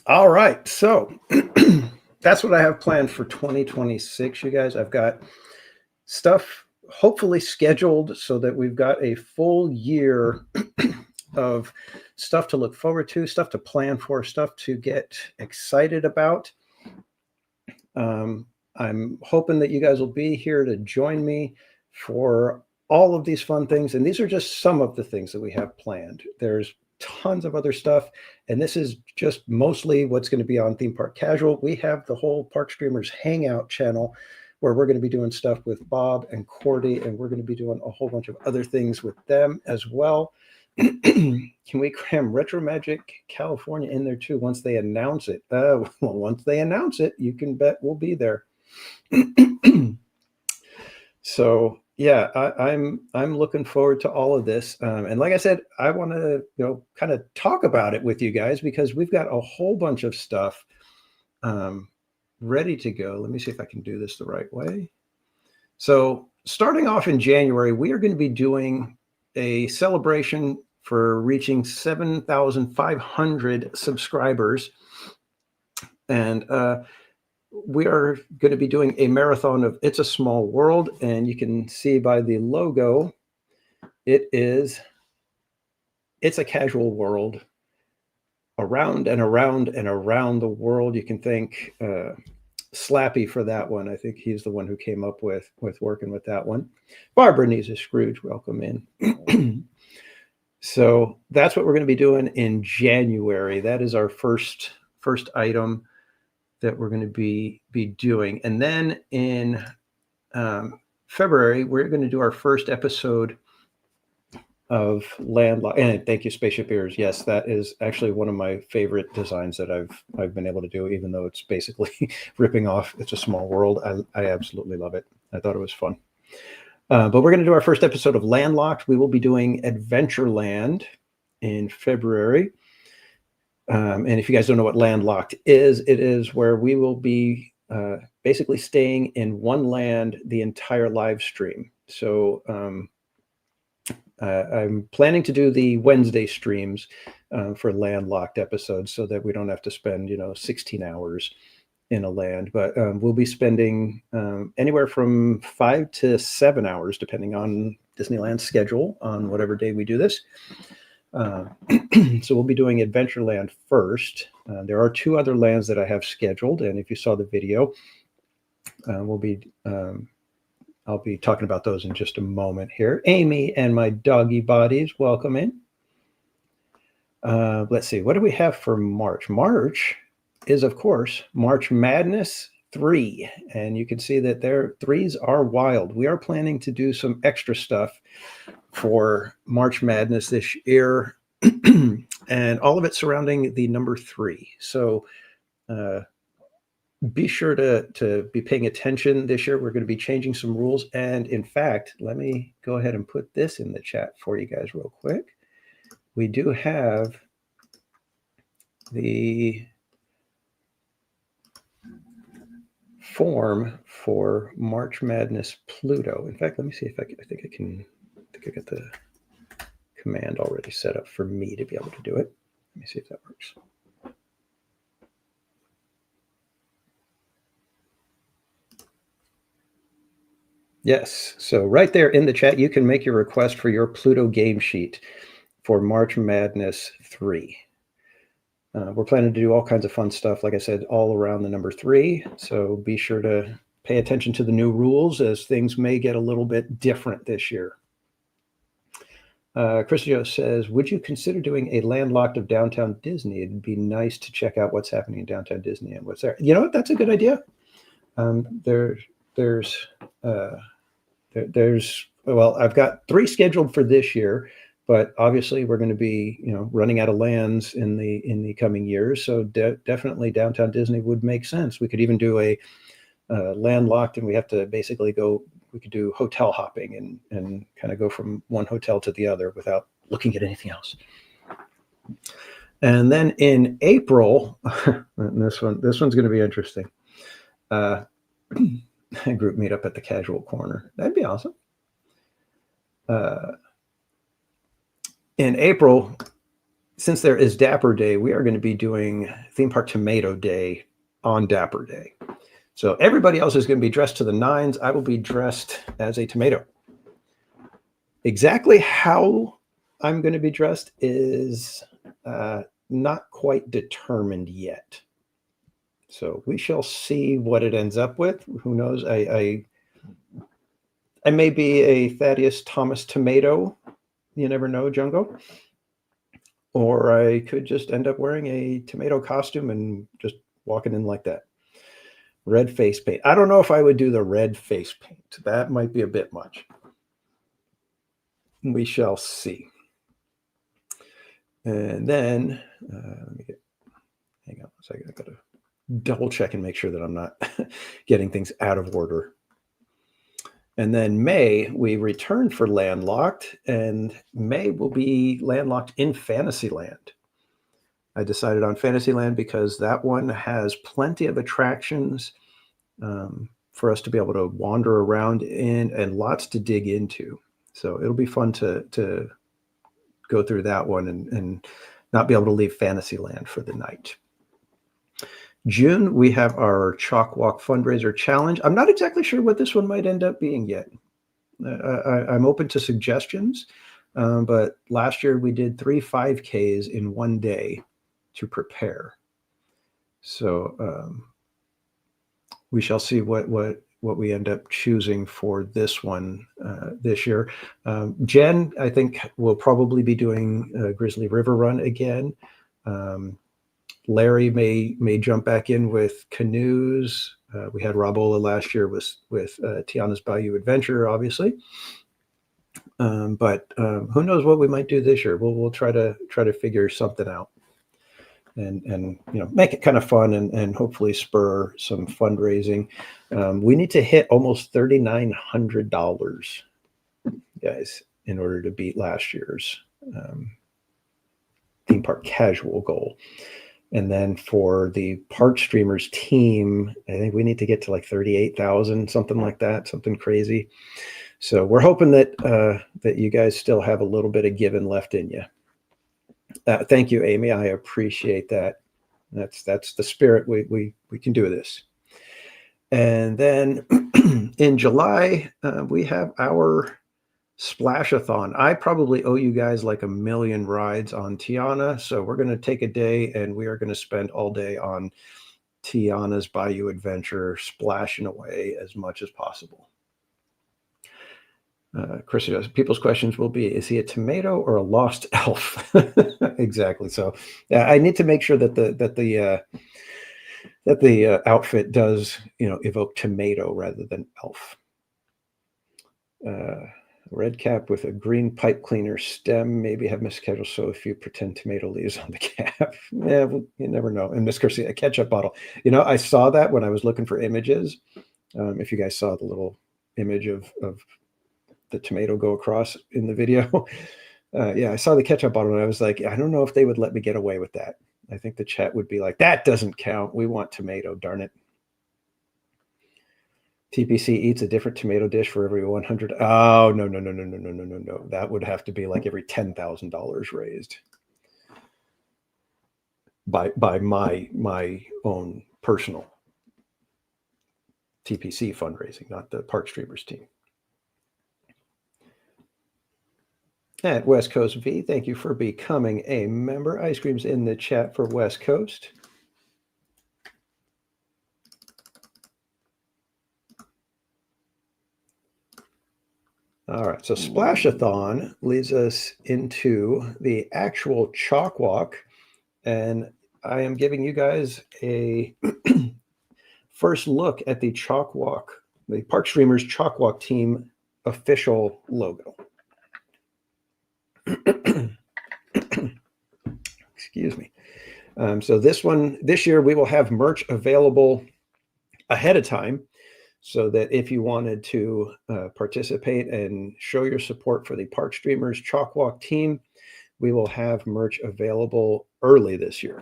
All right. So that's what I have planned for 2026, you guys. I've got stuff hopefully scheduled so that we've got a full year of stuff to look forward to, stuff to plan for, stuff to get excited about. I'm hoping that you guys will be here to join me for all of these fun things. And these are just some of the things that we have planned. There's tons of other stuff. And this is just mostly what's going to be on Theme Park Casual. We have the whole Park Streamers Hangout channel where we're going to be doing stuff with Bob and Cordy, and we're going to be doing a whole bunch of other things with them as well. Can we cram Retro Magic California in there too once they announce it? Well, once they announce it, you can bet we'll be there. So yeah, I'm looking forward to all of this. And like I said, I want to kind of talk about it with you guys because we've got a whole bunch of stuff ready to go. Let me see if I can do this the right way. So starting off in January, we are going to be doing a celebration for reaching 7,500 subscribers. And we are going to be doing a marathon of It's a Small World. And you can see by the logo, it's a casual world around and around and around the world. You can thank Slappy for that one. I think he's the one who came up with working with that one. Barbara needs a Scrooge. Welcome in. So that's what we're going to be doing in January. That is our first item that we're going to be doing. And then in February, we're going to do our first episode of Landlocked. And thank you, Spaceship Ears. Yes, that is actually one of my favorite designs that I've been able to do, even though it's basically ripping off It's a Small World. I absolutely love it. I thought it was fun. But we're going to do our first episode of Landlocked. We will be doing Adventureland in February. And if you guys don't know what Landlocked is, it is where we will be basically staying in one land the entire live stream. So I'm planning to do the Wednesday streams for Landlocked episodes so that we don't have to spend 16 hours in a land, but we'll be spending anywhere from 5 to 7 hours, depending on Disneyland's schedule on whatever day we do this. So we'll be doing Adventureland first. There are 2 other lands that I have scheduled, and if you saw the video, I'll be talking about those in just a moment here. Amy and my doggy bodies, welcome in. Let's see, what do we have for March? March is, of course, March Madness 3. And you can see that their 3s are wild. We are planning to do some extra stuff for March Madness this year, and all of it surrounding the number 3. So be sure to be paying attention this year. We're going to be changing some rules. And in fact, let me go ahead and put this in the chat for you guys real quick. We do have the form for March Madness Pluto. In fact, let me see if I think I got the command already set up for me to be able to do it. Let me see if that works. Yes, so right there in the chat, you can make your request for your Pluto game sheet for March Madness 3. We're planning to do all kinds of fun stuff, like I said, all around the number 3. So be sure to pay attention to the new rules as things may get a little bit different this year. Christio says, would you consider doing a Landlocked of Downtown Disney? It'd be nice to check out what's happening in Downtown Disney and what's there. You know what? That's a good idea. Well, I've got 3 scheduled for this year, but obviously we're going to be, running out of lands in the coming years. So definitely Downtown Disney would make sense. We could even do a Landlocked, and we have to basically we could do hotel hopping and kind of go from one hotel to the other without looking at anything else. And then in April, this one's going to be interesting. Group meetup at the Casual Corner. That'd be awesome. In April, since there is Dapper Day, we are going to be doing Theme Park Tomato Day on Dapper Day. So everybody else is going to be dressed to the nines. I will be dressed as a tomato. Exactly how I'm going to be dressed is not quite determined yet. So we shall see what it ends up with. Who knows? I may be a Thaddeus Thomas tomato. You never know, Jungo. Or I could just end up wearing a tomato costume and just walking in like that. Red face paint. I don't know if I would do the red face paint. That might be a bit much. We shall see. And then, let me hang on a second. I got to double check and make sure that I'm not getting things out of order. And then May, we return for Landlocked, and May will be Landlocked in Fantasyland. I decided on Fantasyland because that one has plenty of attractions for us to be able to wander around in and lots to dig into. So it'll be fun to go through that one and not be able to leave Fantasyland for the night. June, we have our Chalk Walk Fundraiser Challenge. I'm not exactly sure what this one might end up being yet. I'm open to suggestions, but last year we did 3 5Ks in one day to prepare. So we shall see what we end up choosing for this one this year. Jen, I think, will probably be doing Grizzly River Run again. Larry may jump back in with canoes. We had Robola last year with Tiana's Bayou Adventure, obviously. But who knows what we might do this year? We'll try to figure something out, and make it kind of fun and hopefully spur some fundraising. We need to hit almost $3,900, guys, in order to beat last year's theme park casual goal. And then for the Park Streamers team, I think we need to get to like 38,000, something like that, something crazy. So we're hoping that that you guys still have a little bit of giving left in you. Thank you, Amy. I appreciate that. That's the spirit. We can do this. And then in July, we have our Splashathon. I probably owe you guys like 1 million rides on Tiana. So we're going to take a day and we are going to spend all day on Tiana's Bayou Adventure, splashing away as much as possible. Chris, people's questions will be, is he a tomato or a lost elf? Exactly. So I need to make sure that the outfit does, evoke tomato rather than elf. Red cap with a green pipe cleaner stem, maybe have misscheduled so a few pretend tomato leaves on the cap. Yeah, well, you never know. And Miss Garcia, a ketchup bottle. I saw that when I was looking for images. If you guys saw the little image of the tomato go across in the video. Yeah, I saw the ketchup bottle and I was like, I don't know if they would let me get away with that. I think the chat would be like, that doesn't count. We want tomato, darn it. TPC eats a different tomato dish for every 100. Oh, no. That would have to be like every $10,000 raised by my own personal TPC fundraising, not the Park Streamers team. At West Coast V, thank you for becoming a member. Ice cream's in the chat for West Coast. All right, so Splashathon leads us into the actual chalk walk, and I am giving you guys a first look at the chalk walk, the Park Streamers chalk walk team official logo. Excuse me. So this year we will have merch available ahead of time, so that if you wanted to participate and show your support for the Park Streamers Chalk Walk team, we will have merch available early this year.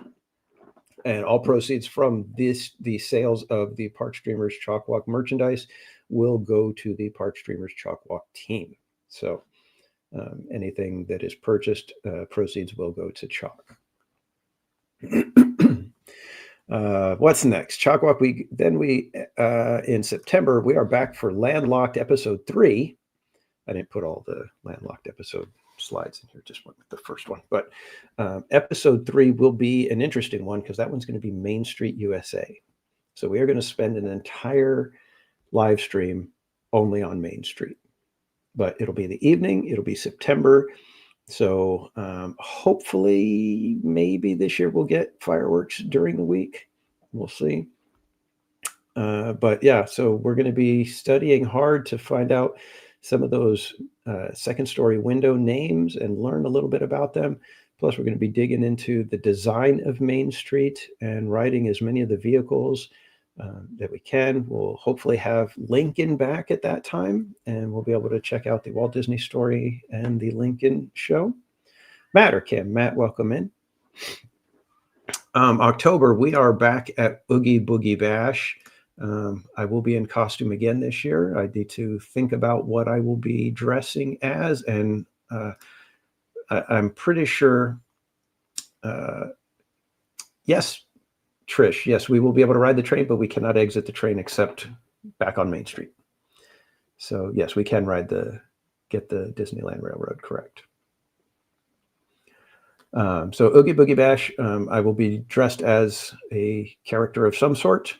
And all proceeds from the sales of the Park Streamers Chalk Walk merchandise will go to the Park Streamers Chalk Walk team. So Anything that is purchased, proceeds will go to Chalk. What's next? Chalk Walk. In September, we are back for Landlocked episode 3. I didn't put all the Landlocked episode slides in here, just went with the first one. But episode 3 will be an interesting one because that one's going to be Main Street USA. So we are going to spend an entire live stream only on Main Street. But it'll be the evening. It'll be September. So hopefully, maybe this year we'll get fireworks during the week. We'll see. But yeah, so we're going to be studying hard to find out some of those second story window names and learn a little bit about them. Plus, we're going to be digging into the design of Main Street and riding as many of the vehicles that we can. We'll hopefully have Lincoln back at that time, and we'll be able to check out the Walt Disney Story and the Lincoln show. Matt or Kim? Matt, welcome in. October, we are back at Oogie Boogie Bash. I will be in costume again this year. I need to think about what I will be dressing as, and I'm pretty sure. Yes, Trish. Yes, we will be able to ride the train, but we cannot exit the train except back on Main Street. So yes, we can get the Disneyland Railroad, correct. So Oogie Boogie Bash, I will be dressed as a character of some sort,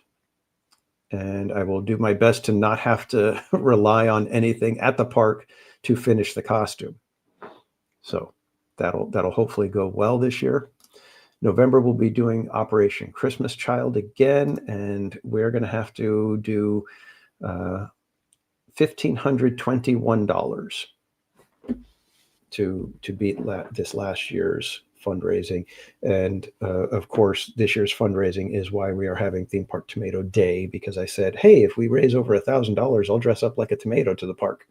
and I will do my best to not have to rely on anything at the park to finish the costume. So that'll hopefully go well this year. November, we'll be doing Operation Christmas Child again, and we're going to have to do $1,521 to beat this last year's fundraising. And of course, this year's fundraising is why we are having Theme Park Tomato Day, because I said, hey, if we raise over $1,000, I'll dress up like a tomato to the park,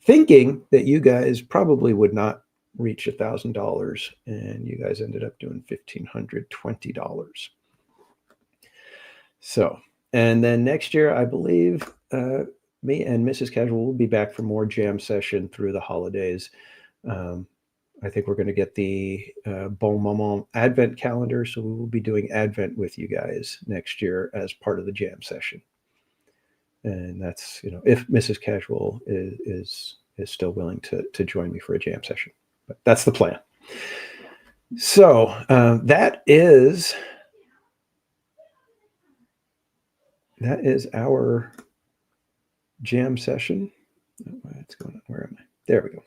thinking that you guys probably would not reach $1,000, and you guys ended up doing $1,520. So, and then next year, I believe me and Mrs. Casual will be back for more jam session through the holidays. I think we're going to get the Bon Moment Advent calendar, so we will be doing Advent with you guys next year as part of the jam session. And that's, if Mrs. Casual is still willing to join me for a jam session. But that's the plan. So that is our jam session. Oh, what's going on? Where am I? There we go.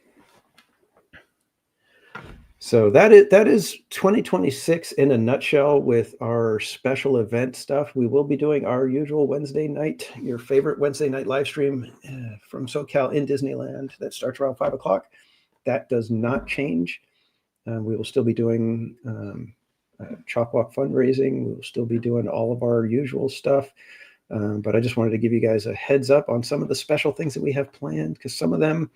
So that is 2026 in a nutshell with our special event stuff. We will be doing our usual Wednesday night, your favorite Wednesday night live stream from SoCal in Disneyland that starts around 5 o'clock. That does not change. We will still be doing Chalk Walk fundraising. We will still be doing all of our usual stuff. But I just wanted to give you guys a heads up on some of the special things that we have planned, because some of them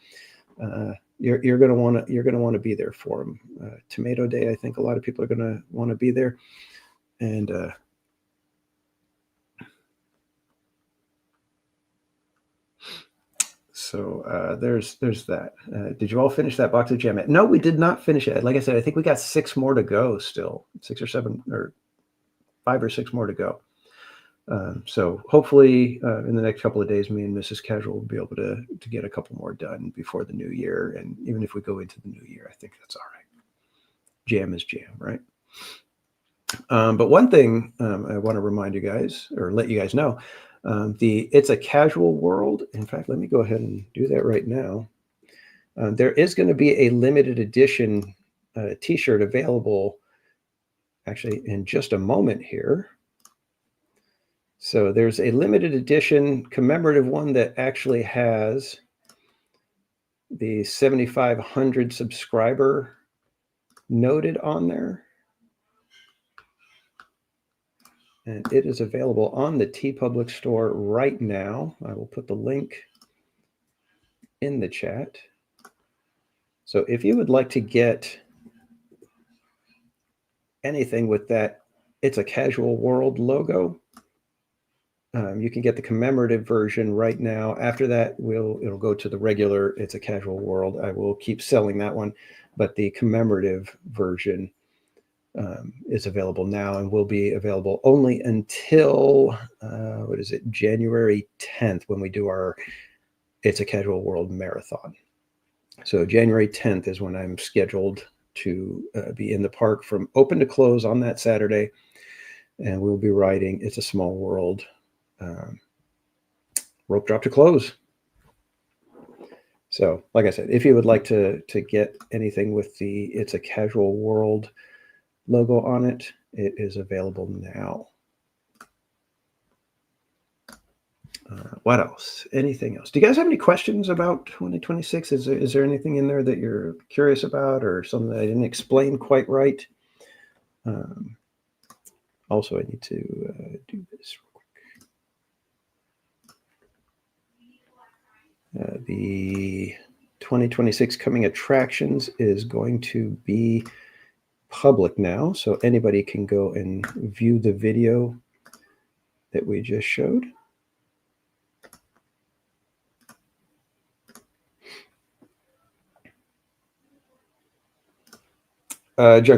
you're going to want to be there for them. Tomato Day, I think a lot of people are going to want to be there, and so there's that. Did you all finish that box of jam? No, we did not finish it. Like I said, I think we got 6 more to go still, 6 or 7 or 5 or 6 more to go. So hopefully in the next couple of days, me and Mrs. Casual will be able to get a couple more done before the new year. And even if we go into the new year, I think that's all right. Jam is jam, right? But one thing I want to remind you guys, or let you guys know, It's a Casual World. In fact, let me go ahead and do that right now. There is going to be a limited edition t-shirt available actually in just a moment here. So there's a limited edition commemorative one that actually has the 7,500 subscriber noted on there. And it is available on the TeePublic store right now. I will put the link in the chat. So if you would like to get anything with that It's a Casual World logo, You can get the commemorative version right now. After that, it'll go to the regular It's a Casual World. I will keep selling that one, but the commemorative version is available now and will be available only until January 10th, when we do our It's a Casual World marathon. So January 10th is when I'm scheduled to be in the park from open to close on that Saturday, and we'll be riding It's a Small World rope drop to close. So, like I said, if you would like to get anything with the It's a Casual World logo on it, it is available now. What else? Anything else? Do you guys have any questions about 2026? Is there anything in there that you're curious about, or something that I didn't explain quite right? Also, I need to do this real quick. The 2026 coming attractions is going to be public now, so anybody can go and view the video that we just showed.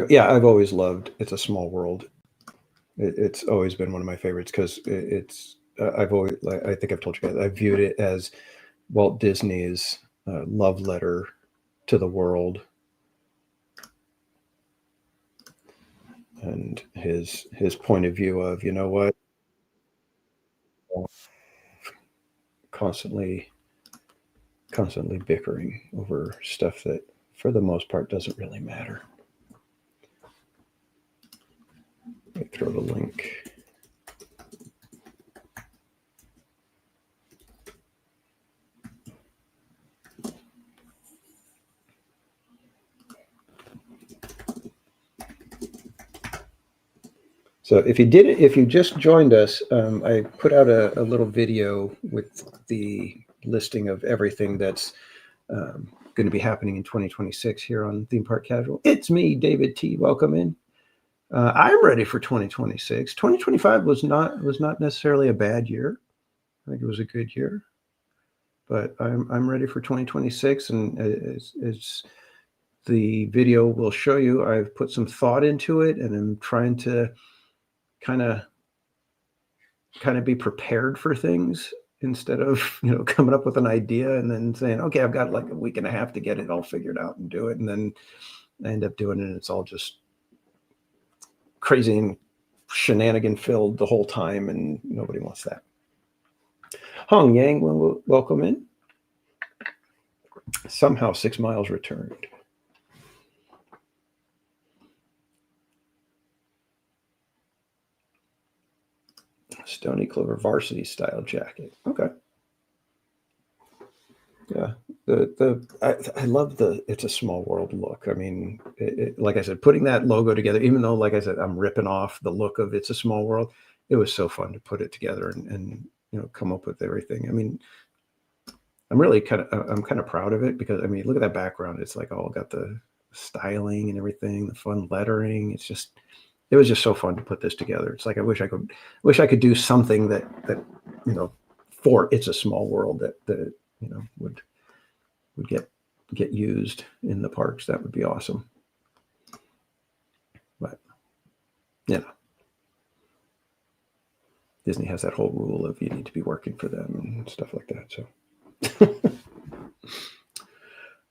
Yeah, I've always loved It's a Small World. It's always been one of my favorites because it's I've always, I think I've told you guys, I viewed it as Walt Disney's love letter to the world, and his point of view of, you know what, constantly bickering over stuff that for the most part doesn't really matter. Let me throw the link. So if you just joined us, I put out a little video with the listing of everything that's going to be happening in 2026 here on Theme Park Casual. It's me, David T. Welcome in. I'm ready for 2026. 2025 was not necessarily a bad year. I think it was a good year, but I'm ready for 2026, and as the video will show you, I've put some thought into it, and I'm trying to kind of be prepared for things instead of, coming up with an idea and then saying, okay, I've got like a week and a half to get it all figured out and do it. And then I end up doing it, and it's all just crazy and shenanigan filled the whole time, and nobody wants that. Hong Yang, welcome in. Somehow 6 miles returned. Stony Clover varsity style jacket. Okay. Yeah. I love the It's a Small World look. I mean, like I said, putting that logo together, even though, like I said, I'm ripping off the look of It's a Small World, it was so fun to put it together and come up with everything. I mean, I'm kind of proud of it because, I mean, look at that background. It's like all got the styling and everything, the fun lettering. It was just so fun to put this together. It's like, I wish I could do something that for It's a Small World that would get used in the parks. That would be awesome. But Disney has that whole rule of you need to be working for them and stuff like that. So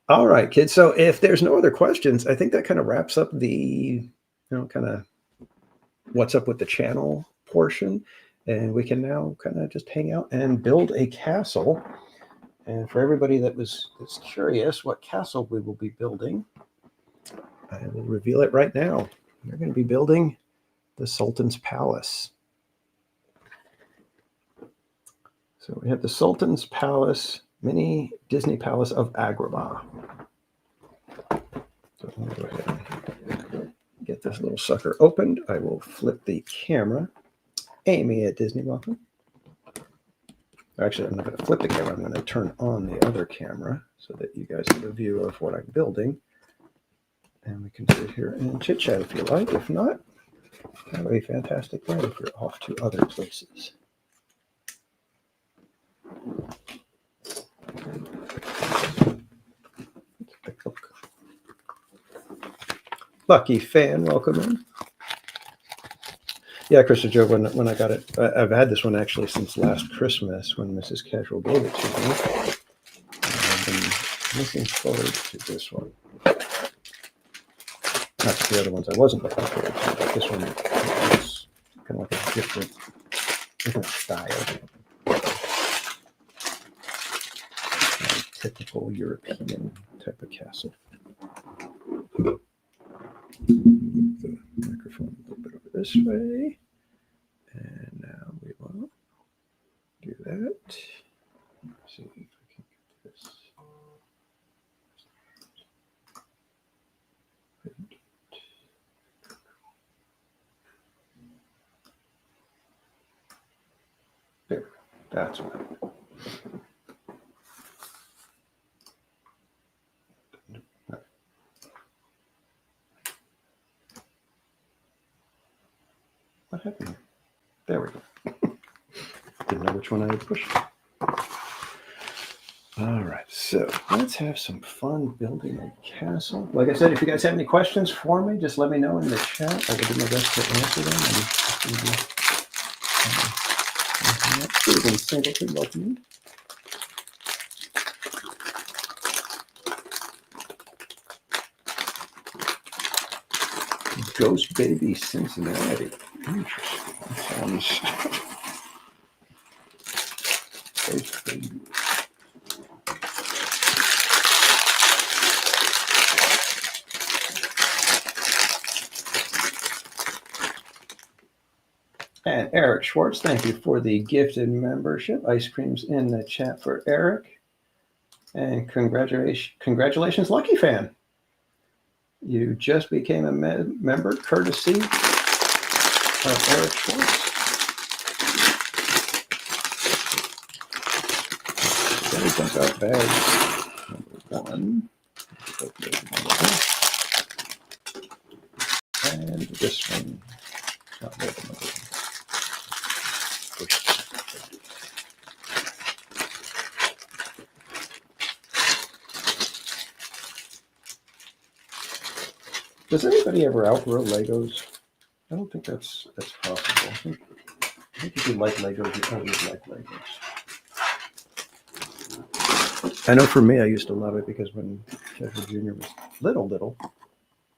all right, kids. So if there's no other questions, I think that kind of wraps up the kind of what's up with the channel portion, and we can now kind of just hang out and build a castle. And for everybody that's curious what castle we will be building, I will reveal it right now. We're going to be building the Sultan's Palace. So we have the Sultan's Palace, mini Disney Palace of Agrabah. So I'm going to go ahead and get this little sucker opened. I will flip the camera. Amy at Disney, welcome. Actually, I'm not going to flip the camera. I'm going to turn on the other camera so that you guys get a view of what I'm building. And we can sit here and chit chat if you like. If not, have a fantastic day if you're off to other places. Lucky fan, welcome in. Yeah, Krista Joe, when I got it, I've had this one actually since last Christmas when Mrs. Casual gave it to me. I've been looking forward to this one. Not the other ones I wasn't looking forward to, but this one is kind of like a different style. Typical European type of castle. Move the microphone a little bit over this way. And now we will do that. Let's see if I can get this. There, that's what. What happened? There we go. Didn't know which one I had pushed. All right, so let's have some fun building a castle. Like I said, if you guys have any questions for me, just let me know in the chat. I will do my best to answer them. And Singleton, welcome. Ghost Baby Cincinnati. Interesting. Sounds. Ghost Baby. And Eric Schwartz, thank you for the gifted membership. Ice creams in the chat for Eric. And congratulations, Lucky Fan. You just became a member courtesy of Eric Schwartz. Then we dump out bag number 1. And this one, not there, number 1. Does anybody ever outgrow Legos? I don't think that's possible. I think if you like Legos, you always like Legos. I know for me, I used to love it because when Kevin Jr. was little,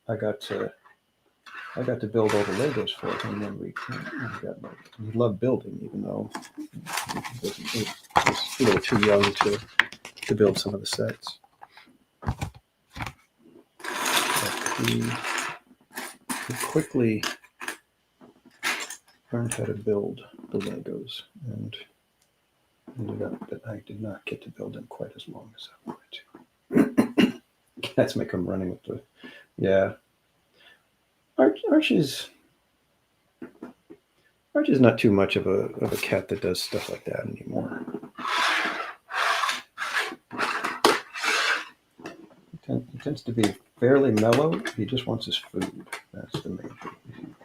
I got to build all the Legos for him, and we loved building, even though he was a little too young to build some of the sets. He quickly learned how to build the Legos, and ended up that I did not get to build them quite as long as I wanted to. Cats may come running with the, yeah. Archie's not too much of a cat that does stuff like that anymore. He tends to be fairly mellow. He just wants his food. That's the main thing.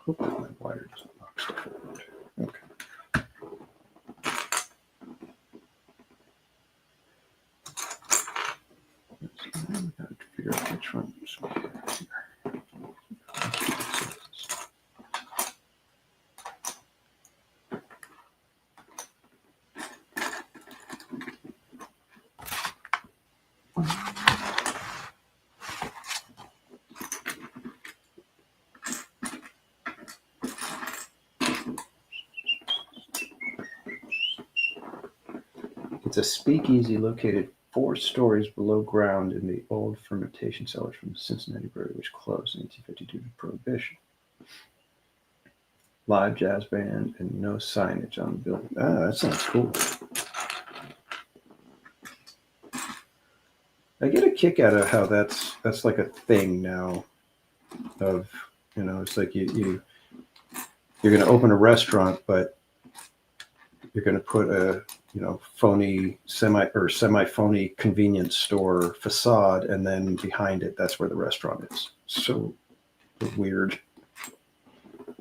Hopefully my wire doesn't knock stuff around. Okay. I've got to figure out which ones we have here. It's a speakeasy located 4 stories below ground in the old fermentation cellars from the Cincinnati Brewery, which closed in 1852 to Prohibition. Live jazz band and no signage on the building. Ah, that sounds cool. I get a kick out of how that's like a thing now. Of it's like you're going to open a restaurant, but you're going to put a phony semi-phony convenience store facade, and then behind it, that's where the restaurant is. So weird.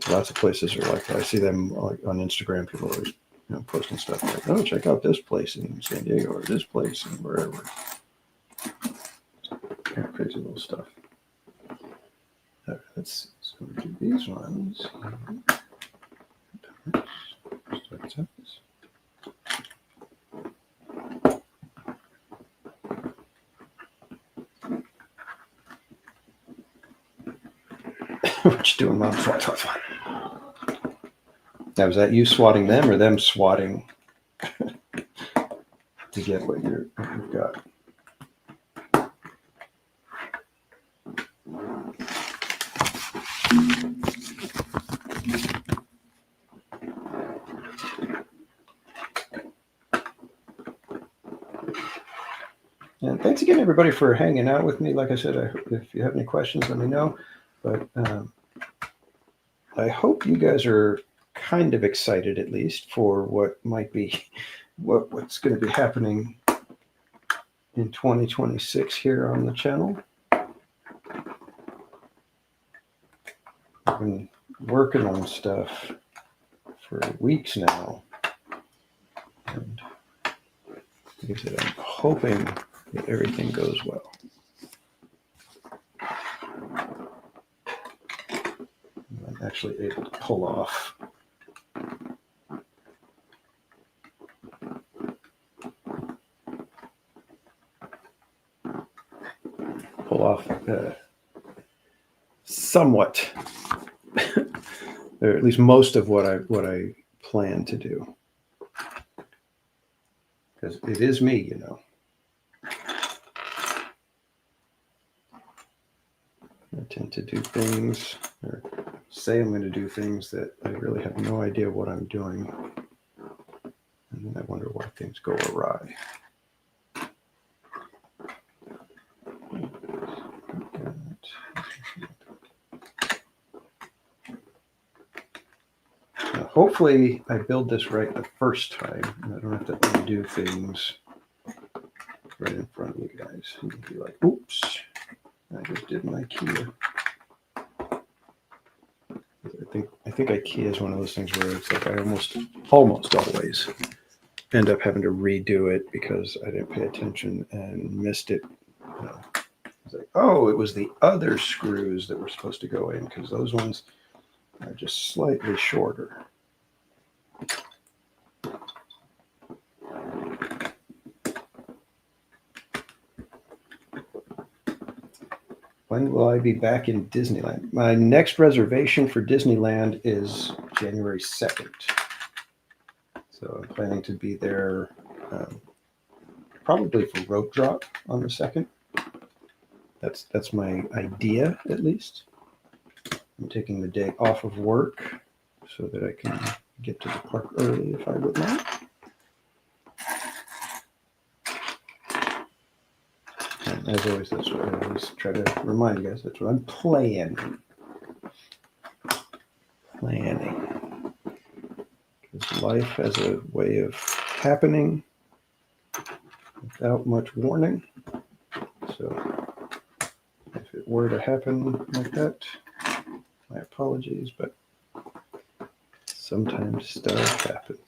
Lots of places are like that. I see them on Instagram. People always posting stuff like, oh, check out this place in San Diego or this place and wherever. Yeah, crazy little stuff. Let's go do these ones. What you doing, Mom? Swat. Now, is that you swatting them or them swatting to get what you've got? And thanks again, everybody, for hanging out with me. Like I said, if you have any questions, let me know. But I hope you guys are kind of excited, at least, for what might be what's going to be happening in 2026 here on the channel. I've been working on stuff for weeks now, and like I said, I'm hoping that everything goes well. I'm actually able to pull off somewhat, or at least most of what I plan to do, because it is me, you know. I tend to do things, or say I'm going to do things that I really have no idea what I'm doing, and then I wonder why things go awry. Now, hopefully I build this right the first time, and I don't have to undo things right in front of you guys. You can be like, oops, I just did my IKEA. I think IKEA is one of those things where it's like I almost always end up having to redo it because I didn't pay attention and missed it. You know, it's like, oh, it was the other screws that were supposed to go in because those ones are just slightly shorter. When will I be back in Disneyland? My next reservation for Disneyland is January 2nd. So I'm planning to be there probably for rope drop on the 2nd. That's my idea, at least. I'm taking the day off of work so that I can get to the park early if I would like. And as always, that's what I always try to remind you guys. That's what I'm planning. Because life has a way of happening without much warning. So if it were to happen like that, my apologies, but sometimes stuff happens.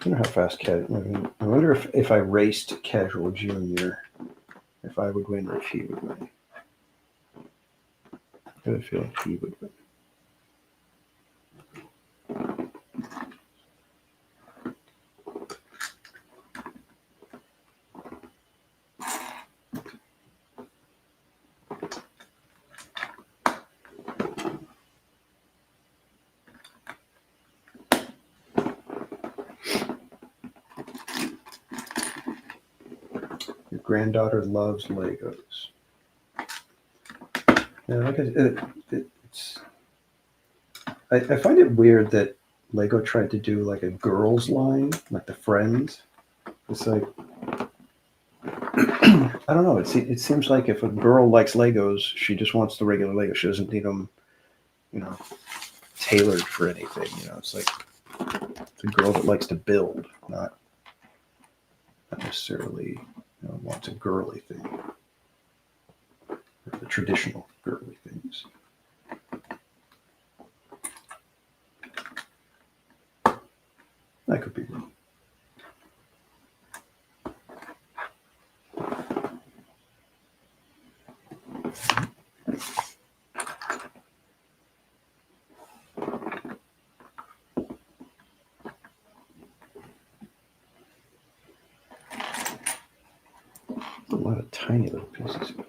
I wonder how fast I wonder if I raced Casual Junior, if I would win or if he would win. I have a feeling he would win. Your granddaughter loves Legos. Yeah, like I find it weird that Lego tried to do like a girls line, like the Friends. It's like, I don't know. It seems like if a girl likes Legos, she just wants the regular Lego. She doesn't need them, tailored for anything. It's like it's a girl that likes to build, not necessarily wants a girly thing. the traditional girly things. I could be wrong. A lot of tiny little pieces in here.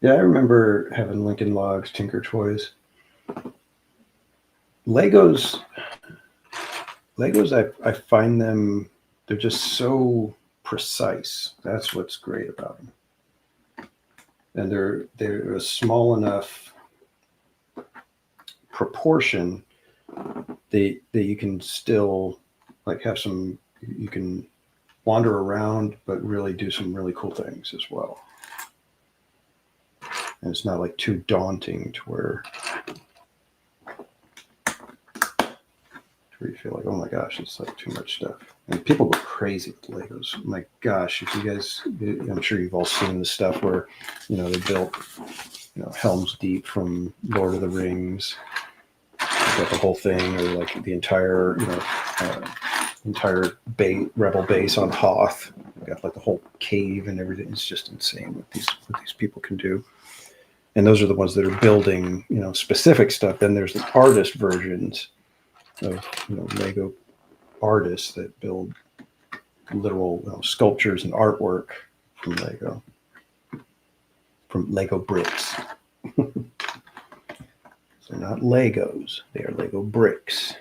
Yeah, I remember having Lincoln Logs, Tinker Toys. Legos, I find them, they're just so precise. That's what's great about them. And they're a small enough proportion that you can still like have some, you can wander around, but really do some really cool things as well. And it's not like too daunting to where you feel like, oh my gosh, it's like too much stuff. And people go crazy with Legos. My gosh, if you guys, I'm sure you've all seen the stuff where, you know, they built, you know, Helm's Deep from Lord of the Rings. They've got the whole thing, or like the entire, you know, entire rebel base on Hoth. They've got like the whole cave and everything. It's just insane what these people can do. And those are the ones that are building, you know, specific stuff. Then there's the artist versions of, you know, Lego artists that build literal, you know, sculptures and artwork from Lego bricks. So they're not Legos, they are Lego bricks.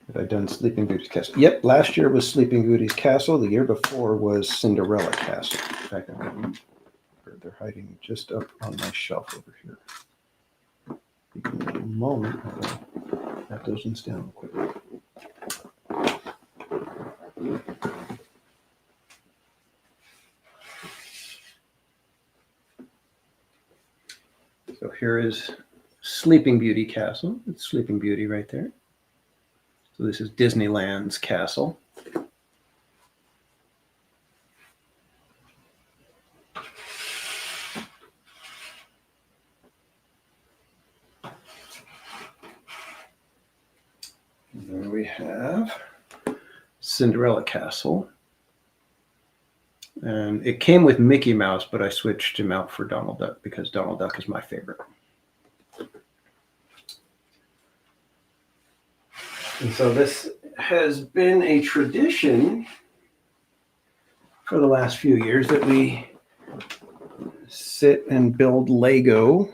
Have I done Sleeping Beauty's Castle? Yep, last year was Sleeping Beauty's Castle. The year before was Cinderella Castle. In fact, I think they're hiding just up on my shelf over here. Give me a moment. I'll wrap those ones down real quick. So here is Sleeping Beauty Castle. It's Sleeping Beauty right there. So this is Disneyland's castle. And then we have Cinderella Castle. And it came with Mickey Mouse, but I switched him out for Donald Duck because Donald Duck is my favorite. And so this has been a tradition for the last few years that we sit and build Lego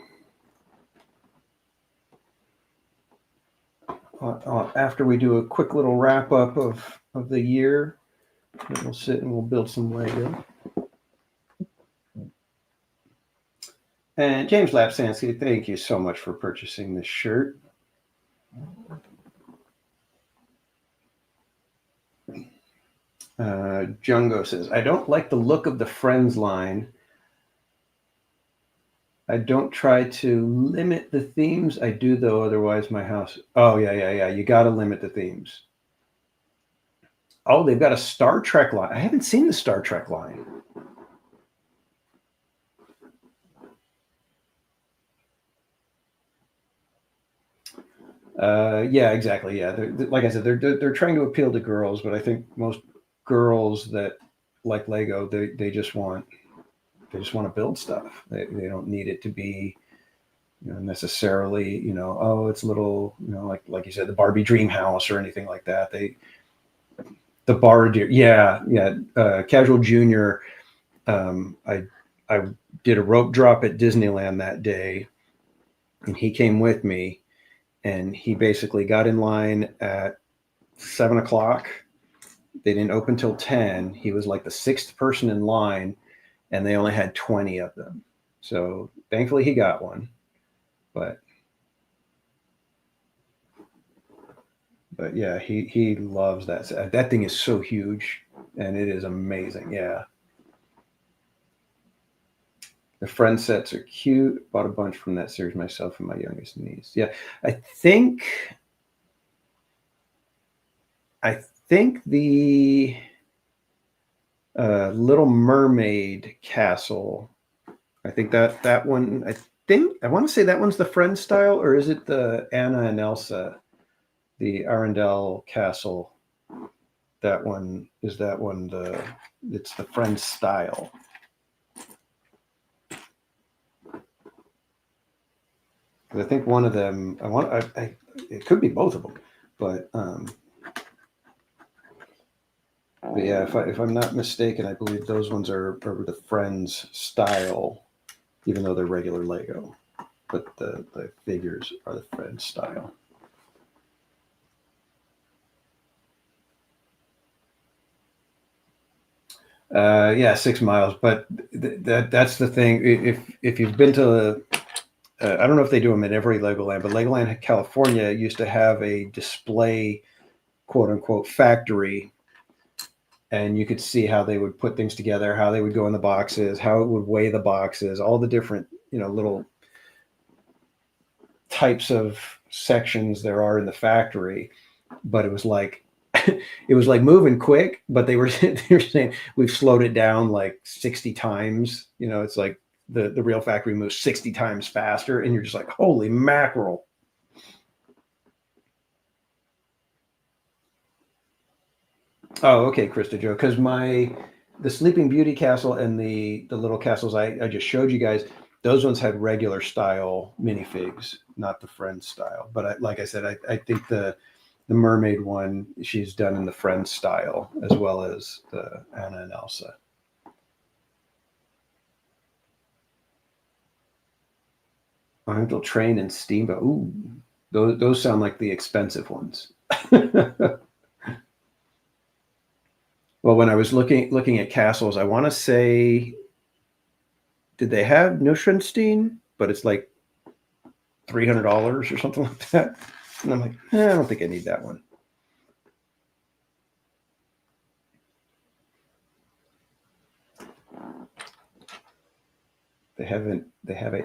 after we do a quick little wrap up of the year. We'll sit and we'll build some Lego. And James Lapsansky, thank you so much for purchasing this shirt. Jungo says, I don't like the look of the Friends line. I don't try to limit the themes. I do, though, otherwise my house. Oh, yeah. You got to limit the themes. Oh, they've got a Star Trek line. I haven't seen the Star Trek line. Yeah, exactly. Yeah, like I said, they're trying to appeal to girls, but I think most girls that like Lego, they just want to build stuff. They don't need it to be, you know, necessarily, you know, oh, it's a little, you know, like you said, the Barbie dream house or anything like that. The bar, Casual Junior. I did a rope drop at Disneyland that day, and he came with me, and he basically got in line at 7 o'clock. They didn't open till 10. He was like the sixth person in line, and they only had 20 of them. So thankfully he got one, but yeah, he loves that set. That thing is so huge, and it is amazing. Yeah. The friend sets are cute. Bought a bunch from that series myself and my youngest niece. Yeah, I think the Little Mermaid castle. I think that one. I want to say that one's the friend style, or is it the Anna and Elsa, the Arendelle castle? That one is that one. It's the friend style. I think one of them. It could be both of them, but yeah, if I'm not mistaken, I believe those ones are the Friends style, even though they're regular Lego, but the figures are the Friends style. Yeah, 6 miles, but that's the thing. If you've been to I don't know if they do them at every Legoland, but Legoland California used to have a display, quote unquote, factory, and you could see how they would put things together, how they would go in the boxes, how it would weigh the boxes, all the different, little types of sections there are in the factory. But it was like moving quick, but they were saying we've slowed it down like 60 times. It's like the real factory moves 60 times faster, and you're just like, holy mackerel. Oh, okay, Krista Joe, because the Sleeping Beauty castle and the little castles I just showed you guys, those ones had regular style minifigs, not the Friends style. But like I said, I think the mermaid one she's done in the Friends style, as well as the Anna and Elsa. Oriental Train and Steamboat. Ooh, those sound like the expensive ones. Well, when I was looking at castles, I want to say, did they have Neuschwanstein? But it's like $300 or something like that. And I'm like, I don't think I need that one. They have an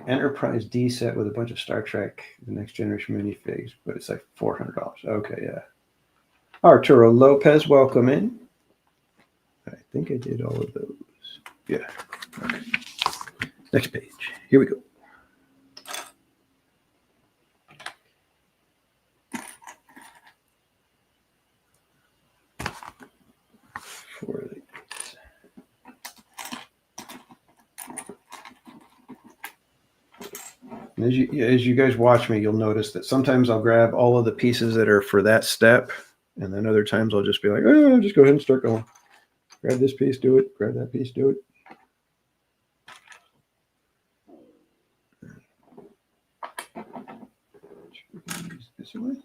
Enterprise D set with a bunch of Star Trek, the Next Generation minifigs, but it's like $400. Okay, yeah. Arturo Lopez, welcome in. I think I did all of those. Yeah. Okay. Next page. Here we go. For these. As you guys watch me, you'll notice that sometimes I'll grab all of the pieces that are for that step, and then other times I'll just be like, oh, just go ahead and start going. Grab this piece, do it. Grab that piece, do it. This way.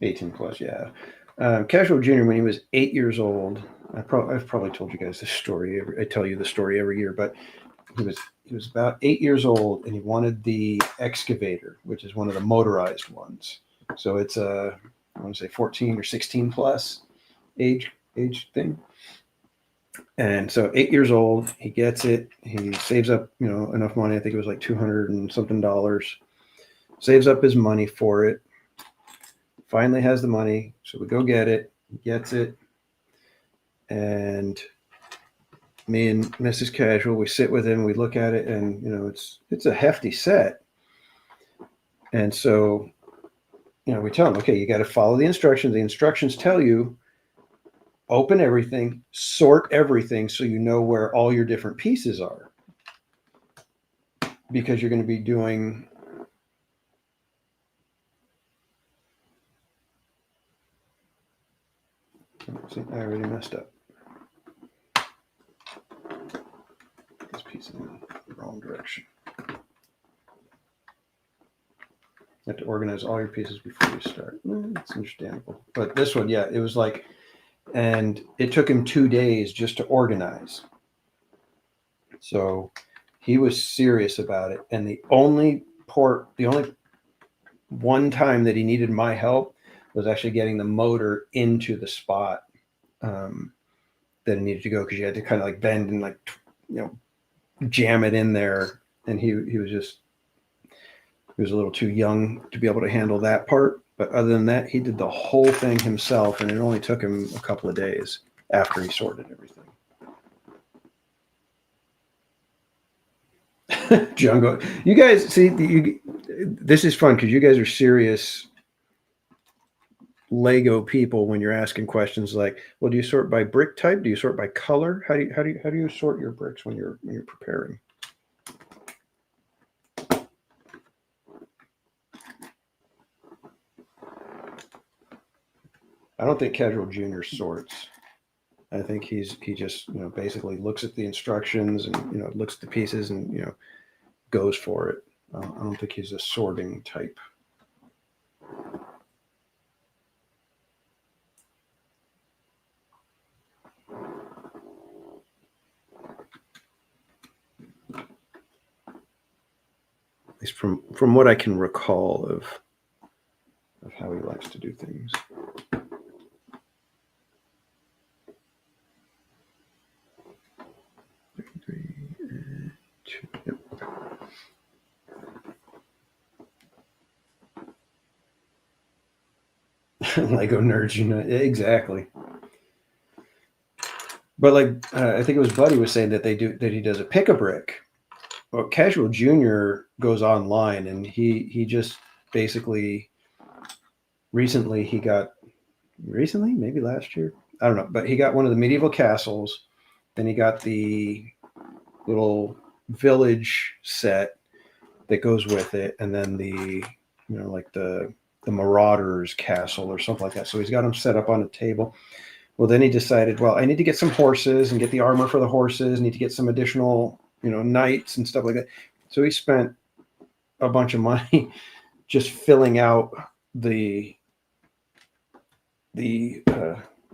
$18 plus, yeah. Casual Junior, when he was 8 years old, I've probably told you guys this story. I tell you the story every year, but he was about 8 years old, and he wanted the excavator, which is one of the motorized ones. So it's I want to say 14 or 16 plus age thing. And so 8 years old, he gets it. He saves up, enough money. I think it was like $200 and something dollars. Saves up his money for it. Finally has the money, so we go get it. He gets it, and me and Mrs. Casual, we sit with him. We look at it, and it's a hefty set. And so, we tell him, okay, you got to follow the instructions. The instructions tell you open everything, sort everything, so you know where all your different pieces are, because you're going to be doing. See, I already messed up. This piece is in the wrong direction. have to organize all your pieces before you start. It's understandable. But this one, yeah, it was like, and it took him 2 days just to organize. So he was serious about it. And the only one time that he needed my help was actually getting the motor into the spot that it needed to go, because you had to kind of like bend and like, jam it in there. And he was a little too young to be able to handle that part. But other than that, he did the whole thing himself, and it only took him a couple of days after he sorted everything. Jungle, you guys see, this is fun because you guys are serious Lego people when you're asking questions like, well, do you sort by brick type? Do you sort by color? How do you sort your bricks when you're preparing? I don't think Casual Junior sorts. I think he just basically looks at the instructions and looks at the pieces and goes for it. I don't think he's a sorting type. At least from what I can recall of how he likes to do things. Lego nerds, exactly. But like I think it was Buddy was saying that he does a pick a brick. Well, Casual Junior goes online and he just basically recently maybe last year, I don't know, but he got one of the medieval castles, then he got the little village set that goes with it, and then the like the Marauders castle or something like that. So he's got them set up on a table. Well, then he decided, well, I need to get some horses and get the armor for the horses, need to get some additional knights and stuff like that. So he spent a bunch of money just filling out the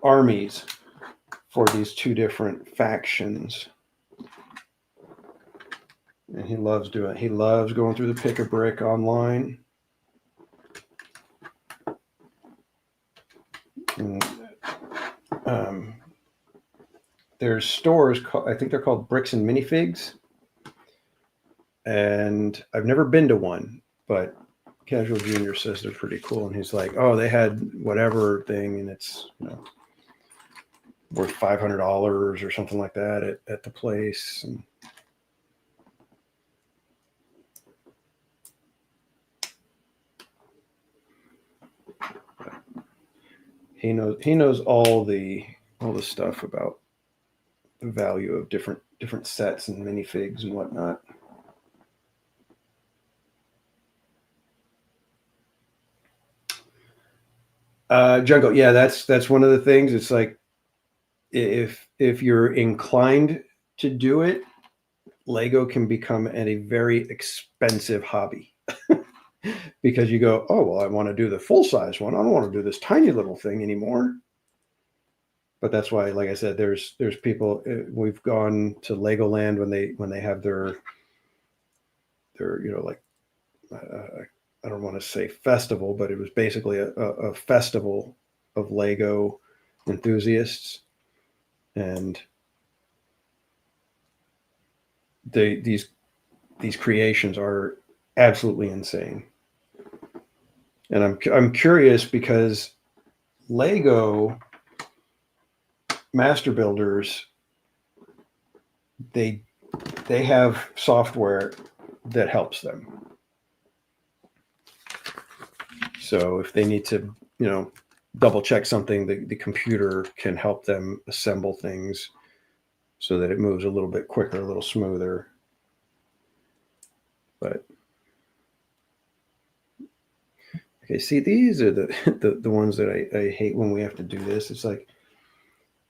armies for these two different factions. And he loves doing it. He loves going through the pick a brick online. And, there's stores I think they're called Bricks and Minifigs, and I've never been to one, but Casual Junior says they're pretty cool, and he's like, oh, they had whatever thing, and it's worth $500 or something like that at the place. And he knows all the stuff about the value of different sets and minifigs and whatnot. Jungle, yeah, that's one of the things. It's like if you're inclined to do it, Lego can become a very expensive hobby. Because you go, oh, well, I want to do the full size one. I don't want to do this tiny little thing anymore. But that's why, like I said, there's people. We've gone to Legoland when they have their like I don't want to say festival, but it was basically a festival of Lego enthusiasts, and these creations are absolutely insane. And I'm curious because Lego master builders, they have software that helps them. So if they need to, double check something, the computer can help them assemble things so that it moves a little bit quicker, a little smoother. But okay, see, these are the ones that I hate when we have to do this. It's like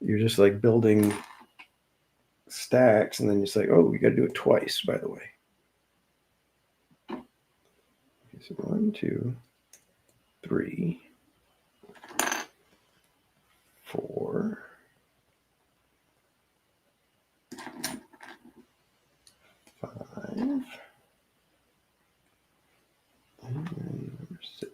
you're just like building stacks, and then it's like, oh, we got to do it twice, by the way. So 1, 2, 3, 4, 5, and number 6.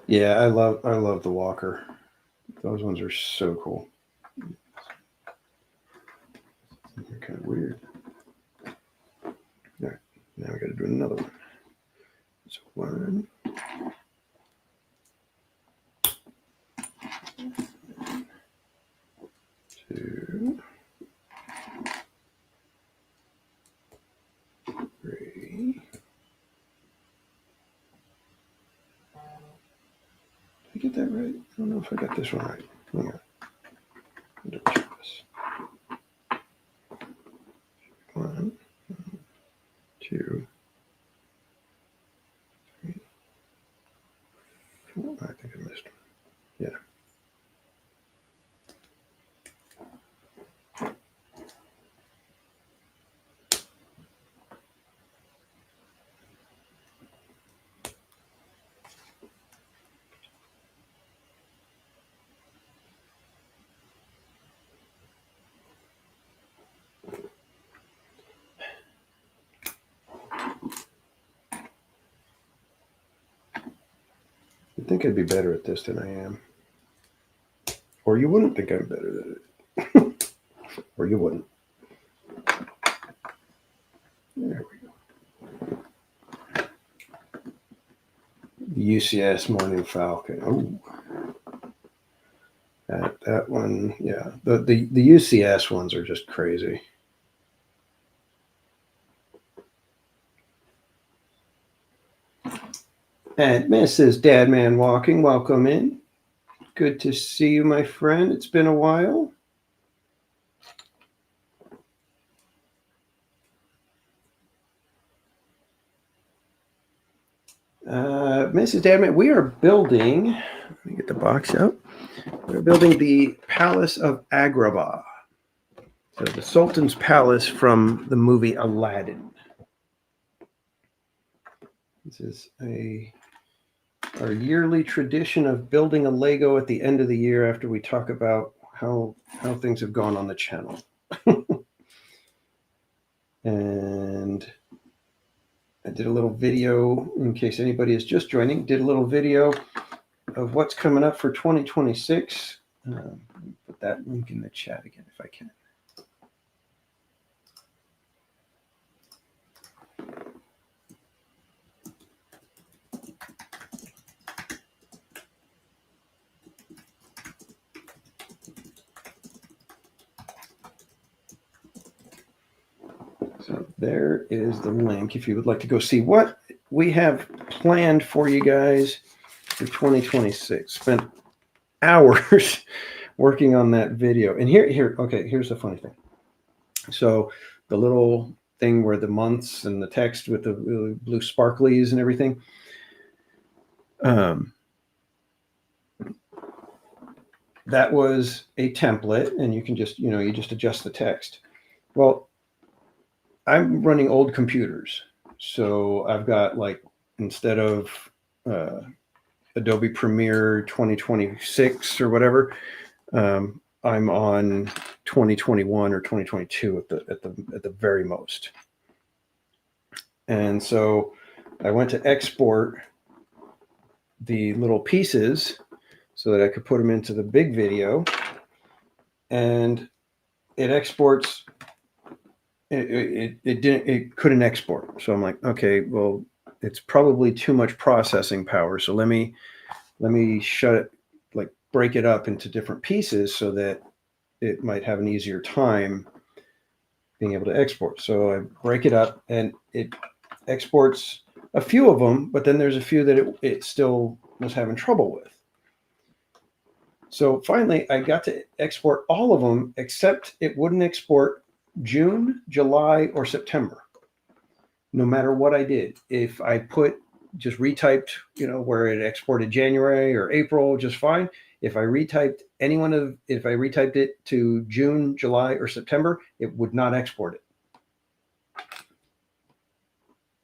Yeah, I love the walker. Those ones are so cool. They're kind of weird. All right, now we got to do another one. So 1, 2, 3. Did I get that right? I don't know if I got this one right. Hang on. Double check this. 1, 2, 3, 4. I think I missed one. Yeah. You'd think I'd be better at this than I am. Or you wouldn't think I'm better at it. Or you wouldn't. There we go. The UCS Morning Falcon. Oh. That one, yeah. The UCS ones are just crazy. And Mrs. Dadman Walking, welcome in. Good to see you, my friend. It's been a while. Mrs. Dadman, we are building, let me get the box out. We're building the Palace of Agrabah. So the Sultan's Palace from the movie Aladdin. This is our yearly tradition of building a Lego at the end of the year after we talk about how things have gone on the channel. And I did a little video, in case anybody is just joining, did a little video of what's coming up for 2026. Put that link in the chat again if I can. So there is the link if you would like to go see what we have planned for you guys for 2026. Spent hours working on that video. And here's the funny thing. So the little thing where the months and the text with the blue sparklies and everything. That was a template, and you can just, you just adjust the text. Well, I'm running old computers. So I've got, like, instead of Adobe Premiere 2026 or whatever, I'm on 2021 or 2022 at the very most. And so I went to export the little pieces so that I could put them into the big video, and it exports. It couldn't export. So I'm like, okay, well, it's probably too much processing power. So let me shut it, like break it up into different pieces so that it might have an easier time being able to export. So I break it up and it exports a few of them, but then there's a few that it still was having trouble with. So finally I got to export all of them, except it wouldn't export June, July, or September. No matter what I did, if I just retyped, where it exported January or April, just fine. If I retyped if I retyped it to June, July, or September, it would not export it.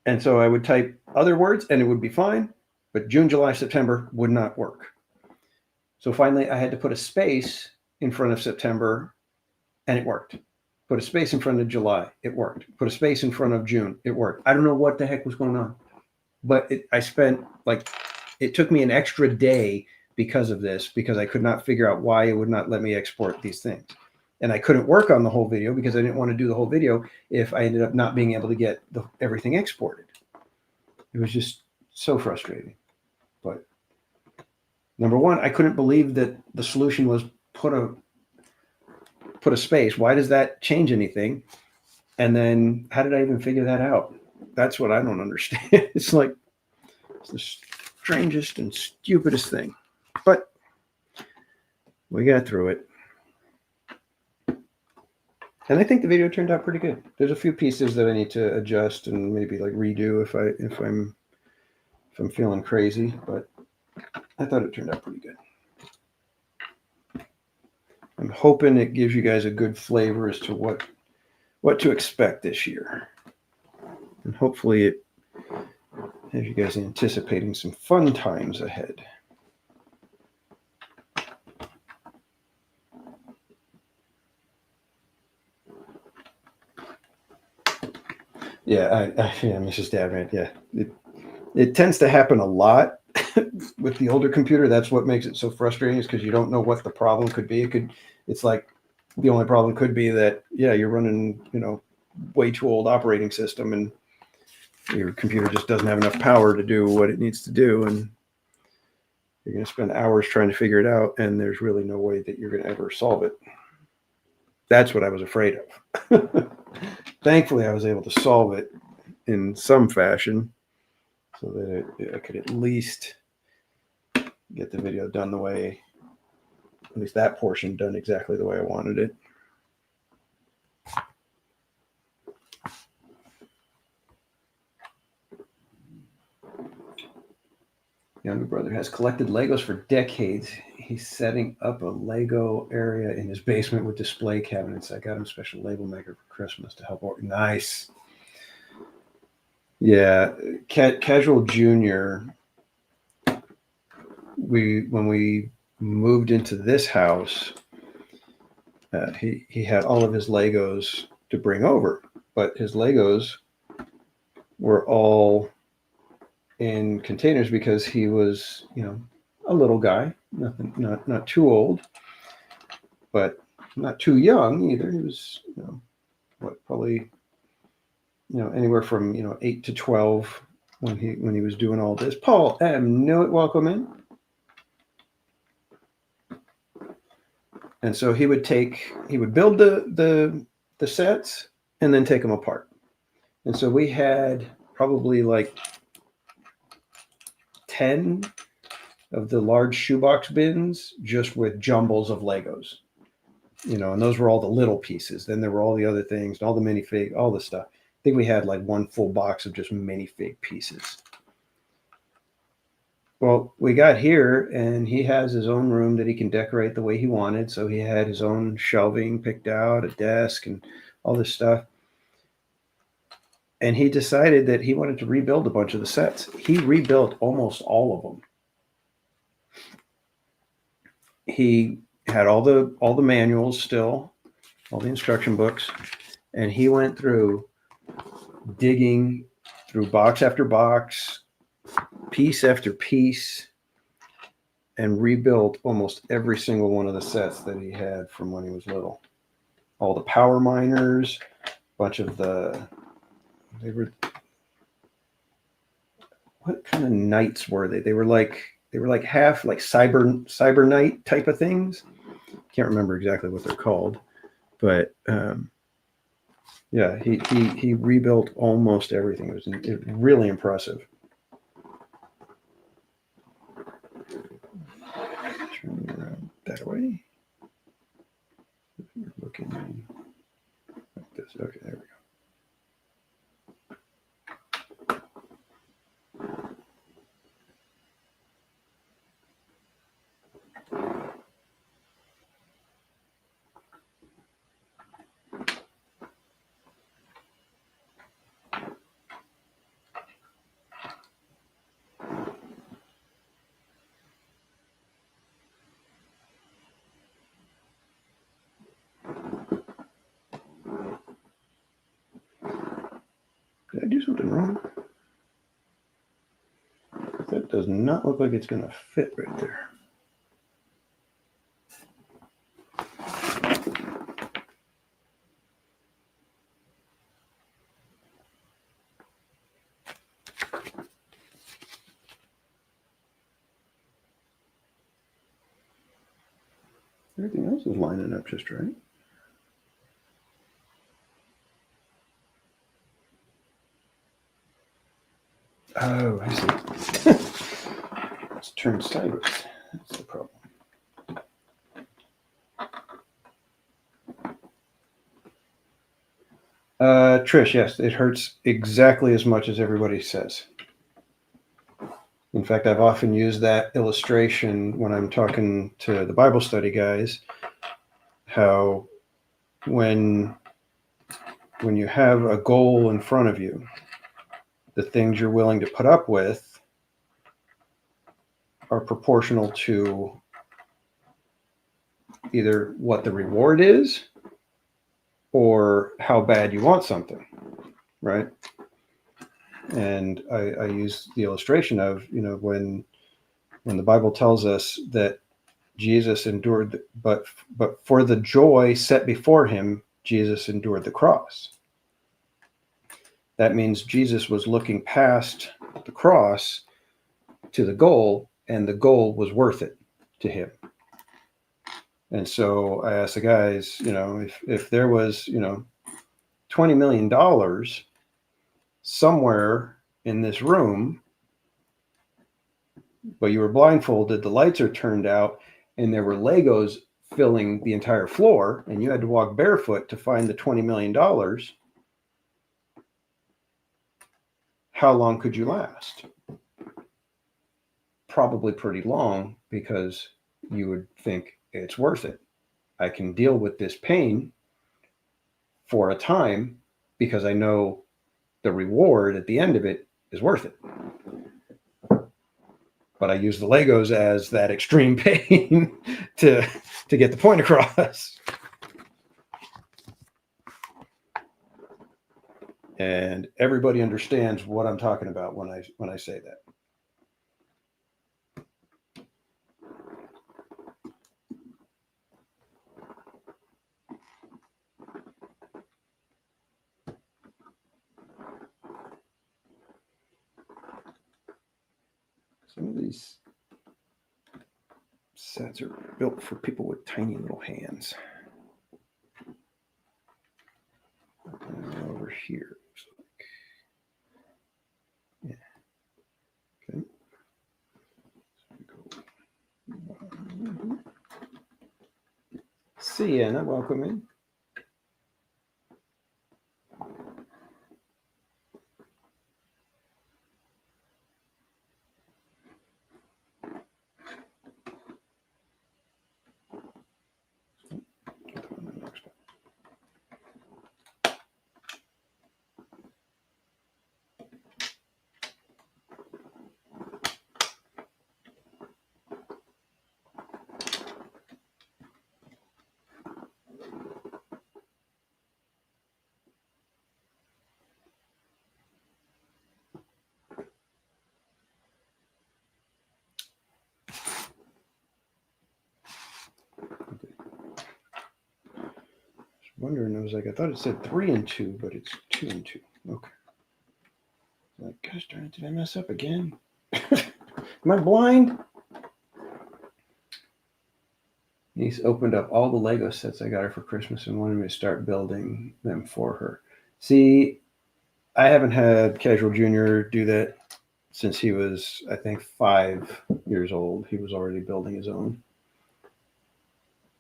And so I would type other words and it would be fine, but June, July, September would not work. So finally I had to put a space in front of September and it worked. Put a space in front of July, it worked. Put a space in front of June, it worked. I don't know what the heck was going on, but it took me an extra day because of this, because I could not figure out why it would not let me export these things. And I couldn't work on the whole video because I didn't want to do the whole video if I ended up not being able to get everything exported. It was just so frustrating. But number one, I couldn't believe that the solution was put a space. Why does that change anything? And then how did I even figure that out? That's what I don't understand. It's the strangest and stupidest thing. But we got through it. And I think the video turned out pretty good. There's a few pieces that I need to adjust and maybe redo if I'm feeling crazy, but I thought it turned out pretty good. I'm hoping it gives you guys a good flavor as to what to expect this year. And hopefully it has you guys anticipating some fun times ahead. Yeah, Mrs. Davant, yeah. It tends to happen a lot with the older computer. That's what makes it so frustrating, is because you don't know what the problem could be. It's like the only problem could be that, yeah, you're running, way too old operating system and your computer just doesn't have enough power to do what it needs to do. And you're going to spend hours trying to figure it out. And there's really no way that you're going to ever solve it. That's what I was afraid of. Thankfully, I was able to solve it in some fashion so that I could at least get the video done the way, at least that portion done exactly the way I wanted it. Younger brother has collected Legos for decades. He's setting up a Lego area in his basement with display cabinets. I got him a special label maker for Christmas to help organize. Nice. Yeah, Casual Junior. When we moved into this house, he had all of his Legos to bring over, but his Legos were all in containers because he was, a little guy, not too old, but not too young either. He was, probably, anywhere from 8 to 12 when he was doing all this. Paul M. Knew it. Welcome in. And so he would build the sets and then take them apart. And so we had probably 10 of the large shoebox bins just with jumbles of Legos, and those were all the little pieces. Then there were all the other things, all the minifig, all the stuff. I think we had one full box of just minifig pieces. Well, we got here and he has his own room that he can decorate the way he wanted. So he had his own shelving picked out, a desk and all this stuff. And he decided that he wanted to rebuild a bunch of the sets. He rebuilt almost all of them. He had all the manuals still, all the instruction books, and he went through digging through box after box, piece after piece, and rebuilt almost every single one of the sets that he had from when he was little. All the power miners, a bunch of what kind of knights were they? They were like half cyber knight type of things. Can't remember exactly what they're called, but yeah, he rebuilt almost everything. It was really impressive. Turn around that way. Looking like this. Okay, there we go. I do something wrong? That does not look like it's going to fit right there. Everything else is lining up just right. Oh, I see. It's turned sideways. That's the problem. Trish, yes, it hurts exactly as much as everybody says. In fact, I've often used that illustration when I'm talking to the Bible study guys, how when you have a goal in front of you, the things you're willing to put up with are proportional to either what the reward is or how bad you want something, right? And I use the illustration of, when the Bible tells us that Jesus endured, but for the joy set before him, Jesus endured the cross. That means Jesus was looking past the cross to the goal, and the goal was worth it to him. And so I asked the guys, if there was, $20 million somewhere in this room, but you were blindfolded, the lights are turned out, and there were Legos filling the entire floor, and you had to walk barefoot to find the $20 million, how long could you last? Probably pretty long, because you would think it's worth it. I can deal with this pain for a time because I know the reward at the end of it is worth it. But I use the Legos as that extreme pain to get the point across. And everybody understands what I'm talking about when I say that. Some of these sets are built for people with tiny little hands. Over here, looks like. Yeah. Okay. Sienna, welcome in. Wondering, I was like, I thought it said 3 and 2, but it's 2 and 2. Okay. Like, gosh darn it, did I mess up again? Am I blind? Niece opened up all the Lego sets I got her for Christmas and wanted me to start building them for her. See, I haven't had Casual Junior do that since he was, I think, 5 years old. He was already building his own.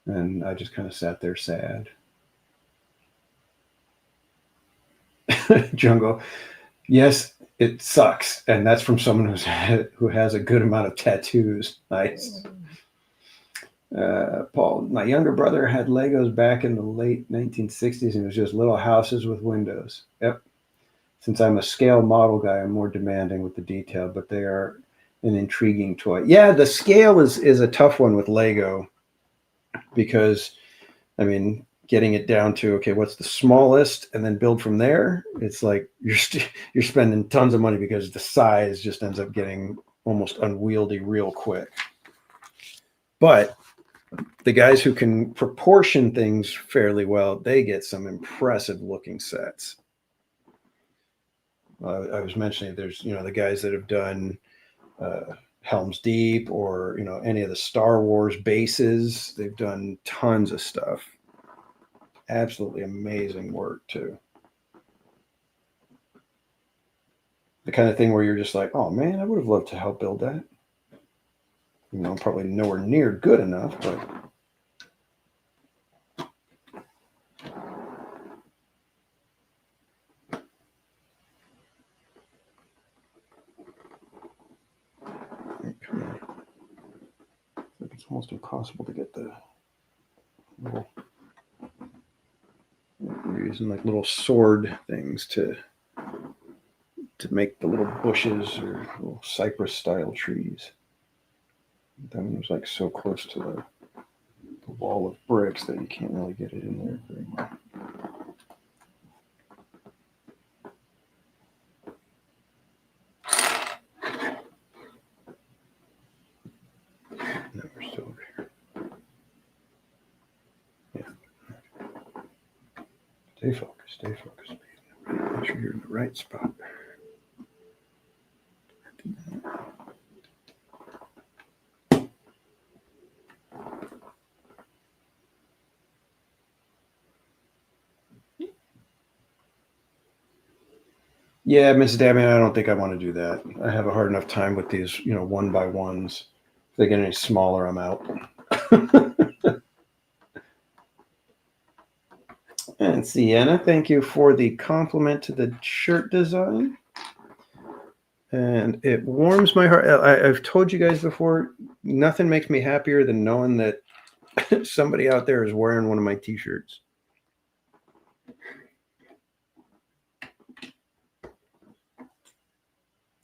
And I just kind of sat there sad. Jungle, yes, it sucks, and that's from someone who has a good amount of tattoos. Nice. Paul, my younger brother had Legos back in the late 1960s, and it was just little houses with windows. Yep. Since I'm a scale model guy, I'm more demanding with the detail, but they are an intriguing toy. Yeah, the scale is a tough one with Lego because, I mean, getting it down to, okay, what's the smallest, and then build from there. It's like you're spending tons of money because the size just ends up getting almost unwieldy real quick. But the guys who can proportion things fairly well, they get some impressive looking sets. I was mentioning there's, the guys that have done Helm's Deep, or, any of the Star Wars bases. They've done tons of stuff. Absolutely amazing work too. The kind of thing where you're just like, oh man, I would have loved to help build that. Probably nowhere near good enough, but it's almost impossible to get the little, you're using like little sword things to make the little bushes or little cypress style trees. That one was like so close to the wall of bricks that you can't really get it in there very well. No, we're still over here. Yeah. Stay focused, stay focused. Make sure you're in the right spot. Yeah, Mrs. Dabney, I don't think I want to do that. I have a hard enough time with these, 1x1s. If they get any smaller, I'm out. And Sienna, thank you for the compliment to the shirt design. And it warms my heart. I've told you guys before, nothing makes me happier than knowing that somebody out there is wearing one of my t-shirts.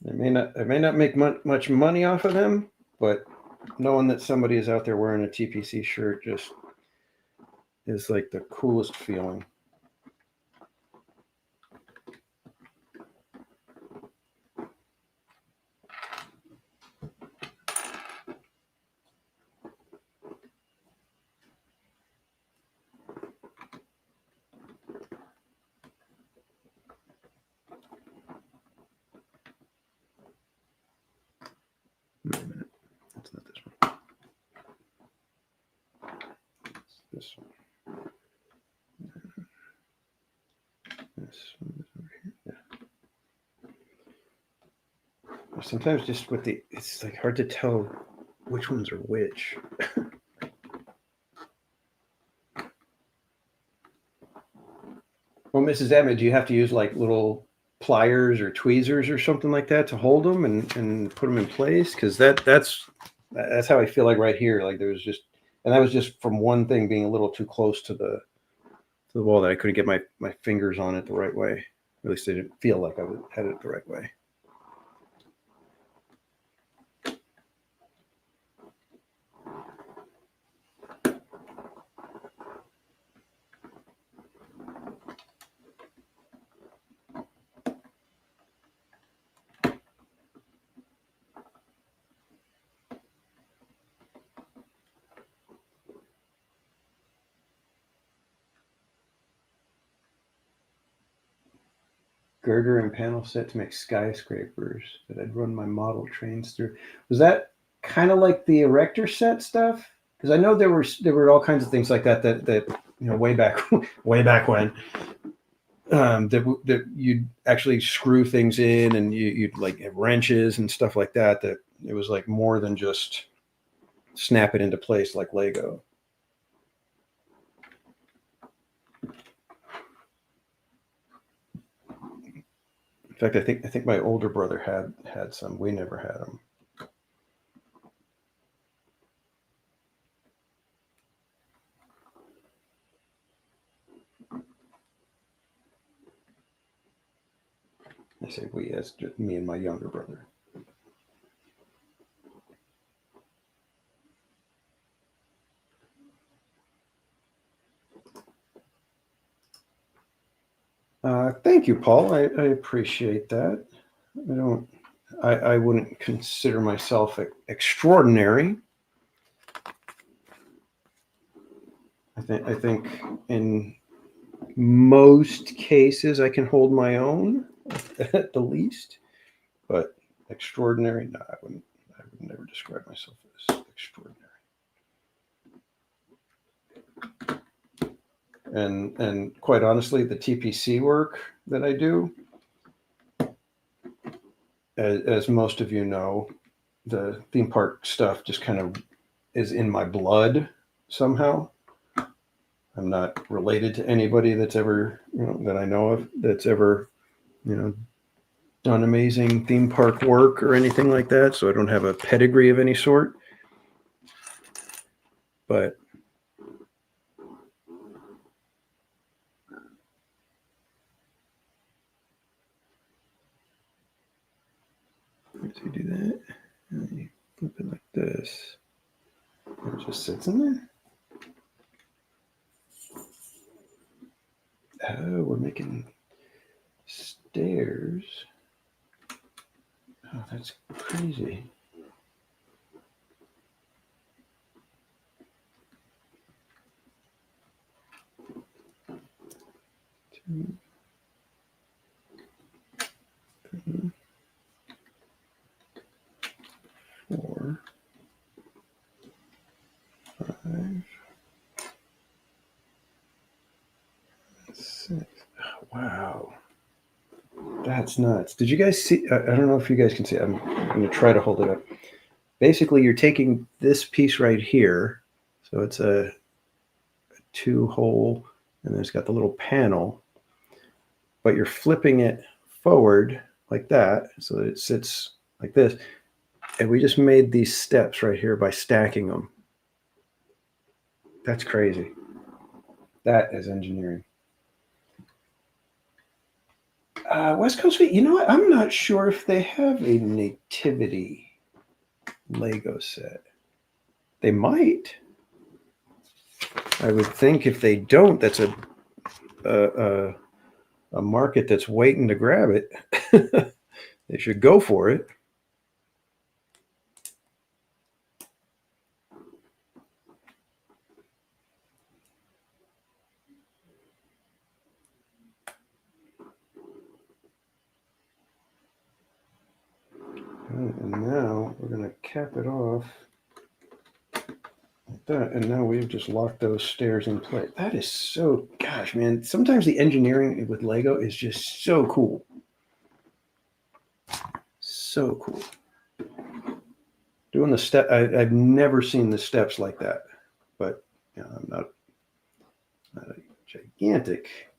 I may not make much money off of them, but knowing that somebody is out there wearing a TPC shirt just is like the coolest feeling. Wait a minute. That's not this one. It's this one. This one is over here. Yeah. Sometimes just with it's like hard to tell which ones are which. Well, Mrs. Emmett, do you have to use like little pliers or tweezers or something like that to hold them and put them in place? Because that's how I feel like right here. Like there was just, and that was just from one thing being a little too close to the wall that I couldn't get my fingers on it the right way. At least I didn't feel like I had it the right way. Girder and panel set to make skyscrapers that I'd run my model trains through. Was that kind of like the erector set stuff? Because I know there were all kinds of things like that way back way back when that you'd actually screw things in, and you'd like have wrenches and stuff like that. That it was like more than just snap it into place like Lego. In fact, I think my older brother had some. We never had them. I say we as just me and my younger brother. thank you, Paul. I appreciate that. I wouldn't consider myself extraordinary. I think in most cases I can hold my own at the least, but extraordinary, no, I would never describe myself as extraordinary. And quite honestly, the TPC work that I do, as most of you know, the theme park stuff just kind of is in my blood somehow. I'm not related to anybody that's ever, that I know of that's ever, done amazing theme park work or anything like that. So I don't have a pedigree of any sort. But once you do that, and you flip it like this, it just sits in there. Oh, we're making stairs. Oh, that's crazy. Two, three, 4, 5, 6. Oh, wow. That's nuts. Did you guys see? I don't know if you guys can see. I'm going to try to hold it up. Basically, you're taking this piece right here. So it's a 2-hole, and then it's got the little panel. But you're flipping it forward like that so that it sits like this. And we just made these steps right here by stacking them. That's crazy. That is engineering. West Coast Feet, you know what? I'm not sure if they have a nativity Lego set. They might. I would think if they don't, that's a market that's waiting to grab it. They should go for it. And now we're going to cap it off like that. And now we've just locked those stairs in place. That is so, gosh, man. Sometimes the engineering with Lego is just so cool. So cool. Doing the step, I've never seen the steps like that. But I'm not a gigantic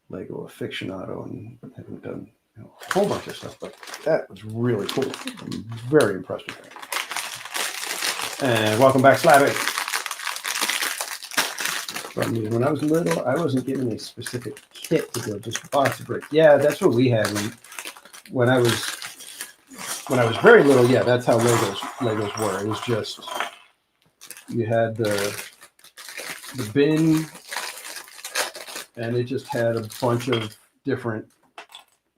Lego aficionado and haven't done a whole bunch of stuff, but that was really cool. I'm very impressed with that. And welcome back, Slavic. When I was little, I wasn't given a specific kit to go, just a box of bricks. Yeah, that's what we had when I was very little. Yeah, that's how Legos were. It was just you had the bin, and it just had a bunch of different,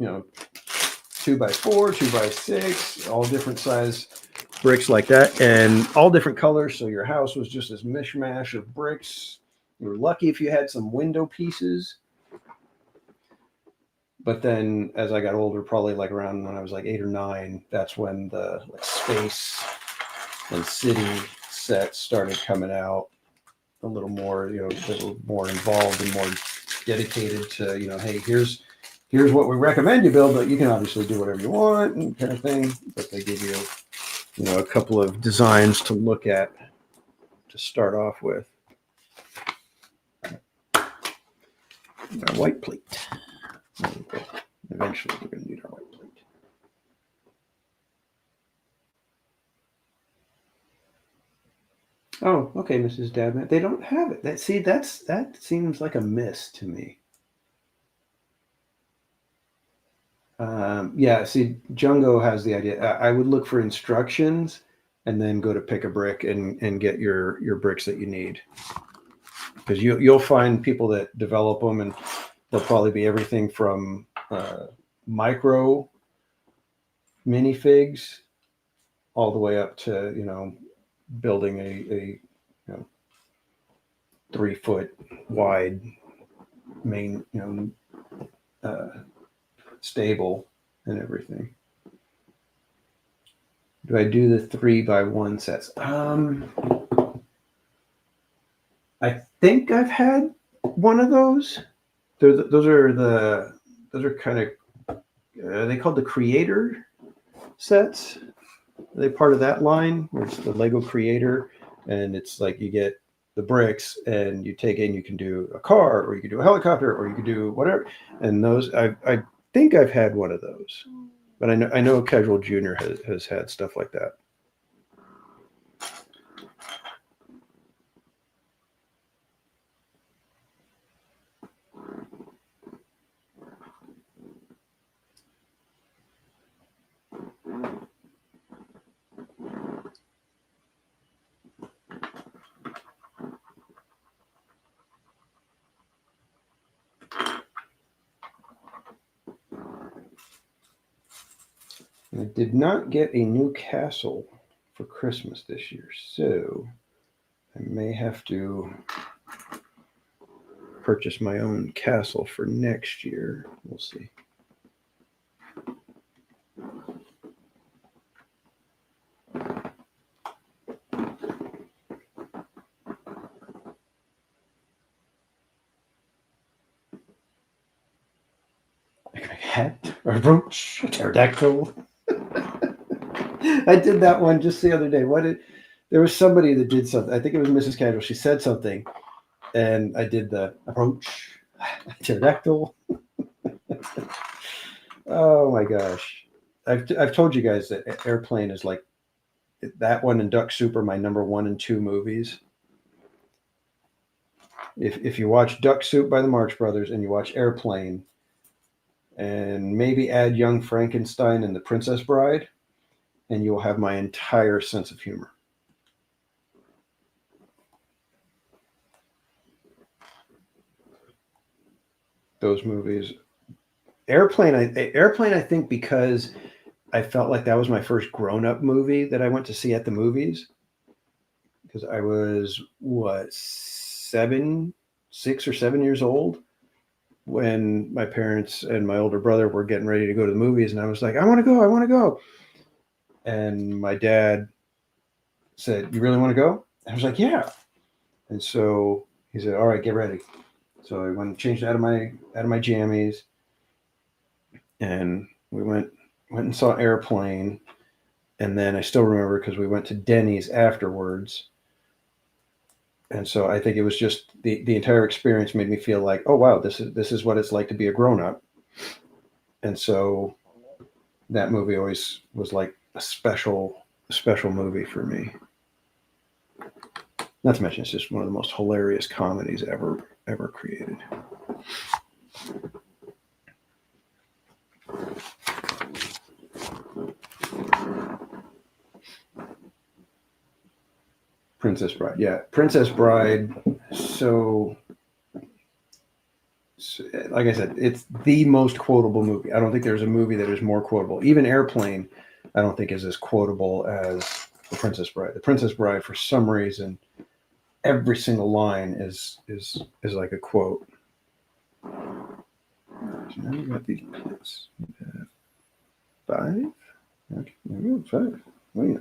2x4, 2x6, all different size bricks like that, and all different colors. So your house was just this mishmash of bricks. You were lucky if you had some window pieces. But then as I got older, probably like around when I was like 8 or 9, that's when the space and city sets started coming out a little more, a little more involved and more dedicated to, hey, here's what we recommend you build, but you can obviously do whatever you want and kind of thing. But they give you, a couple of designs to look at to start off with. Our white plate. Eventually, we're going to need our white plate. Oh, okay, Mrs. Dabnett. They don't have it. That seems like a miss to me. Yeah, see, Jungo has the idea. I would look for instructions and then go to pick a brick and get your bricks that you need. Because you'll find people that develop them, and there'll probably be everything from micro minifigs all the way up to, you know, building a 3-foot wide main, stable and everything. Do I do the 3x1 sets? I think I've had one of those. Those are kind of, are they called the Creator sets? Are they part of that line where it's the Lego Creator, and it's like you get the bricks and you take in, you can do a car, or you can do a helicopter, or you can do whatever. And those, I think I've had one of those, but I know Casual Junior has had stuff like that. I did not get a new castle for Christmas this year, so I may have to purchase my own castle for next year. We'll see. Hat, a brooch, a pterodactyl. I did that one just the other day. There was somebody that did something. I think it was Mrs. Casual. She said something, and I did the approach, pterodactyl. Oh my gosh. I've told you guys that Airplane is like, that one and Duck Soup are my number 1 and 2 movies. If you watch Duck Soup by the Marx Brothers and you watch Airplane, and maybe add Young Frankenstein and The Princess Bride, and you'll have my entire sense of humor. Those movies. Airplane, I think, because I felt like that was my first grown-up movie that I went to see at the movies. Because I was, 6 or 7 years old when my parents and my older brother were getting ready to go to the movies, and I was like, I want to go. And my dad said, you really want to go? I was like, yeah. And so he said, all right, get ready. So I went and changed out of my jammies, and we went and saw Airplane. And then I still remember because we went to Denny's afterwards. And so I think it was just the entire experience made me feel like, oh wow, this is what it's like to be a grown-up. And so that movie always was like a special movie for me. Not to mention, it's just one of the most hilarious comedies ever created. Princess Bride, yeah, Princess Bride. So, like I said, it's the most quotable movie. I don't think there's a movie that is more quotable. Even Airplane, I don't think is as quotable as The Princess Bride. The Princess Bride, for some reason, every single line is like a quote. So now we got these kids. 5. Okay, 5. Oh yeah.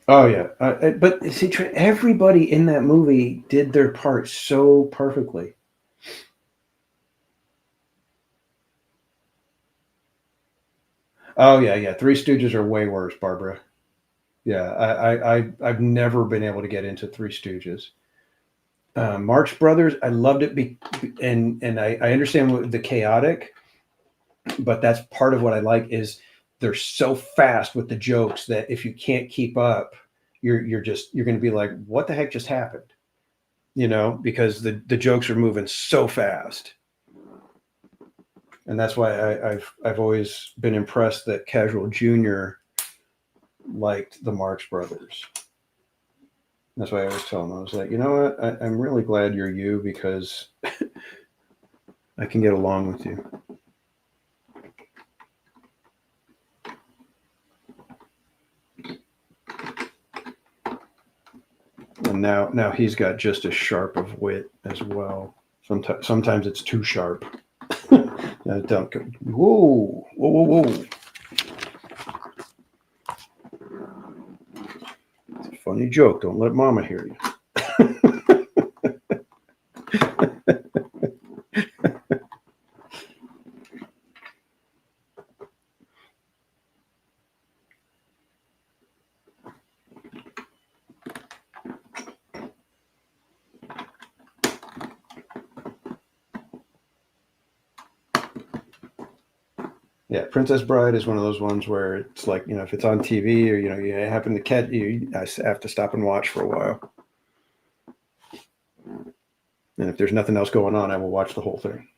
Oh yeah, but see, everybody in that movie did their part so perfectly. Oh yeah. Three Stooges are way worse, Barbara. Yeah, I've never been able to get into Three Stooges. Marx Brothers, I loved it, and I understand the chaotic, but that's part of what I like is they're so fast with the jokes that if you can't keep up, you're going to be like, what the heck just happened? You know, because the jokes are moving so fast. And that's why I've always been impressed that Casual Junior liked the Marx Brothers. That's why I always tell them, I was like, you know what? I'm really glad you're you because I can get along with you. And now he's got just as sharp of wit as well. Sometimes it's too sharp. Don't go. Whoa, whoa, whoa, whoa! It's a funny joke. Don't let Mama hear you. Yeah, Princess Bride is one of those ones where it's like, if it's on TV or, you happen to catch you, I have to stop and watch for a while. And if there's nothing else going on, I will watch the whole thing.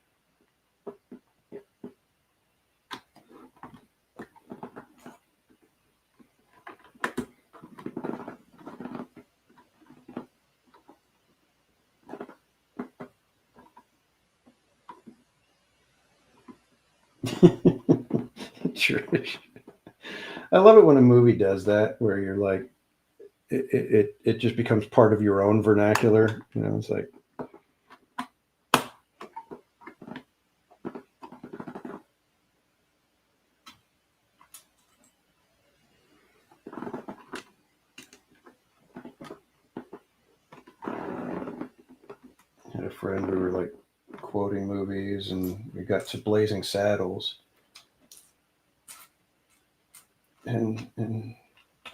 Sure. I love it when a movie does that, where you're like, it just becomes part of your own vernacular. It's like, I had a friend, we were like quoting movies, and we got to Blazing Saddles, and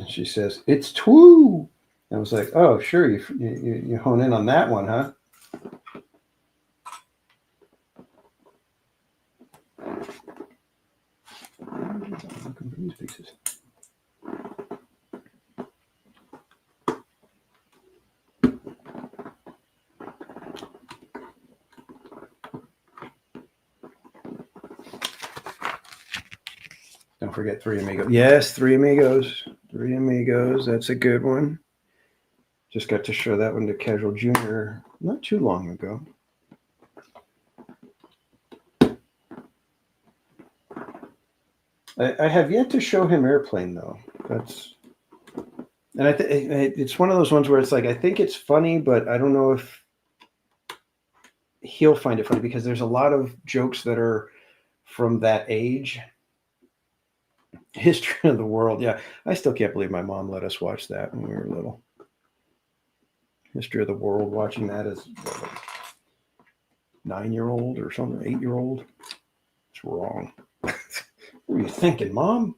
she says, "It's twoo." I was like, "Oh, sure, you hone in on that one, huh?" Looking for these pieces. Don't forget Three Amigos. Yes, Three Amigos. Three Amigos. That's a good one. Just got to show that one to Casual Junior not too long ago. I have yet to show him Airplane though. And it's one of those ones where it's like, I think it's funny, but I don't know if he'll find it funny because there's a lot of jokes that are from that age. History of the World. Yeah. I still can't believe my mom let us watch that when we were little. History of the World, watching that as a 9-year-old or something, 8-year-old. It's wrong. What were you thinking, Mom?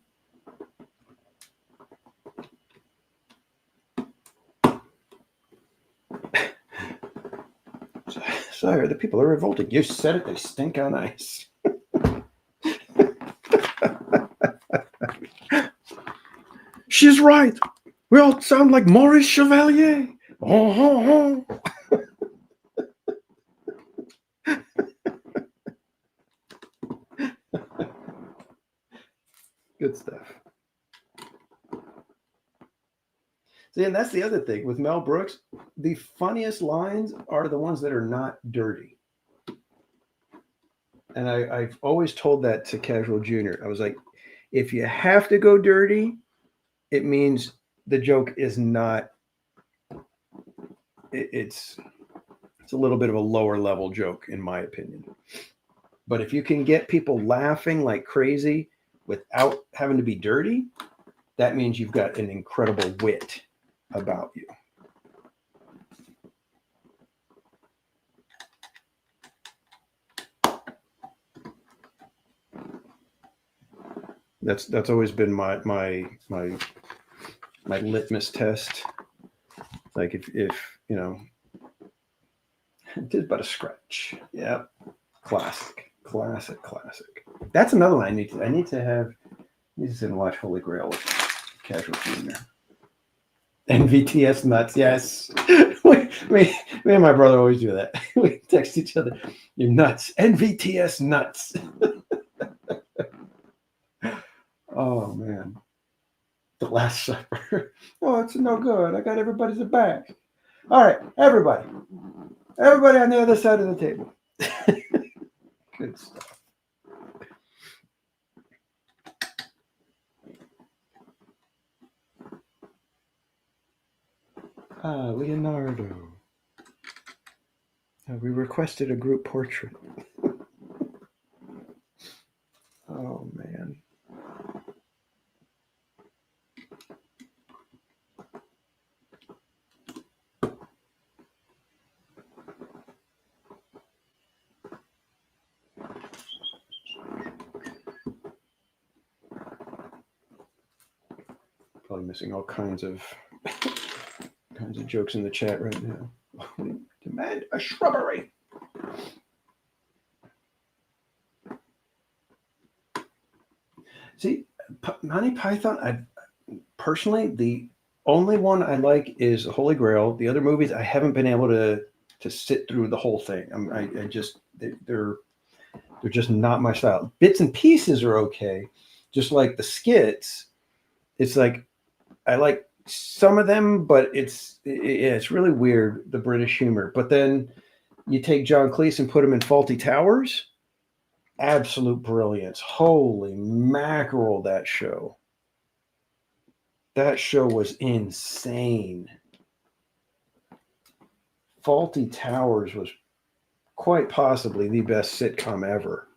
Sire, the people are revolting. You said it, they stink on ice. She's right. We all sound like Maurice Chevalier. Oh, oh, oh. Good stuff. See, and that's the other thing with Mel Brooks. The funniest lines are the ones that are not dirty. And I've always told that to Casual Junior. I was like, if you have to go dirty, it means the joke is not. It's a little bit of a lower level joke, in my opinion. But if you can get people laughing like crazy without having to be dirty, that means you've got an incredible wit about you. That's always been my my litmus test. Like if you know, just but a scratch. Yep. Classic. That's another one I need to sit and watch Holy Grail with Casual Junior. NVTS nuts, yes. me and my brother always do that. We text each other, "You're nuts." NVTS nuts. Oh man. The Last Supper. Oh, it's no good. I got everybody's back. All right, everybody on the other side of the table. Good stuff. Leonardo. We requested a group portrait. Oh man. Probably missing all kinds of jokes in the chat right now. Demand a shrubbery. See, Monty Python, personally, the only one I like is Holy Grail. The other movies, I haven't been able to sit through the whole thing. They're just not my style. Bits and pieces are okay, just like the skits. It's like I like some of them, but it's really weird, the British humor. But then you take John Cleese and put him in Faulty Towers. Absolute brilliance. Holy mackerel, that show. That show was insane. Faulty Towers was quite possibly the best sitcom ever.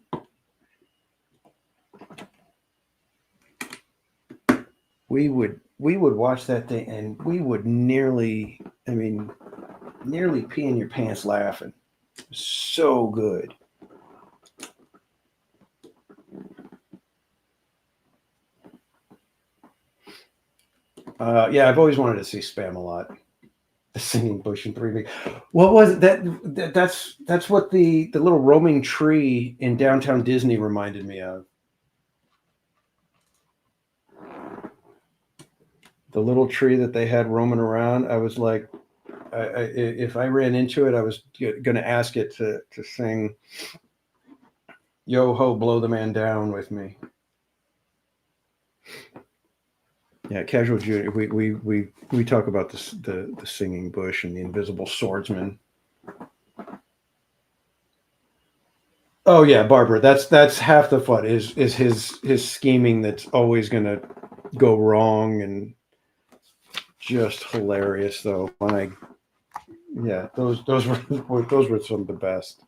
We would watch that thing and we would nearly pee in your pants laughing. So good. Yeah, I've always wanted to see Spam-A-Lot. The singing bush in 3D. What was it? That's what the little roaming tree in downtown Disney reminded me of. The little tree that they had roaming around. I was like, if I ran into it, I was going to ask it to sing "Yo Ho, Blow the Man Down" with me. Yeah, Casual Junior. We talk about the singing bush and the invisible swordsman. Oh yeah, Barbara. That's half the fun is his scheming that's always gonna go wrong and just hilarious though. Those were some of the best.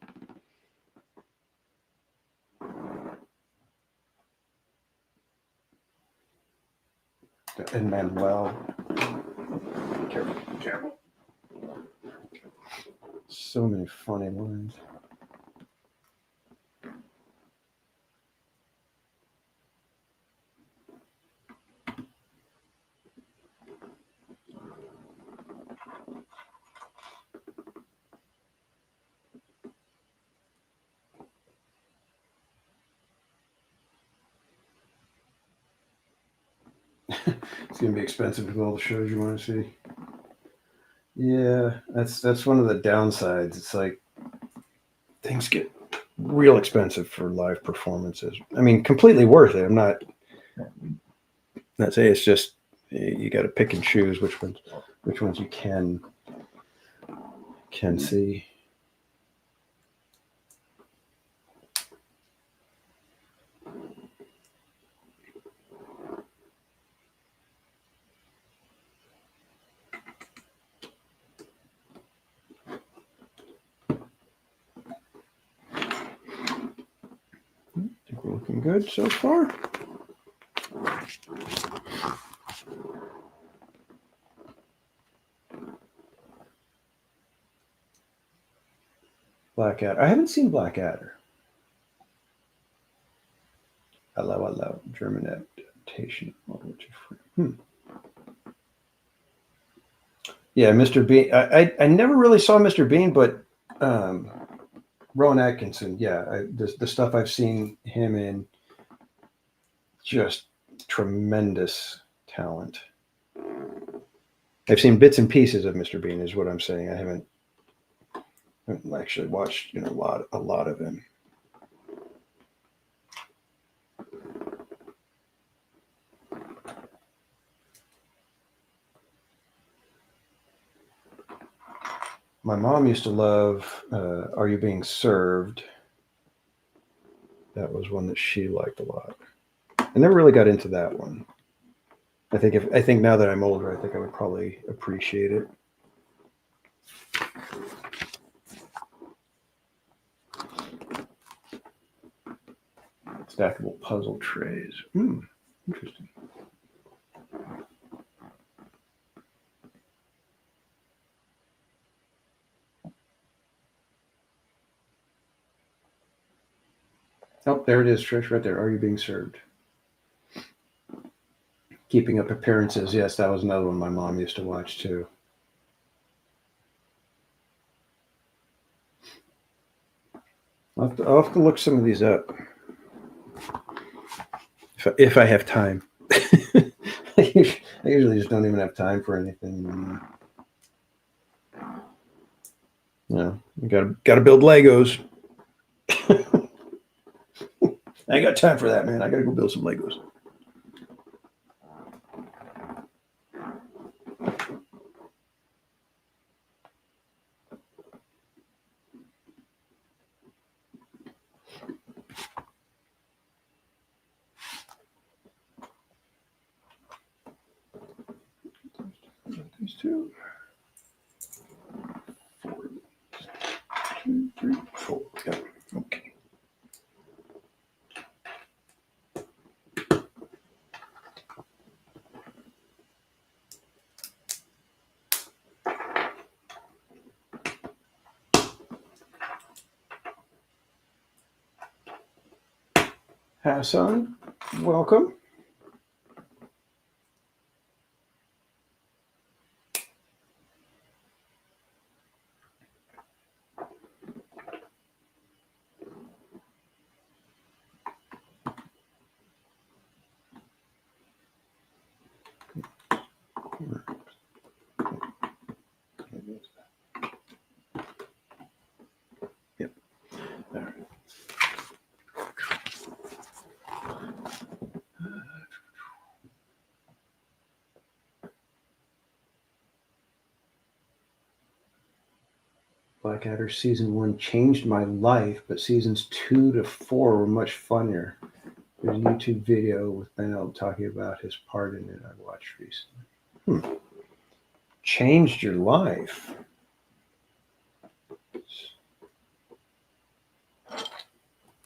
And Manuel. Careful. So many funny lines. It's gonna be expensive to go all the shows you want to see. Yeah, that's one of the downsides. It's like things get real expensive for live performances. I mean, completely worth it. I'm not saying it's just you got to pick and choose which ones you can see. I think we're looking good so far. Blackadder. I haven't seen Blackadder. Hello. German adaptation. Yeah, Mr. Bean. I never really saw Mr. Bean, but Rowan Atkinson. Yeah, the stuff I've seen him in, just tremendous talent. I've seen bits and pieces of Mr. Bean, is what I'm saying. I haven't actually watched a lot of him. My mom used to love Are You Being Served? That was one that she liked a lot. I never really got into that one. I think now that I'm older, I think I would probably appreciate it. Stackable puzzle trays. Interesting. Oh, there it is, Trish, right there. Are You Being Served? Keeping Up Appearances. Yes, that was another one my mom used to watch too. I'll have to look some of these up if I have time. I usually just don't even have time for anything. You gotta build Legos. I ain't got time for that, man. I gotta go build some Legos. These two. 2, 3, 4. Yeah. Okay. Hassan, welcome. Yep. All right. Blackadder season 1 changed my life, but seasons 2 to 4 were much funnier. There's a YouTube video with Ben Elb talking about his part in it I watched recently. Changed your life?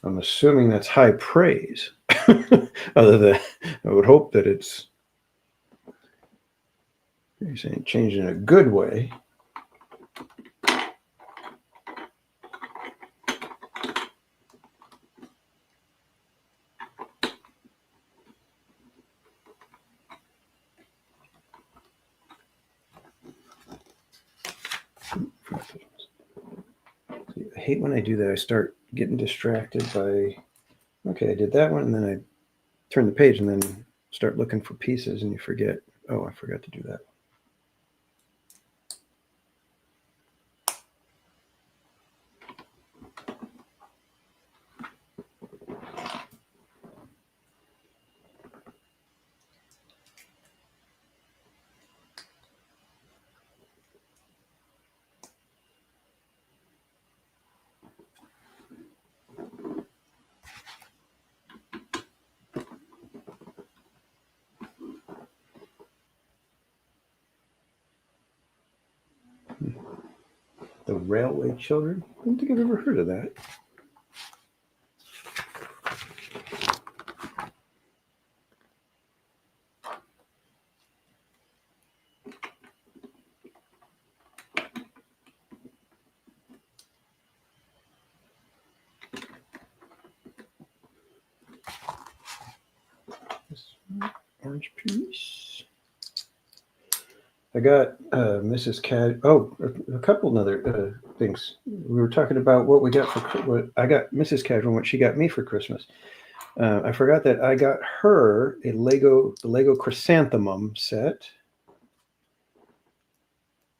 I'm assuming that's high praise. Other than, I would hope that it's, you're saying changed in a good way. I hate when I do that. I start getting distracted by, okay, I did that one, and then I turn the page and then start looking for pieces, and you forget, oh, I forgot to do that. The Railway Children? I don't think I've ever heard of that. Orange piece. I got Mrs. Cat. Oh, a couple other things. We were talking about what we got for what I got Mrs. Casual, what she got me for Christmas. I forgot that I got her the Lego Chrysanthemum set,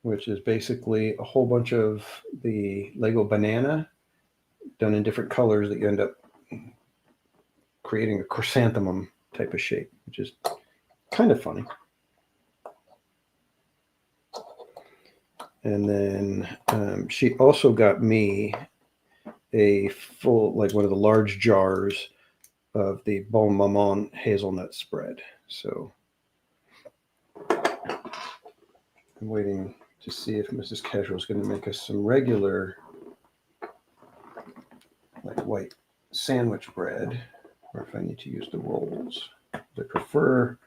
which is basically a whole bunch of the Lego banana done in different colors that you end up creating a chrysanthemum type of shape, which is kind of funny. And then she also got me a full, like one of the large jars of the Bon Maman hazelnut spread. So I'm waiting to see if Mrs. Casual is going to make us some regular, like white sandwich bread, or if I need to use the rolls. I prefer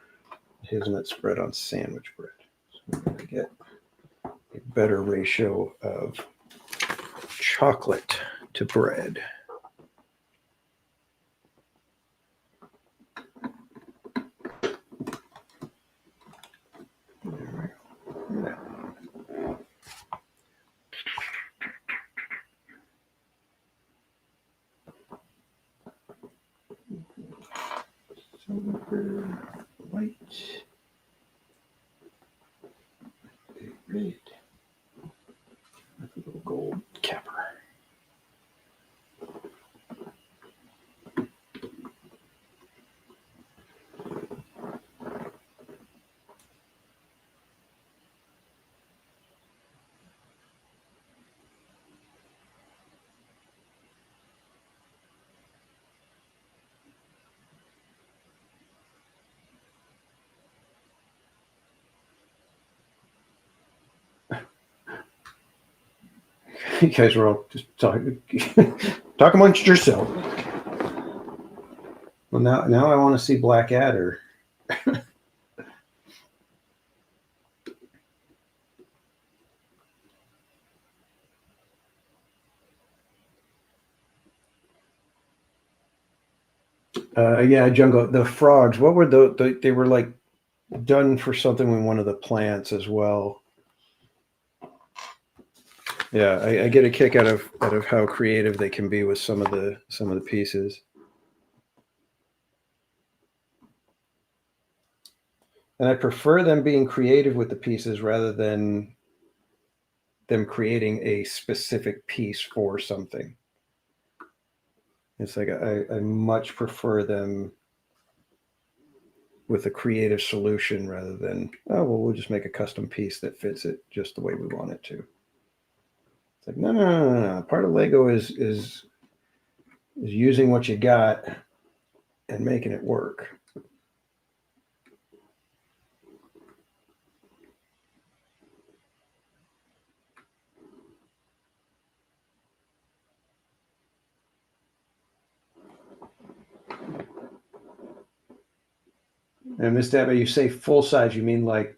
hazelnut spread on sandwich bread. So I'm going to get a better ratio of chocolate to bread. Silver, white, red, with a little gold capper. You guys are all just talking amongst yourself. Well, now I want to see Blackadder. Yeah, Jungle. The frogs. What were they were like done for something with one of the plants as well. Yeah, I get a kick out of how creative they can be with some of the pieces. And I prefer them being creative with the pieces rather than them creating a specific piece for something. It's like I much prefer them with a creative solution rather than, oh, well, we'll just make a custom piece that fits it just the way we want it to. It's like, no. Part of Lego is using what you got and making it work. And Miss Debbie, you say full size, you mean like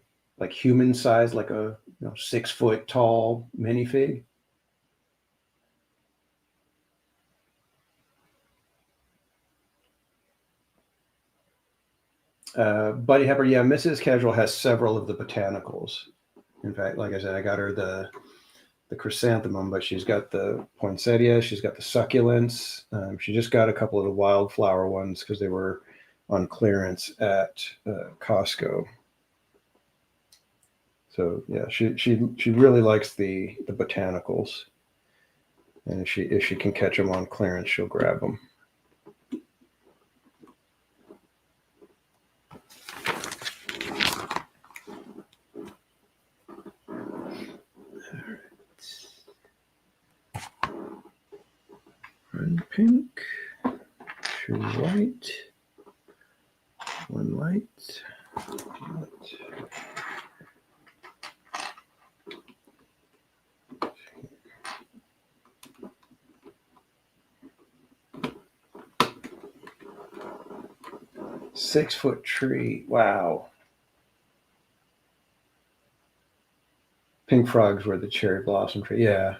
human size, like a 6 foot tall minifig? Buddy Hepper, yeah, Mrs. Casual has several of the botanicals. In fact, like I said, I got her the chrysanthemum, but she's got the poinsettia, she's got the succulents. She just got a couple of the wildflower ones because they were on clearance at Costco. So yeah, she really likes the botanicals, and if she can catch them on clearance, she'll grab them. One pink, 2 white, 1 light. 6 foot tree. Wow. Pink frogs were the cherry blossom tree. Yeah.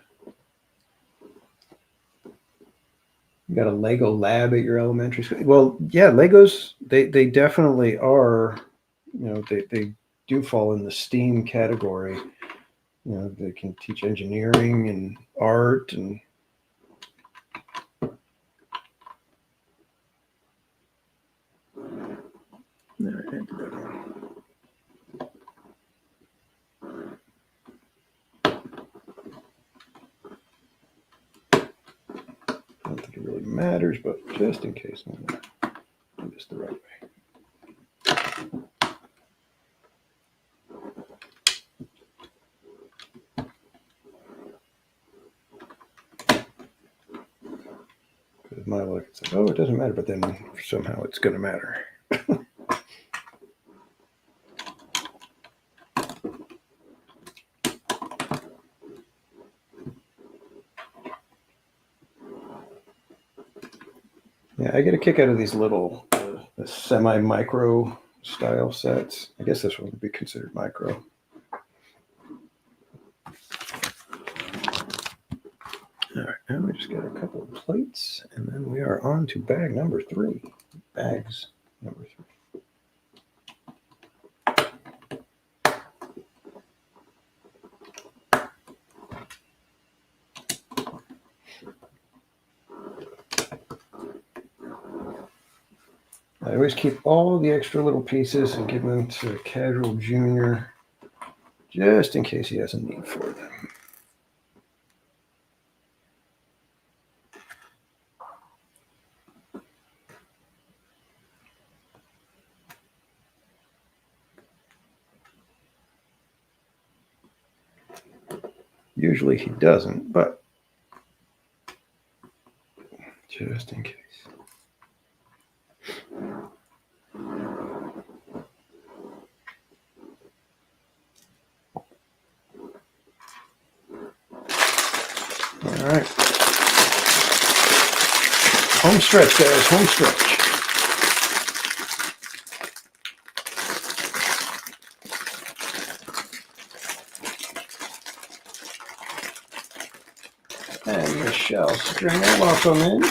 You got a Lego lab at your elementary school. Well, yeah, Legos, they definitely are, they do fall in the STEAM category. You know, they can teach engineering and art and there I ended up. I don't think it really matters, but just in case, I'm going to do this the right way. Because my luck, it's like, oh, it doesn't matter, but then somehow it's going to matter. Yeah, I get a kick out of these little semi-micro style sets. I guess this one would be considered micro. All right, now we just got a couple of plates, and then we are on to bag number 3. Bags number 3. I always keep all the extra little pieces and give them to Casual Junior just in case he has a need for them. Usually he doesn't, but just in case. All right. Home stretch, guys. Home stretch. And Michelle Stringer, welcome in.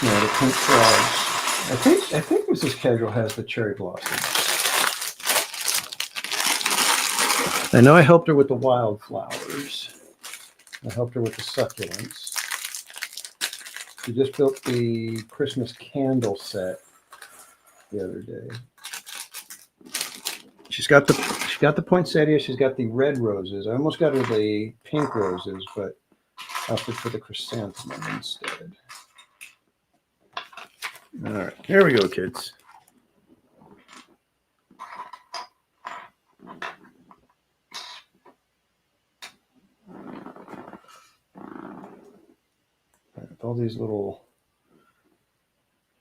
No, the pink frogs. I think Mrs. Casual has the cherry blossom. I know I helped her with the wildflowers. I helped her with the succulents. She just built the Christmas candle set the other day. She's got the poinsettia. She's got the red roses. I almost got her the pink roses, but I opted for the chrysanthemum instead. All right, here we go, kids. With all these little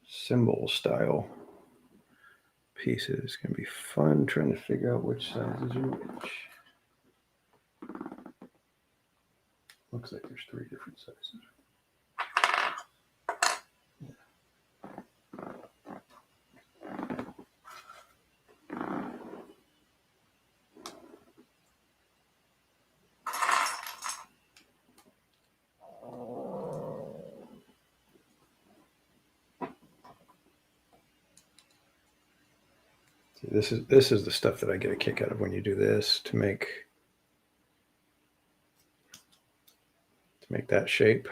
symbol style pieces, it's going to be fun trying to figure out which sizes are which. Looks like there's 3 different sizes. See, this is the stuff that I get a kick out of when you do this to make that shape.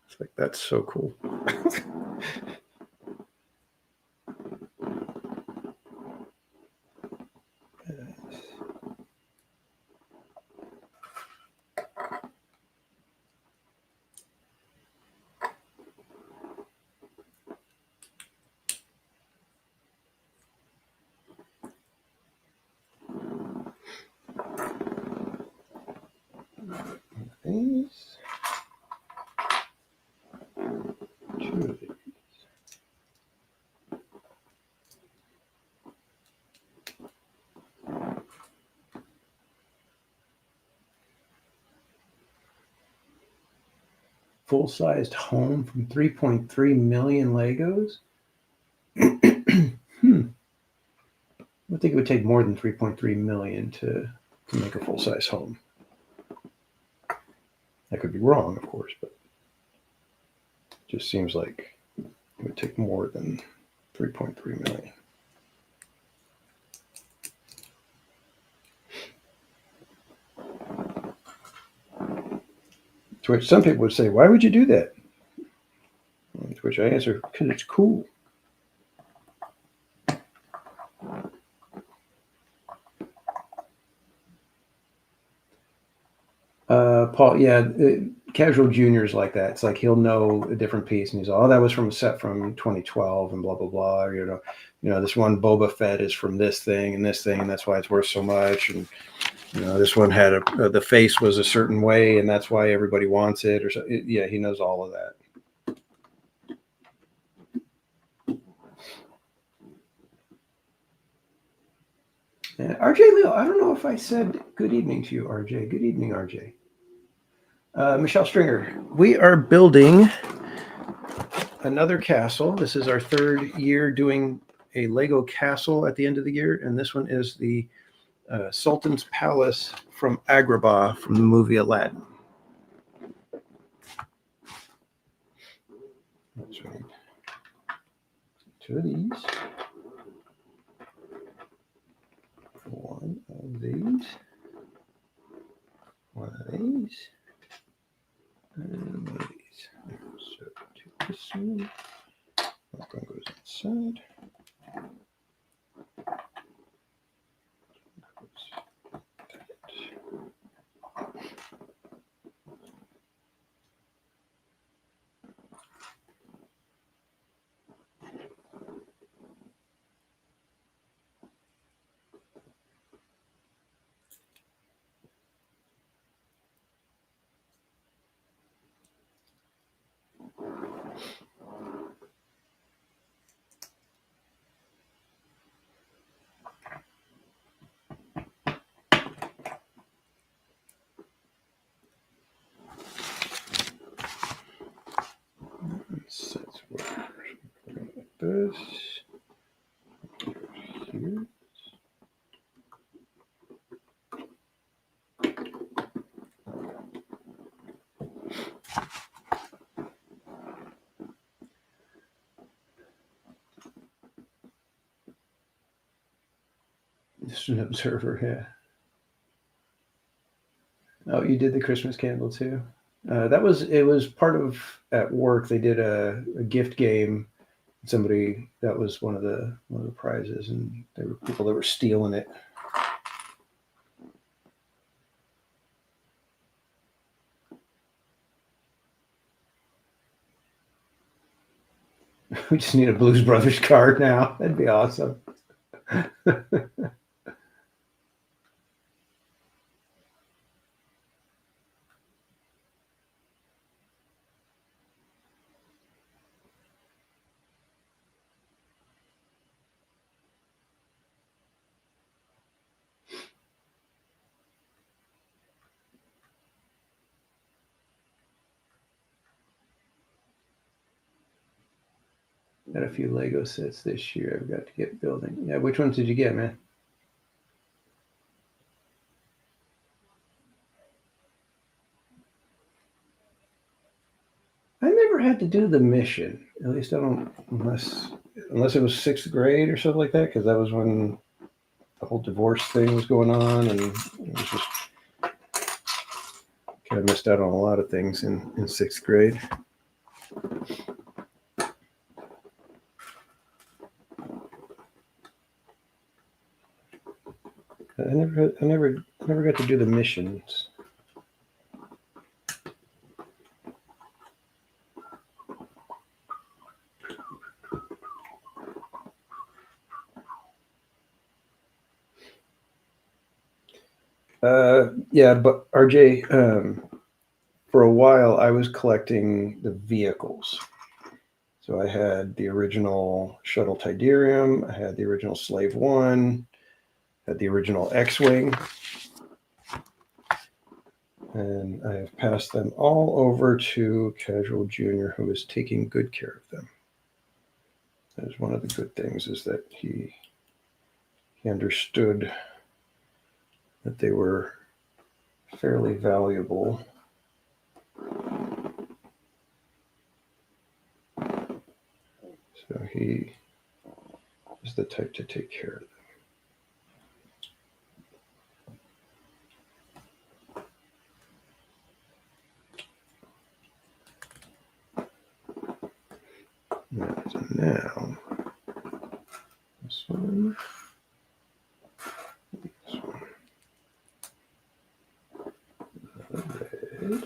It's like, that's so cool. These. 2 of these. full-sized home from 3.3 million Legos. I think it would take more than 3.3 million to make a full-size home. I could be wrong, of course, but it just seems like it would take more than 3.3 million. To which some people would say, why would you do that? To which I answer, because it's cool. Paul, yeah, casual juniors like that. It's like he'll know a different piece, and he's oh, that was from a set from 2012, and blah blah blah. Or, you know, this one Boba Fett is from this thing, and that's why it's worth so much. And you know, this one had the face was a certain way, and that's why everybody wants it. Or so, yeah, he knows all of that. RJ Leo, I don't know if I said good evening to you, RJ. Good evening, RJ. Michelle Stringer, we are building another castle. This is our third year doing a Lego castle at the end of the year, and this one is the Sultan's Palace from Agrabah from the movie Aladdin. That's right. Two of these. One of these. One of these. And one of these. So take this one. That one goes inside. Sets like this. Here. Just an observer, yeah. Oh, you did the Christmas candle too. It was part of at work. They did a gift game. Somebody that was one of the prizes, and there were people that were stealing it. We just need a Blues Brothers card now. That'd be awesome. Got a few Lego sets this year. I've got to get building. Yeah, which ones did you get, man? I never had to do the mission. At least I don't, unless it was sixth grade or something like that, because that was when the whole divorce thing was going on, and it was just kind of missed out on a lot of things in sixth grade. I never got to do the missions. Yeah, but RJ, for a while I was collecting the vehicles. So I had the original Shuttle Tidarium, I had the original Slave One, had the original X-Wing. And I have passed them all over to Casual Junior, who is taking good care of them. That is one of the good things, is that he understood that they were fairly valuable. So he is the type to take care of them. So now, this one, this one, red.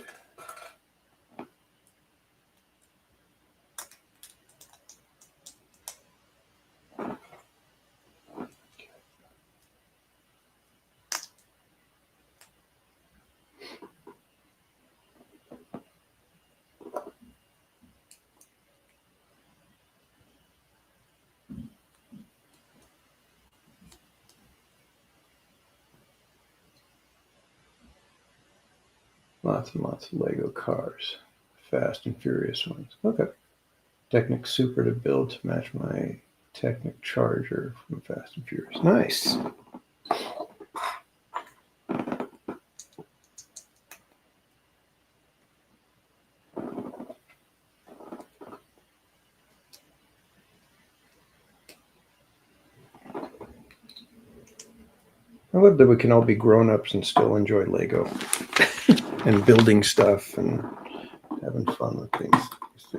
Lots and lots of Lego cars. Fast and Furious ones. Okay. Technic Super to build to match my Technic Charger from Fast and Furious. Nice. I love that we can all be grown-ups and still enjoy Lego and building stuff and having fun with things.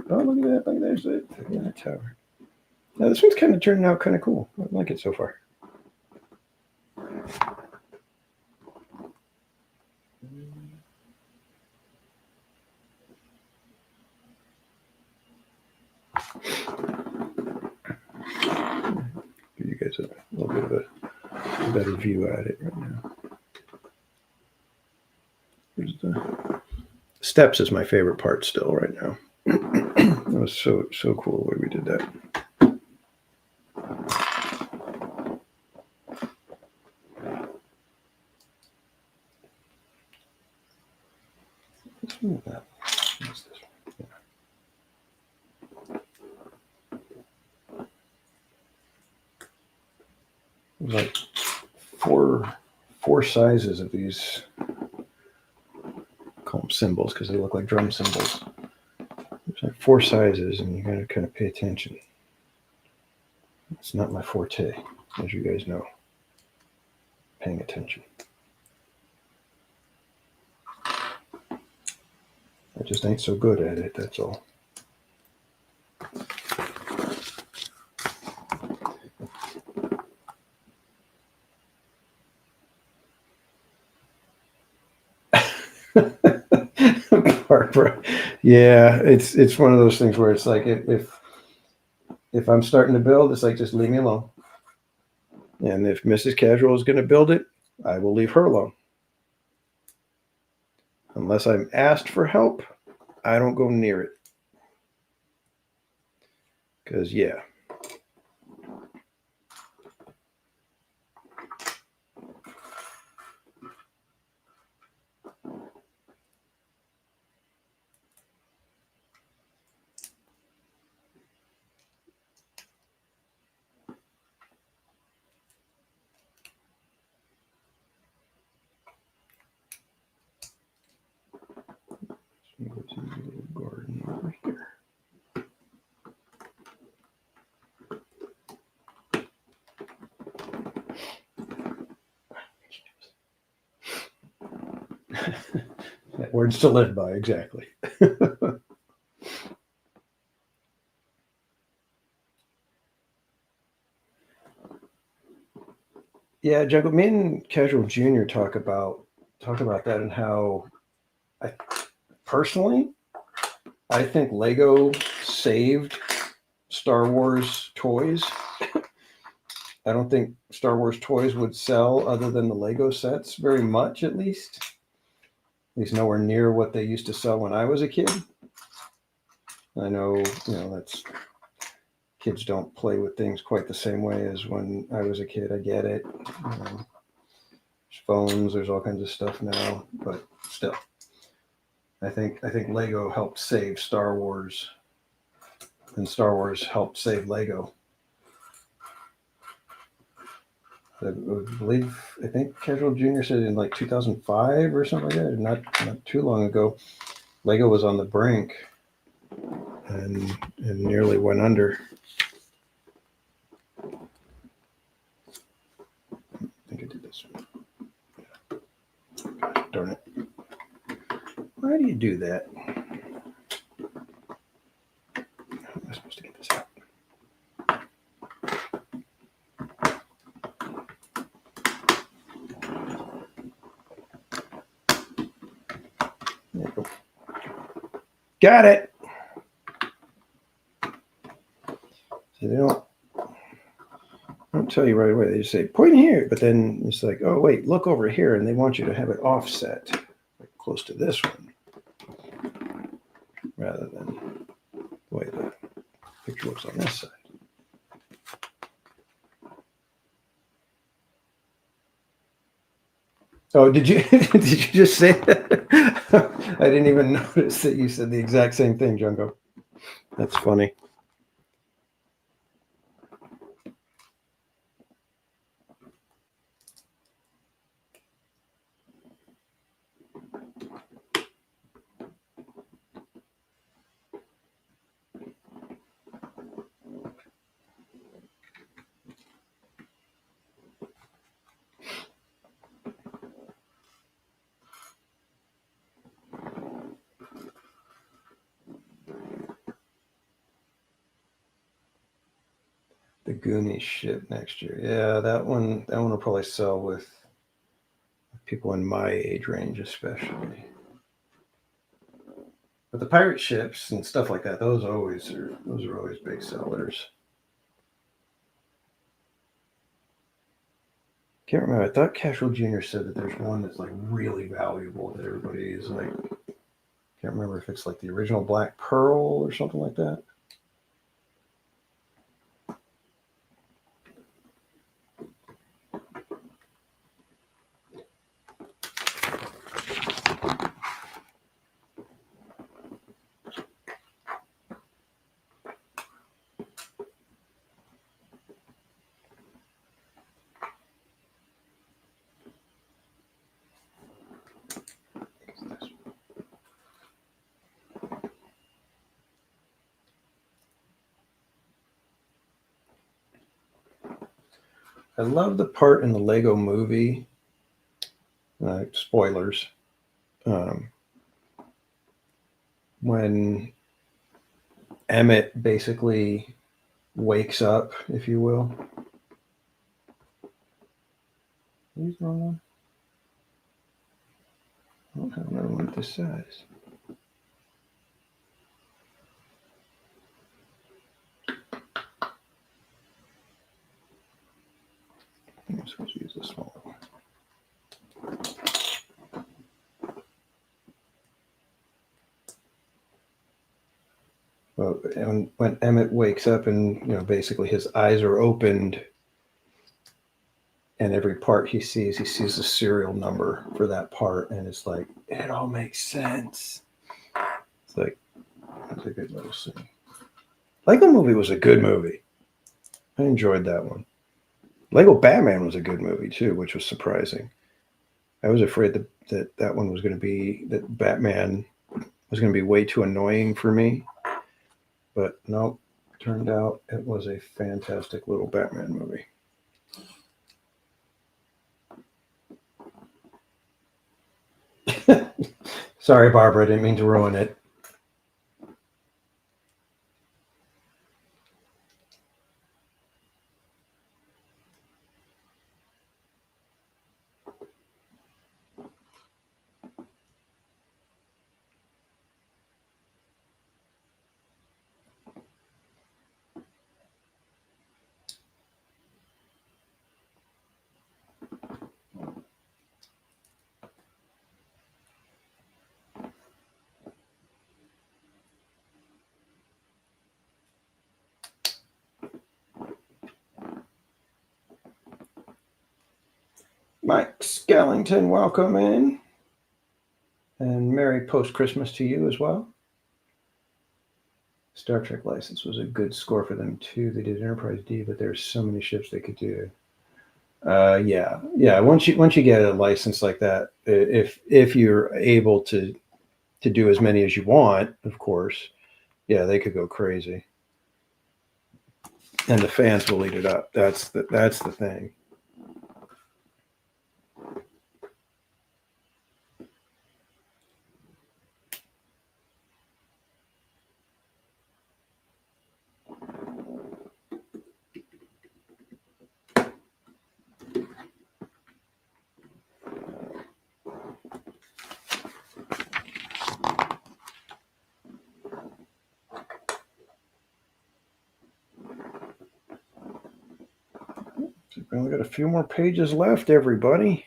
Oh, look at that. Look at there's the tower. Now, this one's kind of turning out kind of cool. I like it so far. Give you guys a little bit of a better view at it right now. Here's the steps is my favorite part still right now. That was so cool the way we did that. What's wrong with that? What's this one? Yeah. Like four sizes of these. Call them symbols because they look like drum cymbals. There's like 4 sizes, and you got to kind of pay attention. It's not my forte, as you guys know. Paying attention. I just ain't so good at it, that's all. Barbara. Yeah, it's one of those things where it's like if I'm starting to build, it's like just leave me alone. And if Mrs. Casual is going to build it, I will leave her alone. Unless I'm asked for help, I don't go near it. Because, yeah. Go to the little garden over here. Words to live by, exactly. Yeah, Jungle. Me and Casual Junior talk about that and how I think Lego saved Star Wars toys. I don't think Star Wars toys would sell other than the Lego sets very much, at least nowhere near what they used to sell when I was a kid. I know, that's kids don't play with things quite the same way as when I was a kid. I get it. There's phones, there's all kinds of stuff now, but still. I think Lego helped save Star Wars, and Star Wars helped save Lego. I think Casual Junior said in like 2005 or something like that, not too long ago, Lego was on the brink and nearly went under. I think I did this one. Gosh, darn it. Why do you do that? How am I supposed to get this out? There you go. Got it. So they don't tell you right away. They just say, point here. But then it's like, oh, wait, look over here. And they want you to have it offset, like close to this one, rather than the way the picture looks on this side. Oh, did you did you just say that? I didn't even notice that you said the exact same thing, Junko. That's funny. The Goonies ship next year. Yeah, that one will probably sell with people in my age range, especially. But the pirate ships and stuff like that, those are always big sellers. Can't remember. I thought Casual Junior said that there's one that's like really valuable that everybody is like. Can't remember if it's like the original Black Pearl or something like that. I love the part in the Lego movie, spoilers, when Emmett basically wakes up, if you will. Use the wrong one. I don't have another one this size. I think I'm supposed to use this smaller one. Well, and when Emmett wakes up and basically his eyes are opened, and every part he sees the serial number for that part, and it's like it all makes sense. It's like that's a good little scene. Lego Movie was a good movie. I enjoyed that one. Lego Batman was a good movie too, which was surprising. I was afraid that one was going to be that Batman was going to be way too annoying for me, but no, turned out it was a fantastic little Batman movie. Sorry, Barbara, I didn't mean to ruin it. Mike Skellington, welcome in. And Merry post-Christmas to you as well. Star Trek license was a good score for them too. They did Enterprise D, but there's so many ships they could do. Yeah. Once you get a license like that, if you're able to do as many as you want, of course, yeah, they could go crazy, and the fans will eat it up. That's the thing. We only got a few more pages left, everybody.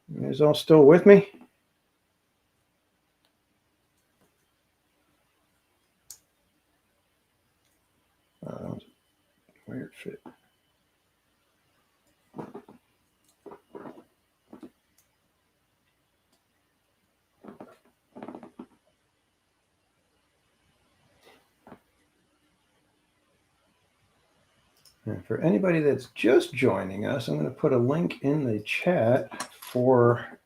You guys all still with me? That was a weird fit. And for anybody that's just joining us, I'm going to put a link in the chat for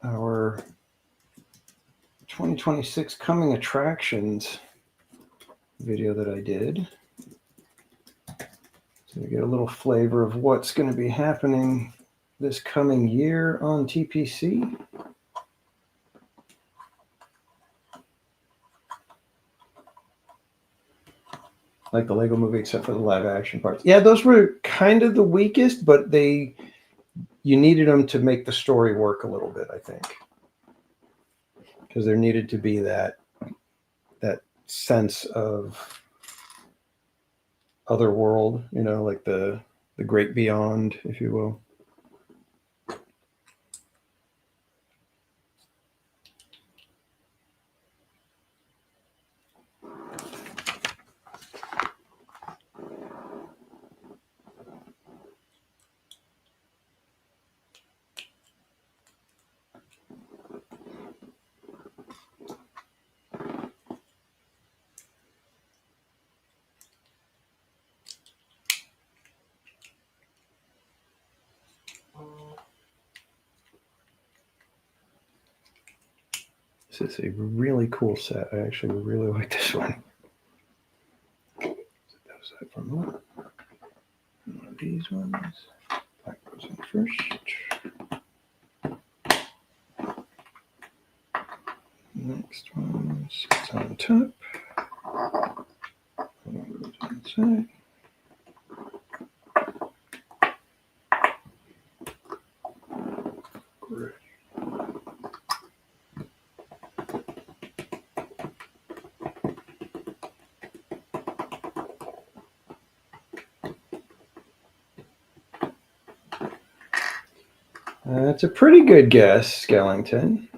our 2026 coming attractions video that I did. So you get a little flavor of what's going to be happening this coming year on TPC. Like the Lego movie, except for the live action parts. Yeah, those were kind of the weakest, but you needed them to make the story work a little bit, I think. Because there needed to be that sense of other world, like the great beyond, if you will. This is a really cool set. I actually really like this one. That was that from one of these ones. That goes in first. Next one sits on top. One goes inside. Great. That's a pretty good guess, Skellington.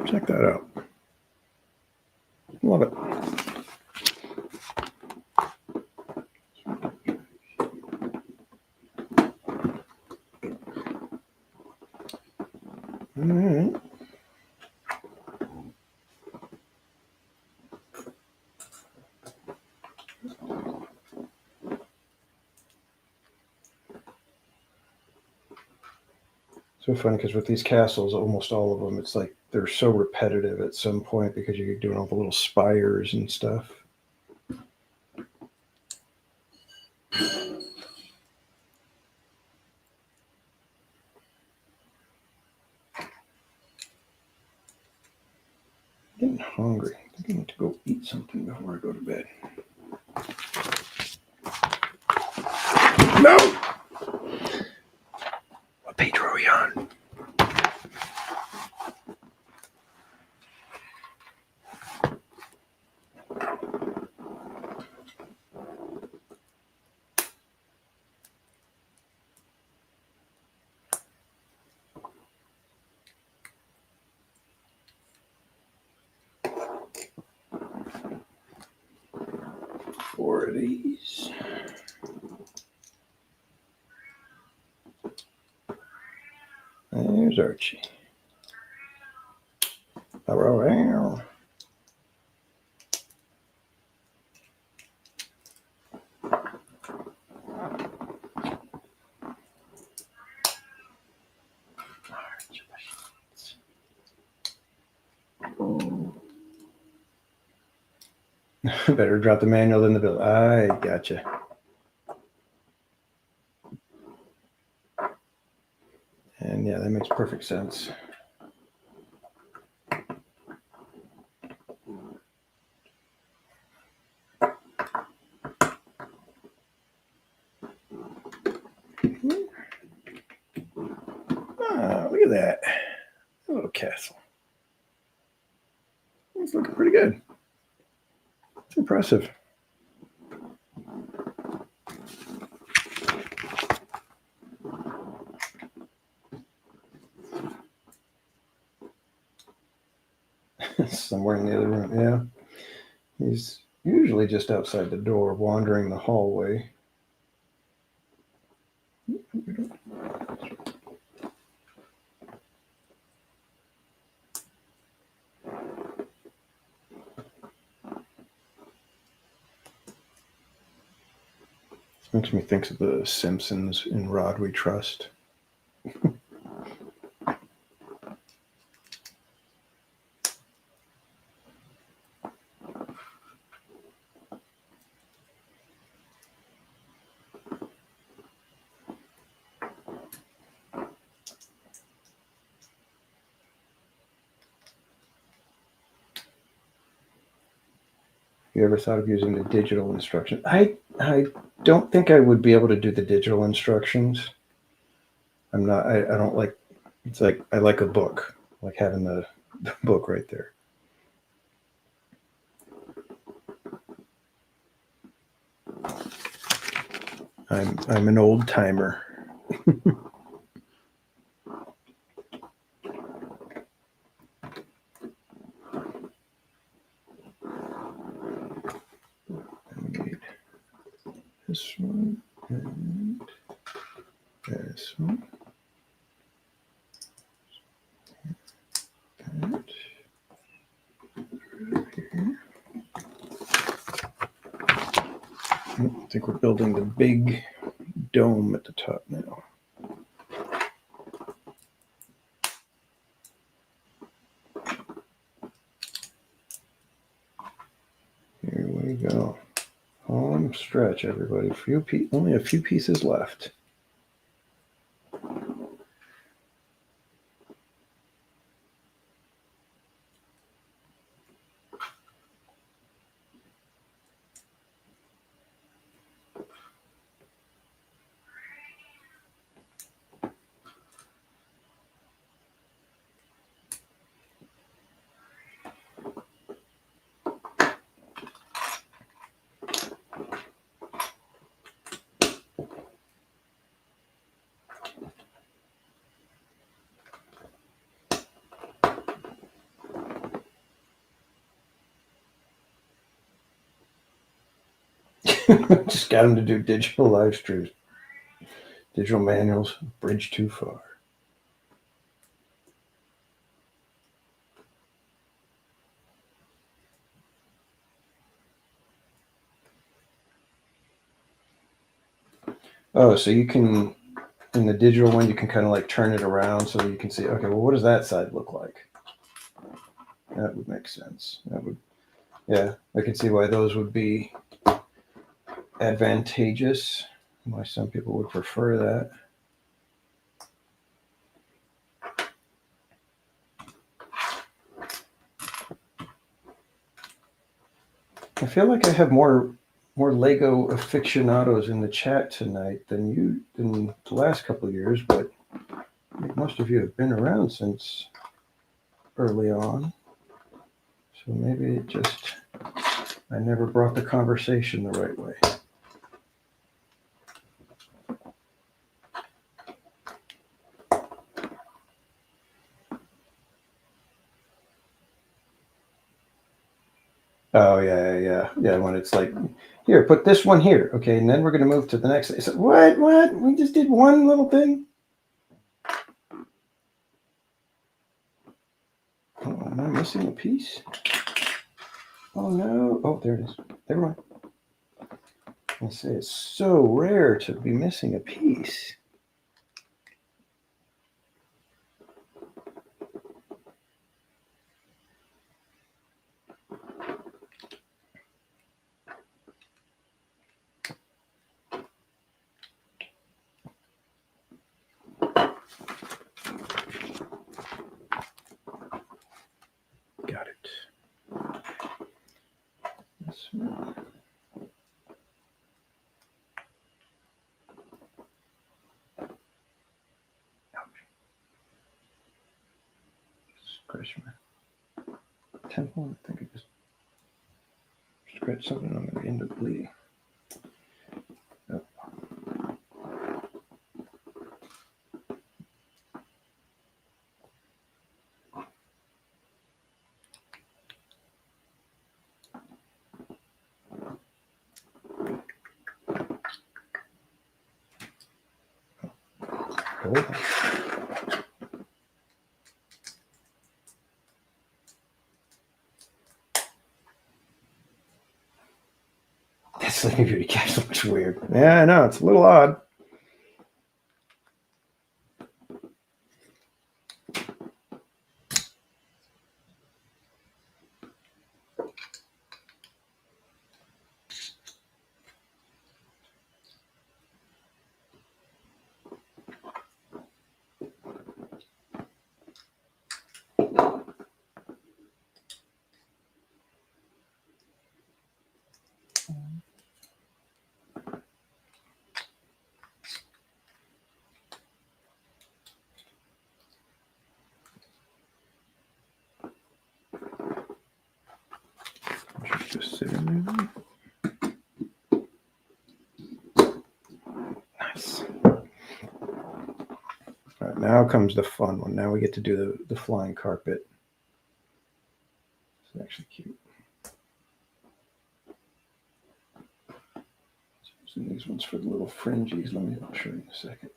Check that out. Love it. All right. So funny because with these castles, almost all of them, it's like they're so repetitive at some point because you're doing all the little spires and stuff. Getting hungry. I think I need to go eat something before I go to bed. No! What page were we on? 4 of these. There's Archie. Wow. Better drop the manual than the bill. I gotcha. And yeah, that makes perfect sense. Ah, look at that. A little castle. It's looking pretty good. It's impressive. Somewhere in the other room, yeah. He's usually just outside the door, wandering the hallway. This makes me think of the Simpsons in Rod We Trust. You ever thought of using the digital instructions? I don't think I would be able to do the digital instructions. I don't like, it's like, I like a book, like having the book right there. I'm an old timer. This one and this one. That. Here. I think we're building the big dome at the top now. Here we go. Home stretch, everybody. Only a few pieces left. Just got him to do digital live streams. Digital manuals, bridge too far. Oh, so you can, in the digital one, you can kind of like turn it around so that you can see, okay, well, what does that side look like? That would make sense. That would, yeah, I can see why those would be advantageous, why some people would prefer that. I feel like I have more Lego aficionados in the chat tonight than the last couple of years, but most of you have been around since early on. So maybe it just, I never brought the conversation the right way. Oh yeah. When it's like, here, put this one here, okay, and then we're going to move to the next. It's like, what? We just did one little thing. Oh, am I missing a piece? Oh no! Oh, there it is. Never mind. I say it's so rare to be missing a piece. Got it. This one. Scratch my temple. I think I just scratched something. I'm going to end up bleeding. Oh. Hold on. That Sleeping Beauty capsule looks weird. Yeah, I know. It's a little odd. Just sit in there. Nice. All right, now comes the fun one. Now we get to do the flying carpet. It's actually cute. So these ones for the little fringes. I'll show you in a second.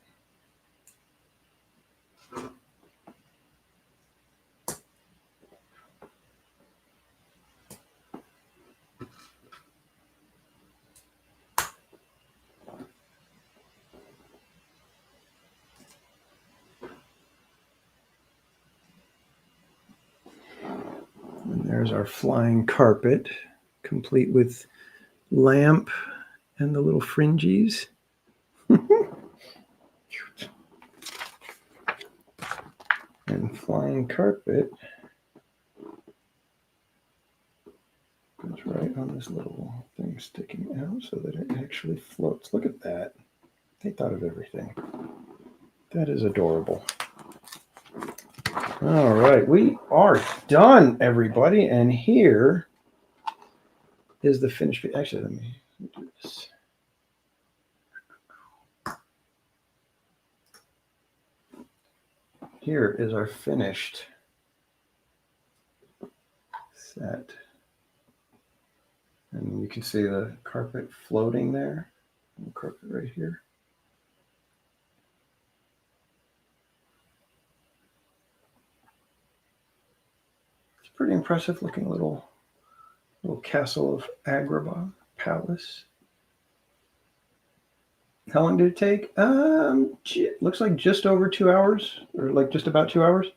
And there's our flying carpet, complete with lamp and the little fringes. And flying carpet goes right on this little thing sticking out so that it actually floats. Look at that. They thought of everything. That is adorable. All right, we are done, everybody. And here is the finished. Actually, let me do this. Here is our finished set. And you can see the carpet floating there. The carpet right here. It's a pretty impressive looking little castle of Agrabah palace. How long did it take? Looks like just over 2 hours, or like just about 2 hours.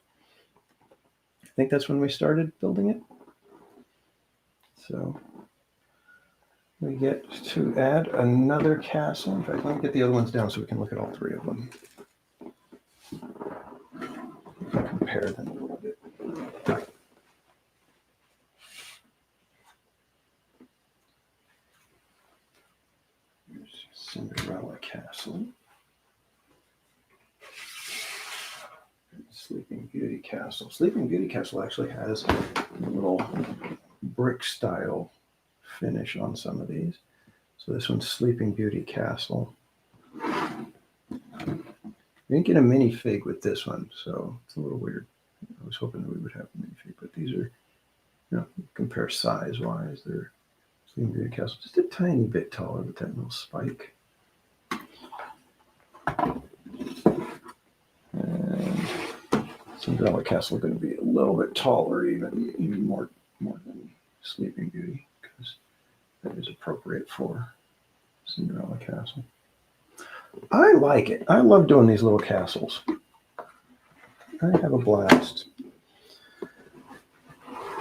I think that's when we started building it. So we get to add another castle. In fact, let me get the other ones down so we can look at all three of them. Compare them a little bit. Here's Cinderella Castle. Sleeping Beauty Castle. Sleeping Beauty Castle actually has a little brick style finish on some of these. So this one's Sleeping Beauty Castle. We didn't get a minifig with this one, so it's a little weird. I was hoping that we would have a minifig, but these are compare size-wise. They're Green Castle just a tiny bit taller with that little spike. And Cinderella Castle going to be a little bit taller, even more than Sleeping Beauty, because that is appropriate for Cinderella Castle. I like it. I love doing these little castles. I have a blast.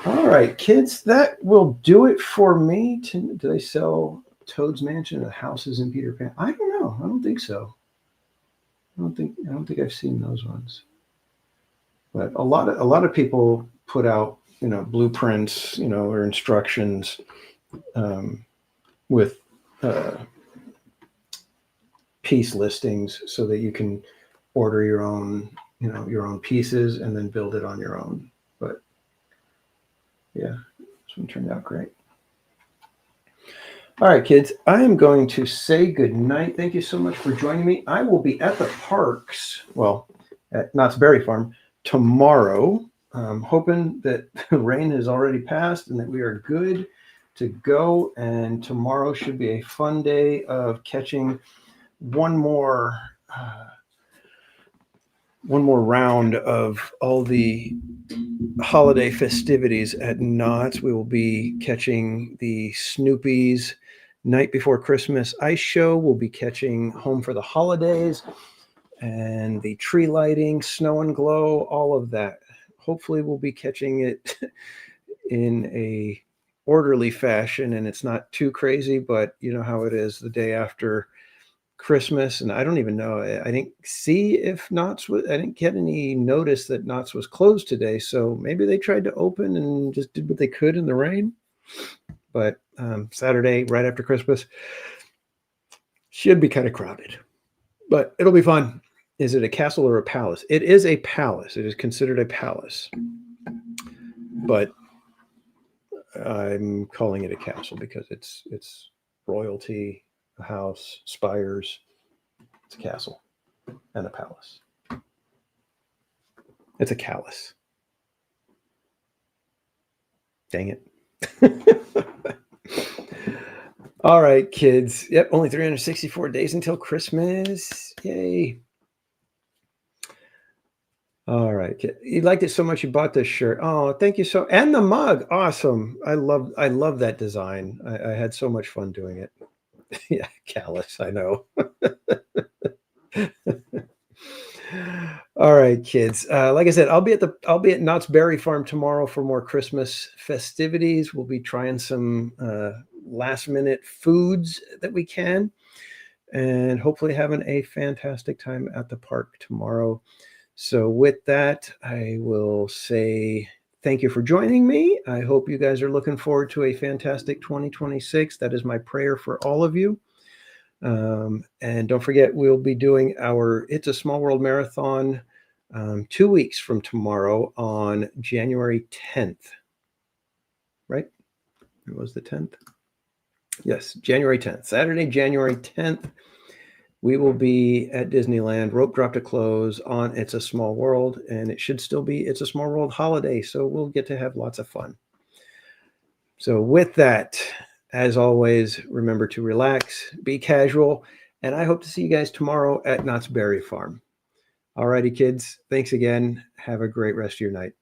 All right, kids, that will do it for me. Do they sell Toad's Mansion and houses in Peter Pan? I don't know. I don't think so. I don't think I've seen those ones. But a lot of people put out, blueprints, or instructions with piece listings so that you can order your own, your own pieces and then build it on your own. But yeah, this one turned out great. All right, kids, I am going to say good night. Thank you so much for joining me. I will be at the parks, well, at Knott's Berry Farm tomorrow. I'm hoping that the rain has already passed and that we are good to go. And tomorrow should be a fun day of catching one more round of all the holiday festivities at Knott's. We will be catching the Snoopy's Night Before Christmas ice show. We'll be catching Home for the Holidays and the tree lighting, snow and glow, all of that. Hopefully we'll be catching it in a orderly fashion and it's not too crazy, but you know how it is the day after Christmas. And I don't even know. I didn't see if Knott's was, I didn't get any notice that Knott's was closed today. So maybe they tried to open and just did what they could in the rain. But Saturday, right after Christmas, should be kind of crowded. But it'll be fun. Is it a castle or a palace? It is a palace. It is considered a palace. But I'm calling it a castle because it's royalty, a house, spires. It's a castle and a palace. It's a callus. Dang it. All right, kids. Yep, only 364 days until Christmas. Yay. All right. You liked it so much you bought this shirt. Oh, thank you so. And the mug. Awesome. I love that design. I had so much fun doing it. Yeah, callous. I know. All right, kids. Like I said, I'll be at Knott's Berry Farm tomorrow for more Christmas festivities. We'll be trying some last minute foods that we can, and hopefully having a fantastic time at the park tomorrow. So with that, I will say thank you for joining me. I hope you guys are looking forward to a fantastic 2026. That is my prayer for all of you. And don't forget, we'll be doing our It's a Small World Marathon 2 weeks from tomorrow on January 10th. Right? It was the 10th? Yes, January 10th. Saturday, January 10th. We will be at Disneyland, rope drop to close on It's a Small World, and it should still be It's a Small World holiday, so we'll get to have lots of fun. So with that, as always, remember to relax, be casual, and I hope to see you guys tomorrow at Knott's Berry Farm. All righty, kids. Thanks again. Have a great rest of your night.